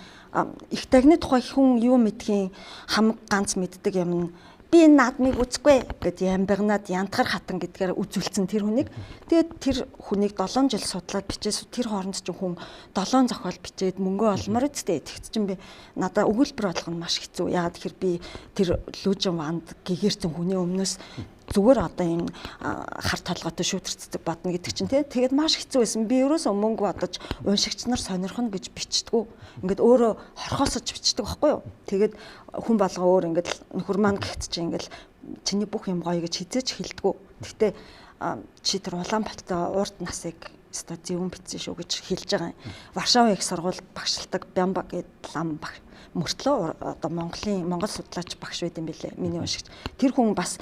их тагны тухай хүн юу мэдхийн хамаг ганц мэддэг юм нь би энэ наадмыг үзэхгүй гэдэг ямбигнаад янтгар хатан гэдгээр үзүүлсэн тэр хүнийг. Тэгээд тэр хүнийг 7 жил судлаад бичээс тэр хооронд ч хүн 7 зохиол бичээд мөнгө олмоор үстэй. Тэгт чинь би надад өгүүлбэр болгох нь маш хэцүү. Яагаад тэгэхээр би тэр лүүжин ванд гэгэрсэн хүний өмнөөс зүгээр одоо энэ хар толгойтой шүүтэрцдэг бодно гэдэг чинь тэгээд маш хэцүү байсан. Би ерөөсөө мөнгө бодож уншигч нар сонирхно гэж бичдэггүй. Ингээд өөрөө хорхоосож бичдэг байхгүй юу? Тэгээд хүн болго өөр ингээд нөхөр маань гихт чи ингээд чиний бүх юм гоё гэж хизээч хэлдэггүй. Гэхдээ чи тэр Улаанбаатартай урд насыг өстой зөвөн бичсэн шүү гэж хэлж байгаа юм. Варшавын их сургуульд багшилдаг Бямба гэдэг лам баг мөртлөө одоо Монгол судлаач багш байд юм билээ. Миний уншигч. Тэр хүн бас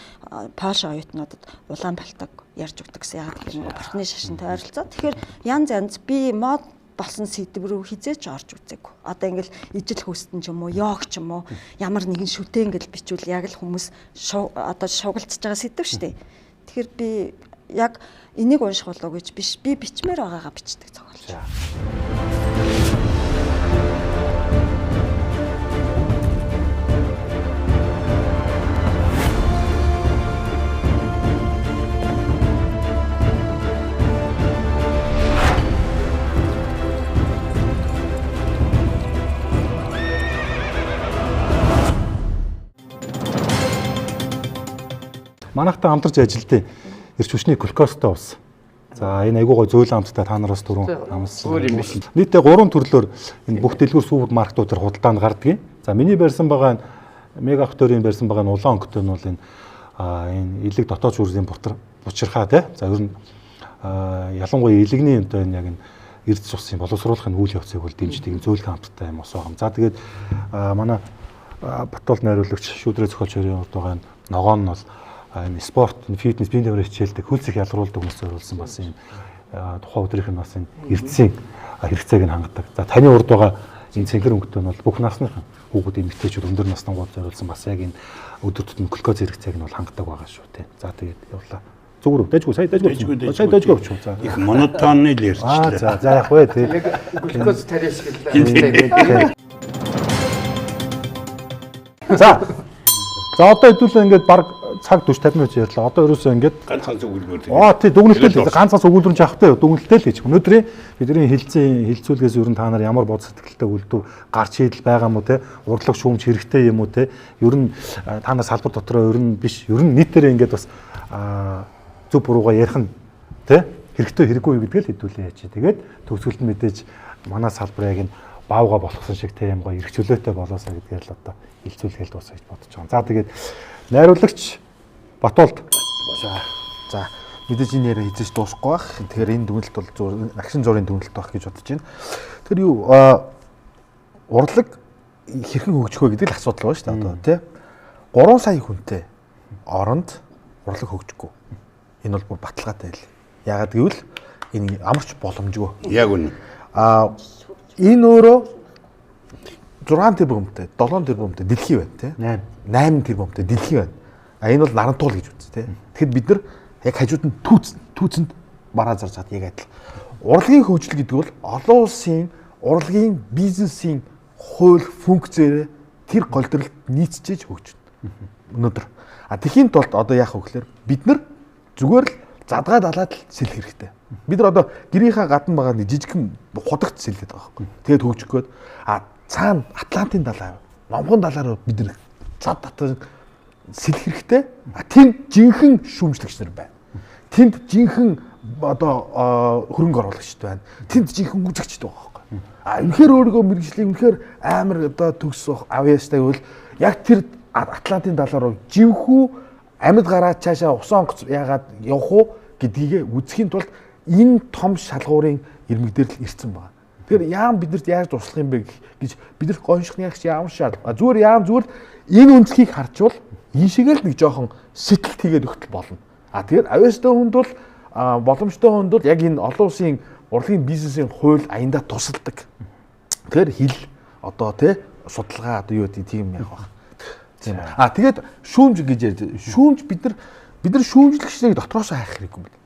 Польш оюутнуудад Улаанбаатарт ярьж өгдөг гэсэн. Яг тийм бурхны шашинтай ойролцоо. Тэгэхээр янз би мод болсон сэдв рүү хизээч орж үзээгүй. Одоо ингээл ижил хөөстөн ч юм уу, йог ч юм уу, ямар нэгэн шүтээ ингээл бичвэл яг л хүмүүс одоо шугалцж байгаа сэдв шүү дээ. Тэгэхээр би яг энийг унших болов гэж биш. Би бичмээр байгаагаа бичдэг зохиолч. Манайхтай хамтарч ажилтээ эрч хүчний глюкозтой ус. За энэ айгуу гой зөөлөн амттай та нараас дөрөв амссан. Нийтдээ 3 төрлөөр энэ бүх дэлгүүр супермаркетуудаар худалдаанд гардаг. За миний барьсан байгаа мегахторийн барьсан байгаа улаан өнгөтэй нь бол энэ илэг дотоод шүүрсийн бучирхаа тий. За ер нь ялангуяа илэгний одоо энэ яг энэ эрдэс усын боловсруулахын үйл явцыг бол дэмждэг зөөлөн амттай юм ус байгаа. За тэгээд манай Батбол найруулагч шүүдрээ зохиолч хоёрын урд байгаа ногоон нь бол энэ спорт, фитнес, биеийн дэврээ хичээлдэг, хөлс их ялруулдаг хүмүүс зориулсан бас энэ тухайн өдрийнх нь бас энэ эрдэсийн хэрэгцээг нь хангадаг. За таны урд байгаа энэ цэнхэр өнгөтэй нь бол бүх насныхан хүүхэд эмэгтэйчүүд өндөр насны гол зориулсан бас яг энэ өдөр тутмын глюкоз хэрэгцээг нь бол хангадаг байгаа шүү те. За тэгээд явлаа. Зүгээр дайггүй сая дайггүй авчих. За их монотонны л ярьчлаа. За яг бай те. Глюкоз тариас гэлээ. За одоо хэдүүлээ ингээд баг цаг 40-50 минут ярьлаа. Одоо ерөөсөө ингээд ганцхан зөвлөгөөр. Тий дүгнэлтэл ганцхан зөвлөмж авахтай дүгнэлтэл гэж. Өнөөдрийн бидний хилцүүлгээс ер нь та нар ямар бод сэтгэлтэй үлдв гарч хийдэл байгаа юм уу те? Урлаг шүүмж хэрэгтэй юм уу те? Ер нь та нар салбар дотроо ер нь биш. Ер нь нийтээрээ ингээд бас зөв бурууга ярих нь те? Хэрэгтэй хэрэггүй юу гэдгийг л хэдүүлээ яачи. Тэгээд төгсгөлд мэдээж манай салбар яг энэ баавга болгосон шиг те юм гоё эрх чөлөөтэй болоосаа гэдгээр л одоо хилцүүлгээл дуусах гэж бодож байгаа. За тэгээд найруулагч Батболд. За мэдээж энэ яриа хийж дуусахгүй байх. Тэгэхээр энэ дүгнэлт бол агшин зургийн дүгнэлт байх гэж бодож байна. Тэр юу урлаг хэрхэн хөгжих вэ гэдэг л асуудал байна шүү дээ одоо тий. 3 сая хүнтэй оронд урлаг хөгжихгүй. Энэ бол бүр баталгаатай л. Яагаад гэвэл энэ амарч боломжгүй. Яг үнэ. Энэ өөрөө 6 тэрбумтай, 7 тэрбумтай дэлхий байна тий. 8 тэрбумтай дэлхий байна. Энэ бол нарантуул гэж үз тий. Тэгэхэд бид нар яг хажууд нь түүцэнд бараа зарж хаад яг адил. Урлагийн хөгжил гэдэг бол олон улсын урлагийн бизнесийн хууль функцээр тэр голдролд нийцчээж хөгжинэ. Өнөөдөр. Тэхийн тулд одоо яах вэ гэхээр бид нар зүгээр л задгаа далаад л сэлэх хэрэгтэй. Бид нар одоо гэрийнхаа гадна байгаа нэг жижигхэн худагт сэлээд байгаа байхгүй. Тэгээд хөгжих гээд цаана Атлантын далай, Номхон далаар бид нар цад татан сэлэх хэрэгтэй. Тэнд жинхэнэ шүүмжлэгч нар байна. Тэнд жинхэнэ одоо хөрөнгө оруулагчд байна. Тэнд жинхэнэ үзэгчд байгаа байхгүй. Үнэхээр өөрийгөө мэрэгжлийн үнэхээр амар одоо төгс авьяастай бол яг тэр Атлантын далаа руу живхүү амьд гараад цаашаа усан онгоц яагаад явах уу гэдгийг үзэхийн тулд энэ том шалгуурын ирмэг дээр л ирсэн байна. Тэгэхээр яам биднэрт яаж туслах юм бэ гэж бид нар гонших ягч ямар шаардлага. Зүгээр энэ үнцгийг харчвал ийшээгээл нэг жоохон сэтгэл тийгээд өгтөл болно. Тэгэхээр авьяастай хүнд бол боломжтой хүнд бол яг энэ олон улсын урлагийн бизнесийн хууль аяндаа тусалдаг. Тэгэхээр хил одоо тий судалгаа одоо юу гэдэг тийм яг байна. Тийм. Тэгээд шүүмж гэж ярьж шүүмж бид нар шүүмжлэгчнийг дотроос хайх хэрэггүй юм байна.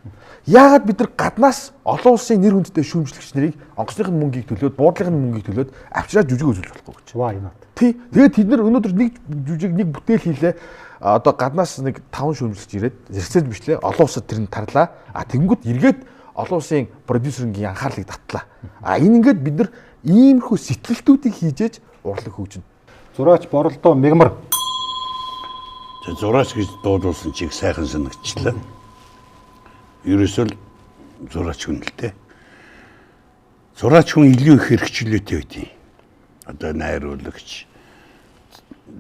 Яагаад бид нар гаднаас олон улсын нэр хүндтэй шүүмжлэгч нарыг онгоцны мөнгийг төлөөд, буудлын мөнгийг төлөөд авчираад жүжиг үзүүлж болохгүй гэж. Why not? Тий. Тэгээд тэд нар өнөөдөр нэг жүжиг нэг бүтээл хийлээ. одоо гаднаас нэг 5 шүүмжлэгч ирээд зэрэгцээж бичлээ олон улсад тэр нь тарлаа. Тэгэнгүүт эргээд олон улсын продюсерийн анхаарлыг татлаа. Энэ ингээд бид нар иймэрхүү сэтгэлтүүдийг хийжээж урлаг хөгжинэ. Зураач Боролдоо Мигмар. Зураач гэж дуудуулсан чиг сайхан санагчлаа. Ерөөсөө зураач хүн л дээ. Зураач хүн илүү их хэрэгчлээтэй байдیں۔ Одоо найруулагч.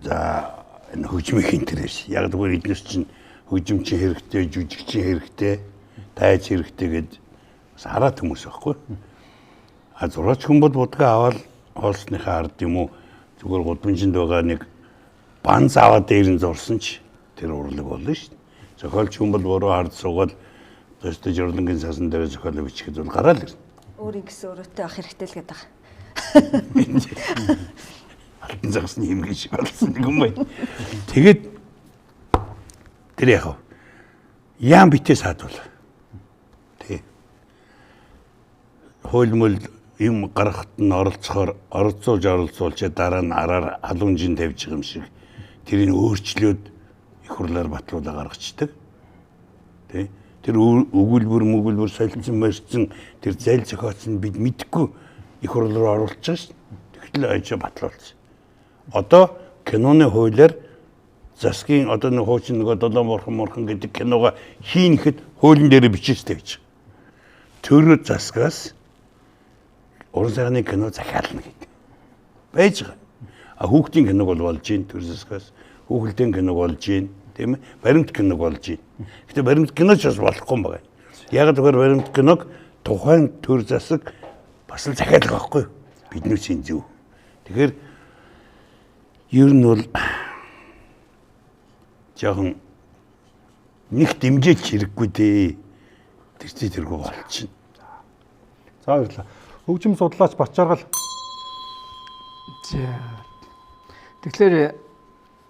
За энэ хөгжмийн интерес. Яг зүгээр эднес чинь хөгжимчин хэрэгтэй, жүжигчин хэрэгтэй, тайз хэрэгтэй гэд хараад хүмүүс байхгүй. Зураач хүн бол будгаа аваад хоолсныхаа ард юм уу зүгээр гудамжинд байгаа нэг банз аваад дээр нь зурсан ч тэр урлаг болно шүү дээ. Зохиолч хүн бол буруу хард суугаад зөвхөн журлангийн сасан дээр зохиолоо бичихэд бол гараал ирнэ. Өөр ингэсэн өөрөөтэй авах хэрэгтэй л гэдэг. Алтан загсны хэмгэн шиг болсон нэг юм байна. Тэгээд тэр яах вэ? Яам битээ саадвал. Тэ. Хойлмол юм гаргахад нь оролцохоор оролцуулж дараа нь араар халуунжин тавьж байгаа юм шиг тэрийг өөрчлөөд их хурлаар батлуулаа гаргацдаг. Тэ. Тэр өгүүлбэр солилцсон мөрцөн тэр зайл зохиоцсон бид мэдэхгүй их хурл руу оруулж байгаа шүү. Тэгтэл ойж батлуулсан. Одоо киноны хуулиар засгийн одоо нэг хуучин нэг долоон морхон гэдэг кинога хийхэд хуулийн дээр бичээстэй байж. Тэр засгаас уран сайхны кино захиална гэдэг. Байж байгаа. Хүүхдийн киног бол болж гин тэр засгаас хүүхэлдэйн киног болж гин тийм ээ баримт киног болж гин. Гэтэ баримт киноч бас болохгүй юм байна. Яг тэгэхээр баримт киног тухайн төр засаг бас л захиалга байхгүй юу? Биднүүсийн зөв. Тэгэхээр ер нь бол жоохон нэг дэмжиж хэрэггүй дээ. Тэр чинь тэргүй болчихно. За баярлалаа. Хөгжим судлаач Батчаргал. За. Тэгэхээр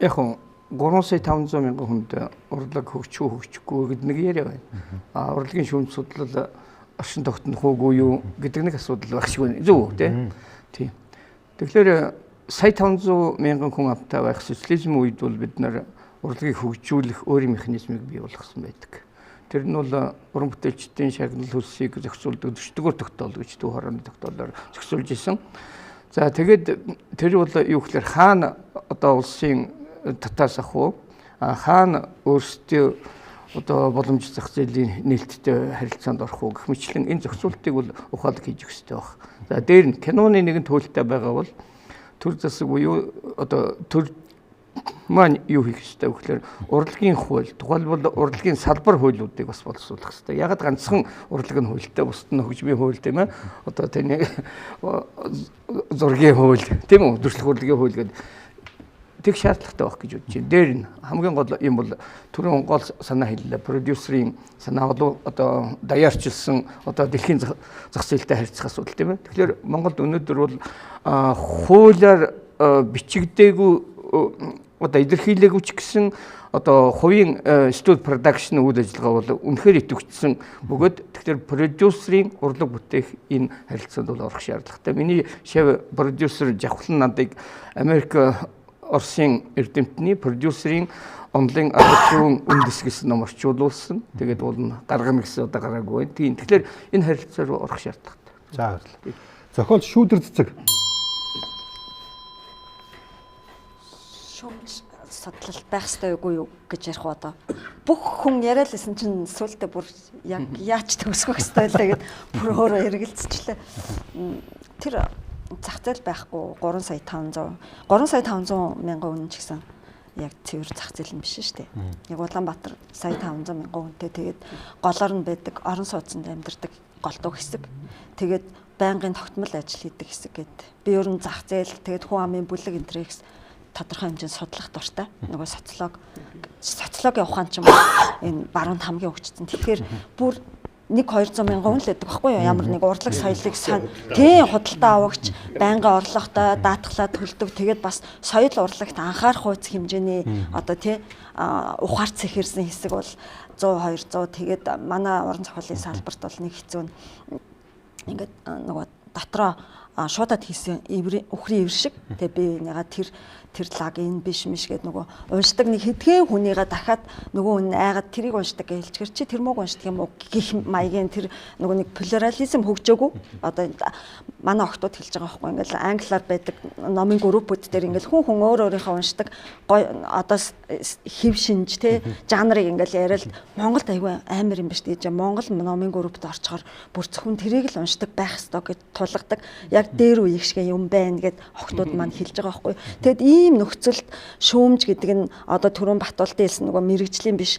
яг хөө 3,500,000 хүнд урлаг хөгжихгүй гэдэг нэг яриа байна. Урлагийн шүүмж судлал оршин тогтнох уугүй юу гэдэг нэг асуудал байх шиг байна. Зөв үү те? Тийм. Тэгэхээр сая 500,000 хүн амтай байх социализм үед бол бид нар урлагийг хөгжүүлэх өөрийн механизмыг бий болгосон байдаг. Тэр нь бол уран бүтээлчдийн шагнал хөлсийг зохицуулдаг 40-р тогтоол гэж төв хорооны тогтоолоор зохицуулж исэн. За тэгээд тэр бол юу гэхээр хаана одоо улсын татаас ах уу хаана өөрсдөө одоо боломж зах зээлийн нээлттэй харилцаанд орох уу гэх мэтлэн энэ зохицуултыг бол ухаалаг хийж өгөх хэрэгтэй баг. За дээр нь киноны нэгэн төлөлтэй байгаа бол төр засаг буюу одоо төр маань юу хийх хэрэгтэй вэ гэхээр урлагийн хууль тухайлбал урлагийн салбар хуулиудыг бас боловсруулах хэрэгтэй. Яг ганцхан урлаг нь хуультай бусд нь хөгжмийн хууль тийм ээ. Одоо таны зургийн хууль тийм үү? Дүрслэх урлагийн хууль гэдэг тэг шаардлагатай байх гэж бодож байна. Дээр нь хамгийн гол юм бол түрүүн гол санаа хэллээ. Продюсерийн санаа бол одоо даяарчилсан одоо дэлхийн зах зээлтэй харьцах асуудал тийм ээ. Тэгэхээр Монголд өнөөдөр бол хуулиар бичигдээгүй одоо илэрхийлээгүй ч гэсэн одоо хувийн студ продакшн үйл ажиллагаа бол үнэхээр идэвхжсэн бөгөөд тэгэхээр продюсерийн урлаг бүтээх энэ харилцаанд бол орох шаардлагатай. Миний шав продюсер Жавхлан надыг Америк Оросын эрдэмтний продюсерийн онлын арчуун үндэс гэсэн ном орчуулсан. Тэгээд бол гаргана гэсэн одоо гараагүй байна. Тийм. Тэгэхээр энэ харилцаа руу орох шаардлагатай. За баярлалаа. Зохиол шүүдэр цэцэг. Шүүмж судлал байх хэрэгтэй үгүй юу гэж ярих одоо. Бүх хүн яриад лсэн чинь сүултээ бүр яг яаж төгсгөх хэрэгтэй л тэгээд бүр өөрөө эргэлцчихлээ. Тэр зах зээл байхгүй 3,500,000 үнэ ч гэсэн яг цэвэр зах зээл юм биш шүү дээ. Яг Улаанбаатар сая 500,000 хүнтэй тэгээд голоор нь байдаг орон сууцнд амьдардаг голдуу хэсэг. Тэгээд байнгын тогтмол ажил хийдэг хэсэг гэдэг. Би ер нь зах зээл тэгээд хүн амын бүлэг энтрекс тодорхой хэмжээнд судлах дуртай. Нөгөө социологийн ухаан ч юм уу энэ баруунд хамгийн хөгжсөн. Тэгэхээр бүр 1-200,000 хүн л байдаг байхгүй юу? Ямар нэг урлаг соёлыг тийм худалдаа авагч, байнгын орлоготой даатгалаад төлдөг. Тэгээд бас соёл урлагт анхаарах хууц хэмжээний одоо тий ухаарц ихэрсэн хэсэг бол 100-200. Тэгээд манай уран зохиолын салбарт бол нэг хэцүү ингээд нөгөө дотроо шуудад хийсэн үхрийн ивэр шиг тэгээ би яга тэр лаг энэ биш миш гэдэг нөгөө уншдаг нэг хэдхэн хүнийгээ дахиад нөгөө хүн айгаад тэрийг уншдаг гэж хэлчихэр чи тэр мууг уншдаг юм уу гэх маягийн тэр нөгөө нэг плюрализм хөгжөөгүй одоо манай охтууд хэлж байгаа байхгүй ингээл англиар байдаг номын группүүд дээр ингээл хүн өөрийнхөө уншдаг гой одоо хэв шинж те жанрыг ингээл яриад Монголд аягүй амар юм биш гэж Монгол номын группт орчхоор бүр зөвхөн тэрийг л уншдаг байх ёстой гэж тулгадаг яг дээр үеиг шиг юм байна гэд охтууд маань хэлж байгаа байхгүй тэгэд ийм нөхцөлд шүүмж гэдэг нь одоо түрүүн Батуултын хэлсэн нөгөө мэрэгжлийн биш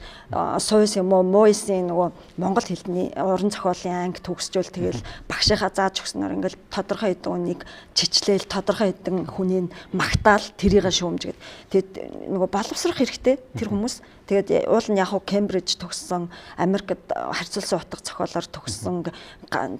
сойс юм уу муйсын нөгөө монгол хэлний уран зохиолын анги төгсжүүл тэгэл багшийнхаа зааж өгснөөр ингээл тодорхой хэдэн үнийг чичлээл тодорхой хэдэн хүнийг магтаал тэрийг шүүмж гэд тэгэд нөгөө боловсрох хэрэгтэй тэр хүмүүс тэгээд уул нь яг хуу Кембриж төгссөн Америкт харьцуулсан утга зохиолоор төгссөн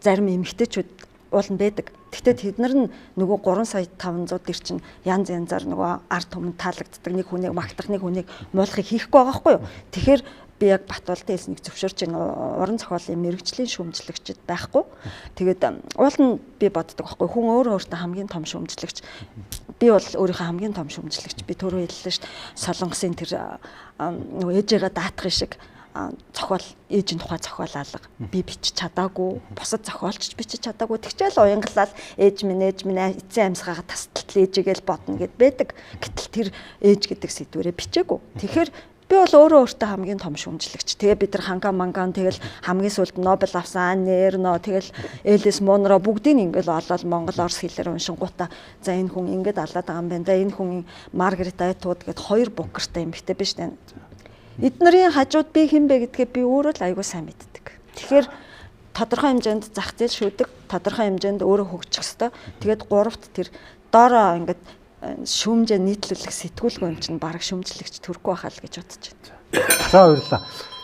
зарим эмэгтэйчүүд уул нь байдаг. Гэхдээ тэд нар нь нөгөө 3,500,000 дэр чинь янз янзаар нөгөө ард түмэнд таалагддаг нэг хүнийг магтах нэг хүнийг муулахыг хийхгүй байгаа байхгүй юу. Тэгэхээр би яг Батуултын хэлснийг зөвшөөрч уран зохиолын мэрэгжлийн шүүмжлэгчд байхгүй. Тэгээд уул нь би боддог байхгүй хүн өөртөө хамгийн том шүүмжлэгч. Би бол өөрийнхөө хамгийн том шүүмжлэгч. Би түрүү хэллээ шүү дээ. Солонгосын тэр нөгөө ээжээгээ даатгах шиг зохиол ээжийн тухай зохиол алга би бичиж чадаагүй бусад зохиолч бичиж чадаагүй тэгчээл уянгалал ээж минь эцсийн амьсгаагаа тасдалт ээжигээл бодно гэд байдаг гэтэл тэр ээж гэдэг сэдвэрээ бичээгүй тэгэхээр би бол өөртөө хамгийн том шүүмжлэгч тэгээ бид нар ханган манган тэгэл хамгийн сүүлд Нобель авсан Нерно тэгэл Элис Монро бүгдийг ингээл олоод Монгол Орос хэлээр уншингуудаа за энэ хүн ингээд алаад байгаа юм байна да энэ хүн Маргарет Айтвуд гэд 2 букертай юм битээ биш дээ эднэрийн хажууд би хэн бэ гэдгээ би өөрөө л аягүй сайн мэддэг. Тэгэхээр тодорхой хэмжээнд зах зээл шүүдэг, тодорхой хэмжээнд өөрөө хөгжих ёстой. Тэгээд 3-т тэр доороо ингээд шүүмжээ нийтлүүлэх сэтгүүлгүй юм чинь бараг шүүмжлэгч төрөхгүй байхаа л гэж бодож байна. За баярлалаа.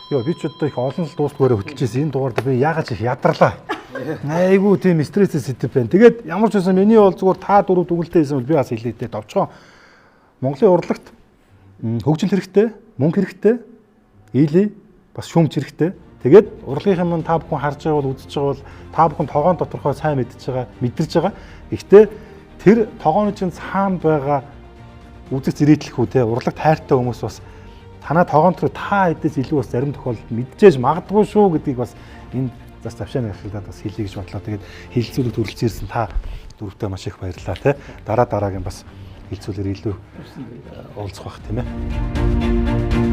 Йоо би ч одоо их олон л дуустгаараа хөтлөжсэн. Энэ дугаард би яагаад ч их ядралаа. Айгуу тийм стресстэй сэтгэв байна. Тэгээд ямар ч байсан миний бол зүгээр та дөрөв дүгэлтэй байсан бол би бас хэлээдээ товчхон Монголын урлагт хөгжил хэрэгтэй, мөнгө хэрэгтэй, ийли бас шүүмж хэрэгтэй. Тэгээд урлагийнх юм та бүхэн харж байгаа бол үзэж байгаа бол та бүхэн тогоон доторхой сайн мэдэрч байгаа. Гэхдээ тэр тогооны чинь цаана байгаа үзэг зэрэглэх үү те урлаг тайртай хүмүүс бас танаа тогоон дотор та хэдээс илүү бас зарим тохиолдолд мэдчихэж магадгүй шүү гэдгийг бас энэ зас завшааны ашиглаад бас хэлье гэж бодлоо. Тэгээд хэлэлцүүлэг төрөлцсөн ирсэн та дөрөвтэй маш их баярлалаа те. Дараагийн бас хэлцүүлэр илүү уулзах бах тийм ээ.